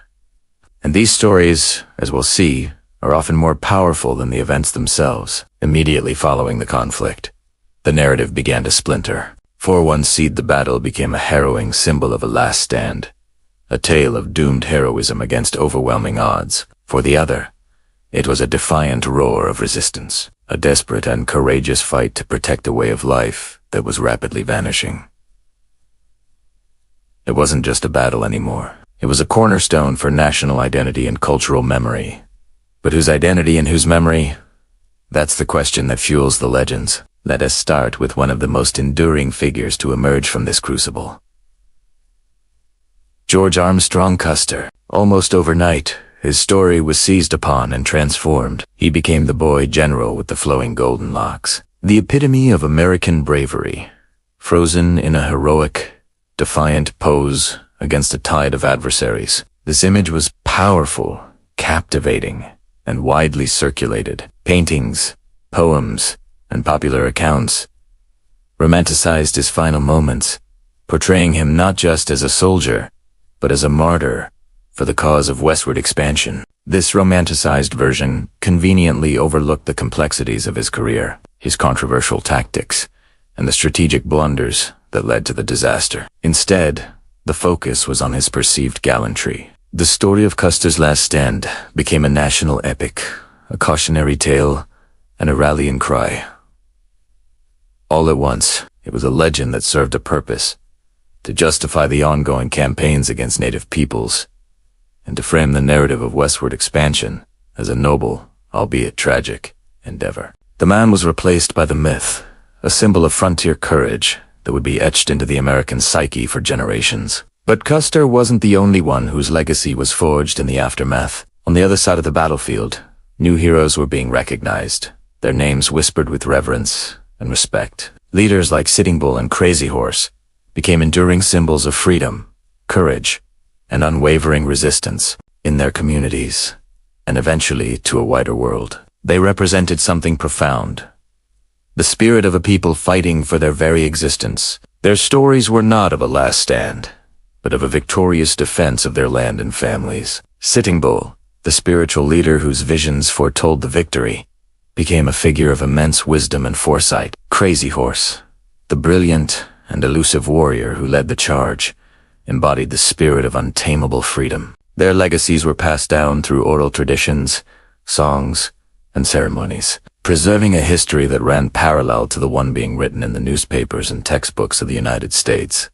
And these stories, as we'll see, are often more powerful than the events themselves. Immediately following the conflict, the narrative began to splinter. For one seed, the battle became a harrowing symbol of a last stand, a tale of doomed heroism against overwhelming odds. For the other, it was a defiant roar of resistance, a desperate and courageous fight to protect a way of life that was rapidly vanishing. It wasn't just a battle anymore. It was a cornerstone for national identity and cultural memory. But whose identity and whose memory? That's the question that fuels the legends. Let us start with one of the most enduring figures to emerge from this crucible. George Armstrong Custer. Almost overnight, his story was seized upon and transformed. He became the boy general with the flowing golden locks, the epitome of American bravery, frozen in a heroic, defiant pose against a tide of adversaries. This image was powerful, captivating, and widely circulated. Paintings, poems, and popular accounts romanticized his final moments, portraying him not just as a soldier, but as a martyr for the cause of westward expansion. This romanticized version conveniently overlooked the complexities of his career, his controversial tactics, and the strategic blunders that led to the disaster. Instead, the focus was on his perceived gallantry. The story of Custer's last stand became a national epic, a cautionary tale, and a rallying cry. All at once, it was a legend that served a purpose: to justify the ongoing campaigns against native peoples, and to frame the narrative of westward expansion as a noble, albeit tragic, endeavor. The man was replaced by the myth, a symbol of frontier courage that would be etched into the American psyche for generations. But Custer wasn't the only one whose legacy was forged in the aftermath. On the other side of the battlefield, new heroes were being recognized, their names whispered with reverence and respect. Leaders like Sitting Bull and Crazy Horse became enduring symbols of freedom, courage, and unwavering resistance in their communities. and eventually to a wider world. They represented something profound. The spirit of a people fighting for their very existence. Their stories were not of a last stand, but of a victorious defense of their land and families. Sitting Bull, the spiritual leader whose visions foretold the victory, became a figure of immense wisdom and foresight. Crazy Horse, the brilliant and elusive warrior who led the charge, embodied the spirit of untamable freedom. Their legacies were passed down through oral traditions, songs, and ceremonies, preserving a history that ran parallel to the one being written in the newspapers and textbooks of the United States.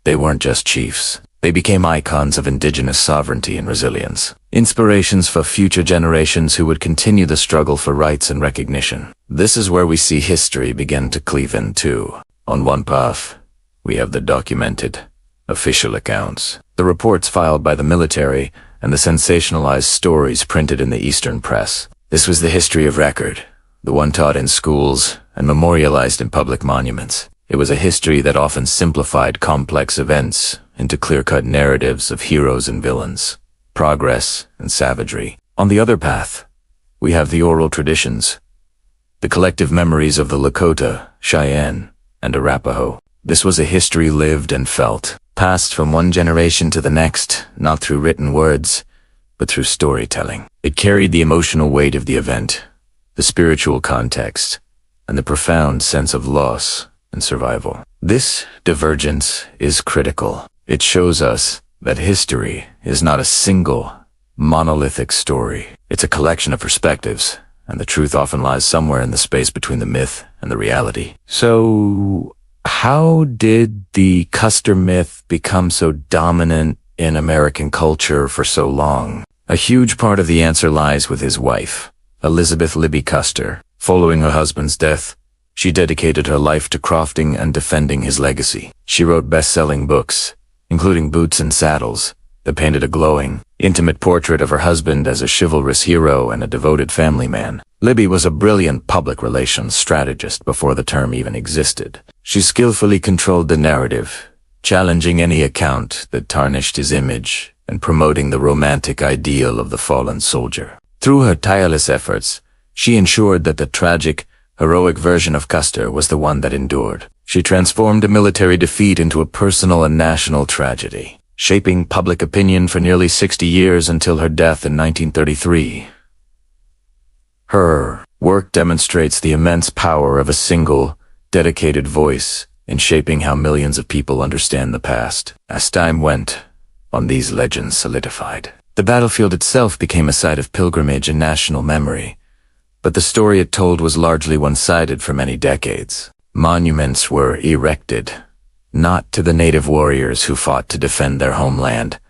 They weren't just chiefs. They became icons of indigenous sovereignty and resilience, inspirations for future generations who would continue the struggle for rights and recognition. This is where we see history begin to cleave in two. On one path, we have the documented, official accounts, the reports filed by the military, and the sensationalized stories printed in the Eastern press. This was the history of record, the one taught in schools and memorialized in public monuments. It was a history that often simplified complex events into clear-cut narratives of heroes and villains, progress and savagery. On the other path, we have the oral traditions, the collective memories of the Lakota, Cheyenne, and Arapaho. This was a history lived and felt, passed from one generation to the next, not through written words, but through storytelling. It carried the emotional weight of the event, the spiritual context, and the profound sense of loss and survival. This divergence is critical. It shows us that history is not a single, monolithic story. It's a collection of perspectives, and the truth often lies somewhere in the space between the myth and the reality. So, how did the Custer myth become so dominant in American culture for so long? A huge part of the answer lies with his wife, Elizabeth Libby Custer. Following her husband's death, she dedicated her life to crafting and defending his legacy. She wrote best-selling books, including Boots and Saddles, that painted a glowing, intimate portrait of her husband as a chivalrous hero and a devoted family man. Libby was a brilliant public relations strategist before the term even existed. She skillfully controlled the narrative, challenging any account that tarnished his image and promoting the romantic ideal of the fallen soldier. Through her tireless efforts, she ensured that the tragic, heroic version of Custer was the one that endured. She transformed a military defeat into a personal and national tragedy, shaping public opinion for nearly 60 years until her death in 1933. Her work demonstrates the immense power of a single, dedicated voice in shaping how millions of people understand the past. As time went on, these legends solidified. The battlefield itself became a site of pilgrimage and national memory, but the story it told was largely one-sided for many decades. Monuments were erected, not to the native warriors who fought to defend their homeland,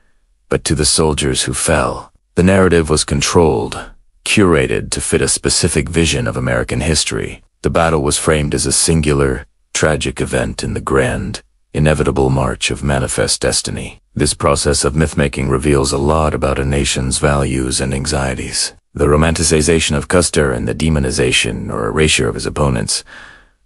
but to the soldiers who fell. The narrative was controlled, curated to fit a specific vision of American history. The battle was framed as a singular, tragic event in the grand, inevitable march of manifest destiny. This process of myth-making reveals a lot about a nation's values and anxieties. The romanticization of Custer and the demonization or erasure of his opponents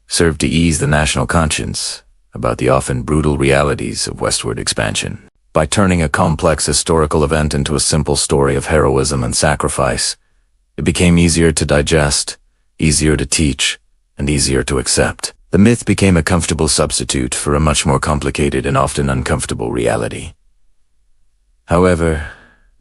served to ease the national conscience about the often brutal realities of westward expansion. By turning a complex historical event into a simple story of heroism and sacrifice, it became easier to digest, easier to teach, and easier to accept. The myth became a comfortable substitute for a much more complicated and often uncomfortable reality. However,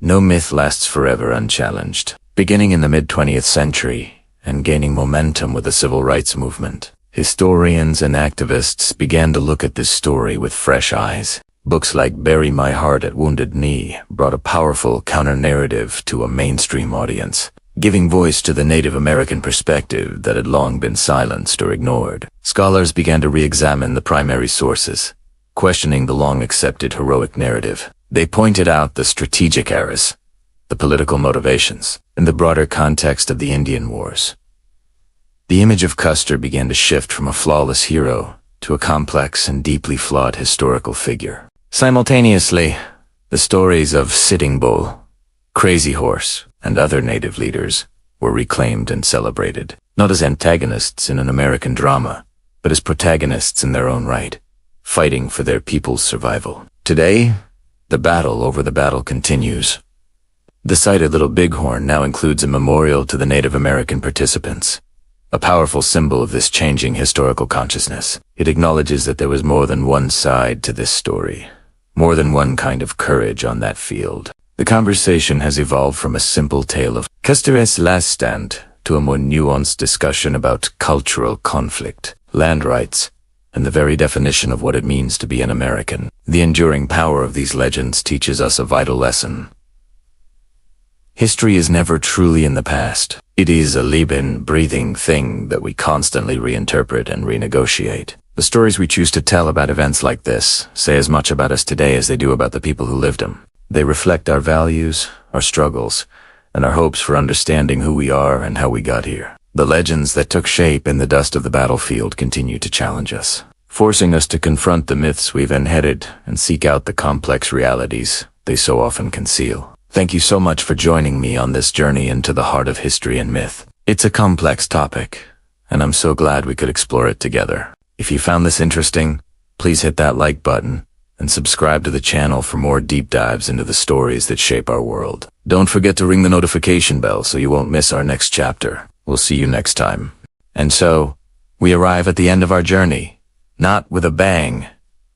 no myth lasts forever unchallenged. Beginning in the mid-20th century and gaining momentum with the civil rights movement, historians and activists began to look at this story with fresh eyes. Books like Bury My Heart at Wounded Knee brought a powerful counter-narrative to a mainstream audience, giving voice to the Native American perspective that had long been silenced or ignored. Scholars began to re-examine the primary sources, questioning the long-accepted heroic narrative. They pointed out the strategic errors, the political motivations, and the broader context of the Indian Wars. The image of Custer began to shift from a flawless hero to a complex and deeply flawed historical figure. Simultaneously, the stories of Sitting Bull, Crazy Horse, and other Native leaders were reclaimed and celebrated, not as antagonists in an American drama, but as protagonists in their own right, fighting for their people's survival. Today, the battle over the battle continues. The site at Little Bighorn now includes a memorial to the Native American participants, a powerful symbol of this changing historical consciousness. It acknowledges that there was more than one side to this story, more than one kind of courage on that field. The conversation has evolved from a simple tale of Custer's last stand to a more nuanced discussion about cultural conflict, land rights, and the very definition of what it means to be an American. The enduring power of these legends teaches us a vital lesson. History is never truly in the past. It is a living, breathing thing that we constantly reinterpret and renegotiate. The stories we choose to tell about events like this say as much about us today as they do about the people who lived them. They reflect our values, our struggles, and our hopes for understanding who we are and how we got here. The legends that took shape in the dust of the battlefield continue to challenge us, forcing us to confront the myths we've inherited and seek out the complex realities they so often conceal. Thank you so much for joining me on this journey into the heart of history and myth. It's a complex topic, and I'm so glad we could explore it together. If you found this interesting, please hit that like button and subscribe to the channel for more deep dives into the stories that shape our world. Don't forget to ring the notification bell so you won't miss our next chapter. We'll see you next time. And so, we arrive at the end of our journey, not with a bang,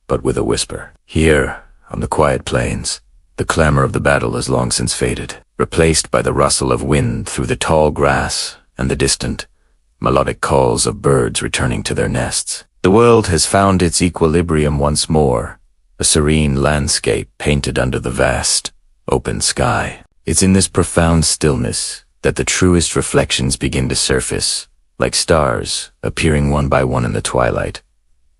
but with a whisper. Here, on the quiet plains, the clamor of the battle has long since faded, replaced by the rustle of wind through the tall grass and the distant, melodic calls of birds returning to their nests. The world has found its equilibrium once more, a serene landscape painted under the vast, open sky. It's in this profound stillness that the truest reflections begin to surface, like stars appearing one by one in the twilight.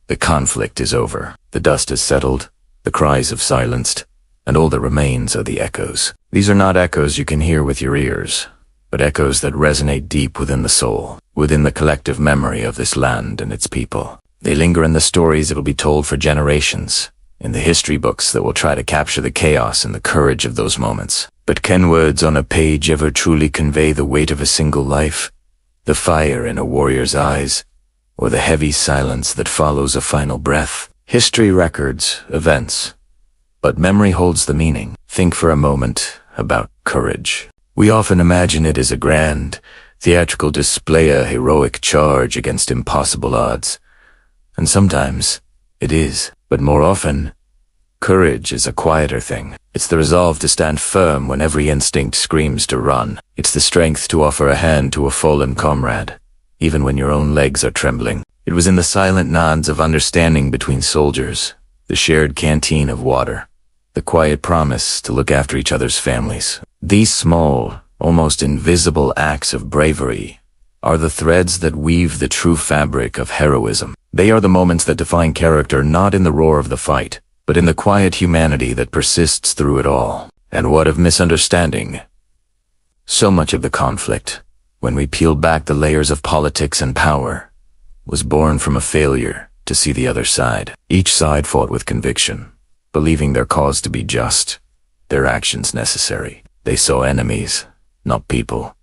The conflict is over. The dust has settled, the cries have silenced, and all that remains are the echoes. These are not echoes you can hear with your ears, but echoes that resonate deep within the soul, within the collective memory of this land and its people. They linger in the stories that will be told for generations, in the history books that will try to capture the chaos and the courage of those moments. But can words on a page ever truly convey the weight of a single life, the fire in a warrior's eyes, or the heavy silence that follows a final breath? History records events, but memory holds the meaning. Think for a moment about courage. We often imagine it as a grand, theatrical display, a heroic charge against impossible odds. And sometimes it is, but more often, courage is a quieter thing. It's the resolve to stand firm when every instinct screams to run. It's the strength to offer a hand to a fallen comrade, even when your own legs are trembling. It was in the silent nods of understanding between soldiers, the shared canteen of water, the quiet promise to look after each other's families. These small, almost invisible acts of bravery are the threads that weave the true fabric of heroism. They are the moments that define character, not in the roar of the fight, but in the quiet humanity that persists through it all. And what of misunderstanding? So much of the conflict, when we peel back the layers of politics and power, was born from a failure to see the other side. Each side fought with conviction, believing their cause to be just, their actions necessary. They saw enemies, not people.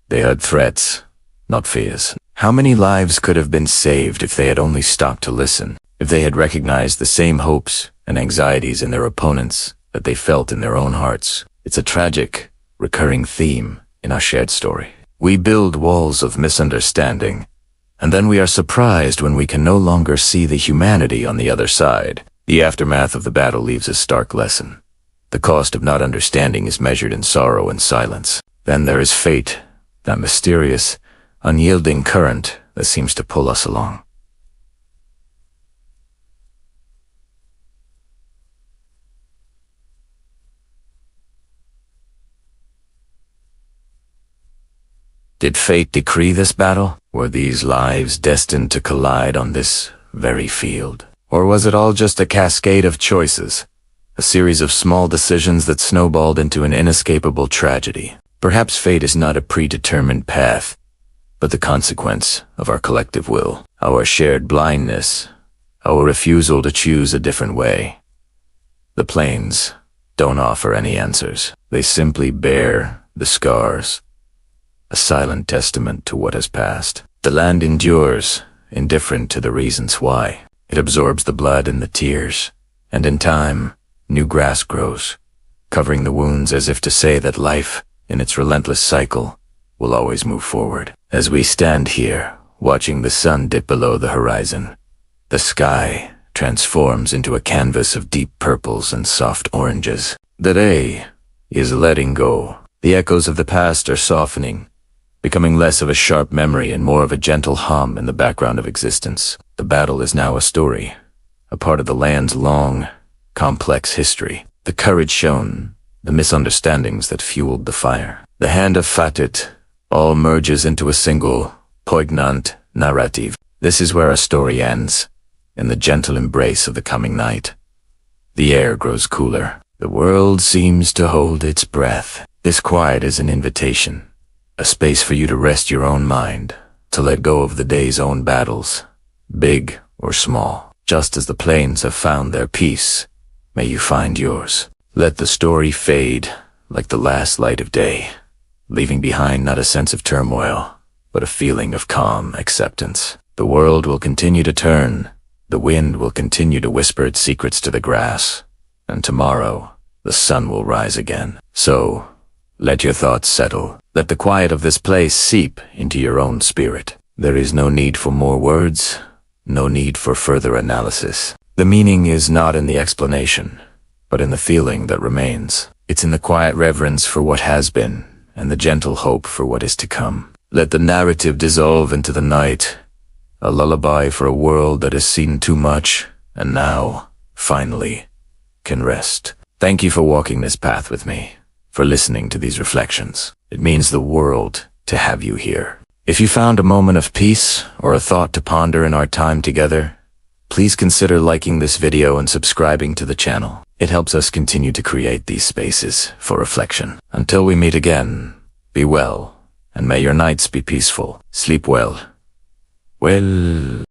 They heard threats, not fears. How many lives could have been saved if they had only stopped to listen, if they had recognized the same hopes and anxieties in their opponents that they felt in their own hearts? It's a tragic, recurring theme in our shared story. We build walls of misunderstanding, and then we are surprised when we can no longer see the humanity on the other side. The aftermath of the battle leaves a stark lesson. The cost of not understanding is measured in sorrow and silence. Then there is fate, that mysterious, unyielding current that seems to pull us along. Did fate decree this battle? Were these lives destined to collide on this very field? Or was it all just a cascade of choices, a series of small decisions that snowballed into an inescapable tragedy? Perhaps fate is not a predetermined path, but the consequence of our collective will, our shared blindness, our refusal to choose a different way. The plains don't offer any answers. They simply bear the scars, a silent testament to what has passed. The land endures, indifferent to the reasons why. It absorbs the blood and the tears, and in time, new grass grows. covering the wounds as if to say that life, in its relentless cycle, will always move forward. As we stand here, watching the sun dip below the horizon, the sky transforms into a canvas of deep purples and soft oranges. The day is letting go. The echoes of the past are softening, becoming less of a sharp memory and more of a gentle hum in the background of existence. The battle is now a story, a part of the land's long, complex history. The courage shown, the misunderstandings that fueled the fire. The hand of Fatit all merges into a single, poignant narrative. This is where our story ends, in the gentle embrace of the coming night. The air grows cooler. The world seems to hold its breath. This quiet is an invitation, a space for you to rest your own mind, to let go of the day's own battles, big or small. Just as the plains have found their peace, may you find yours. Let the story fade like the last light of day, leaving behind not a sense of turmoil, but a feeling of calm acceptance. The world will continue to turn, the wind will continue to whisper its secrets to the grass, and tomorrow the sun will rise again. So, let your thoughts settle. Let the quiet of this place seep into your own spirit. There is no need for more words, no need for further analysis. The meaning is not in the explanation, but in the feeling that remains. It's in the quiet reverence for what has been, and the gentle hope for what is to come. Let the narrative dissolve into the night, a lullaby for a world that has seen too much, and now, finally, can rest. Thank you for walking this path with me, for listening to these reflections. It means the world to have you here. If you found a moment of peace or a thought to ponder in our time together, please consider liking this video and subscribing to the channel. It helps us continue to create these spaces for reflection. Until we meet again, be well, and may your nights be peaceful. Sleep well. Well.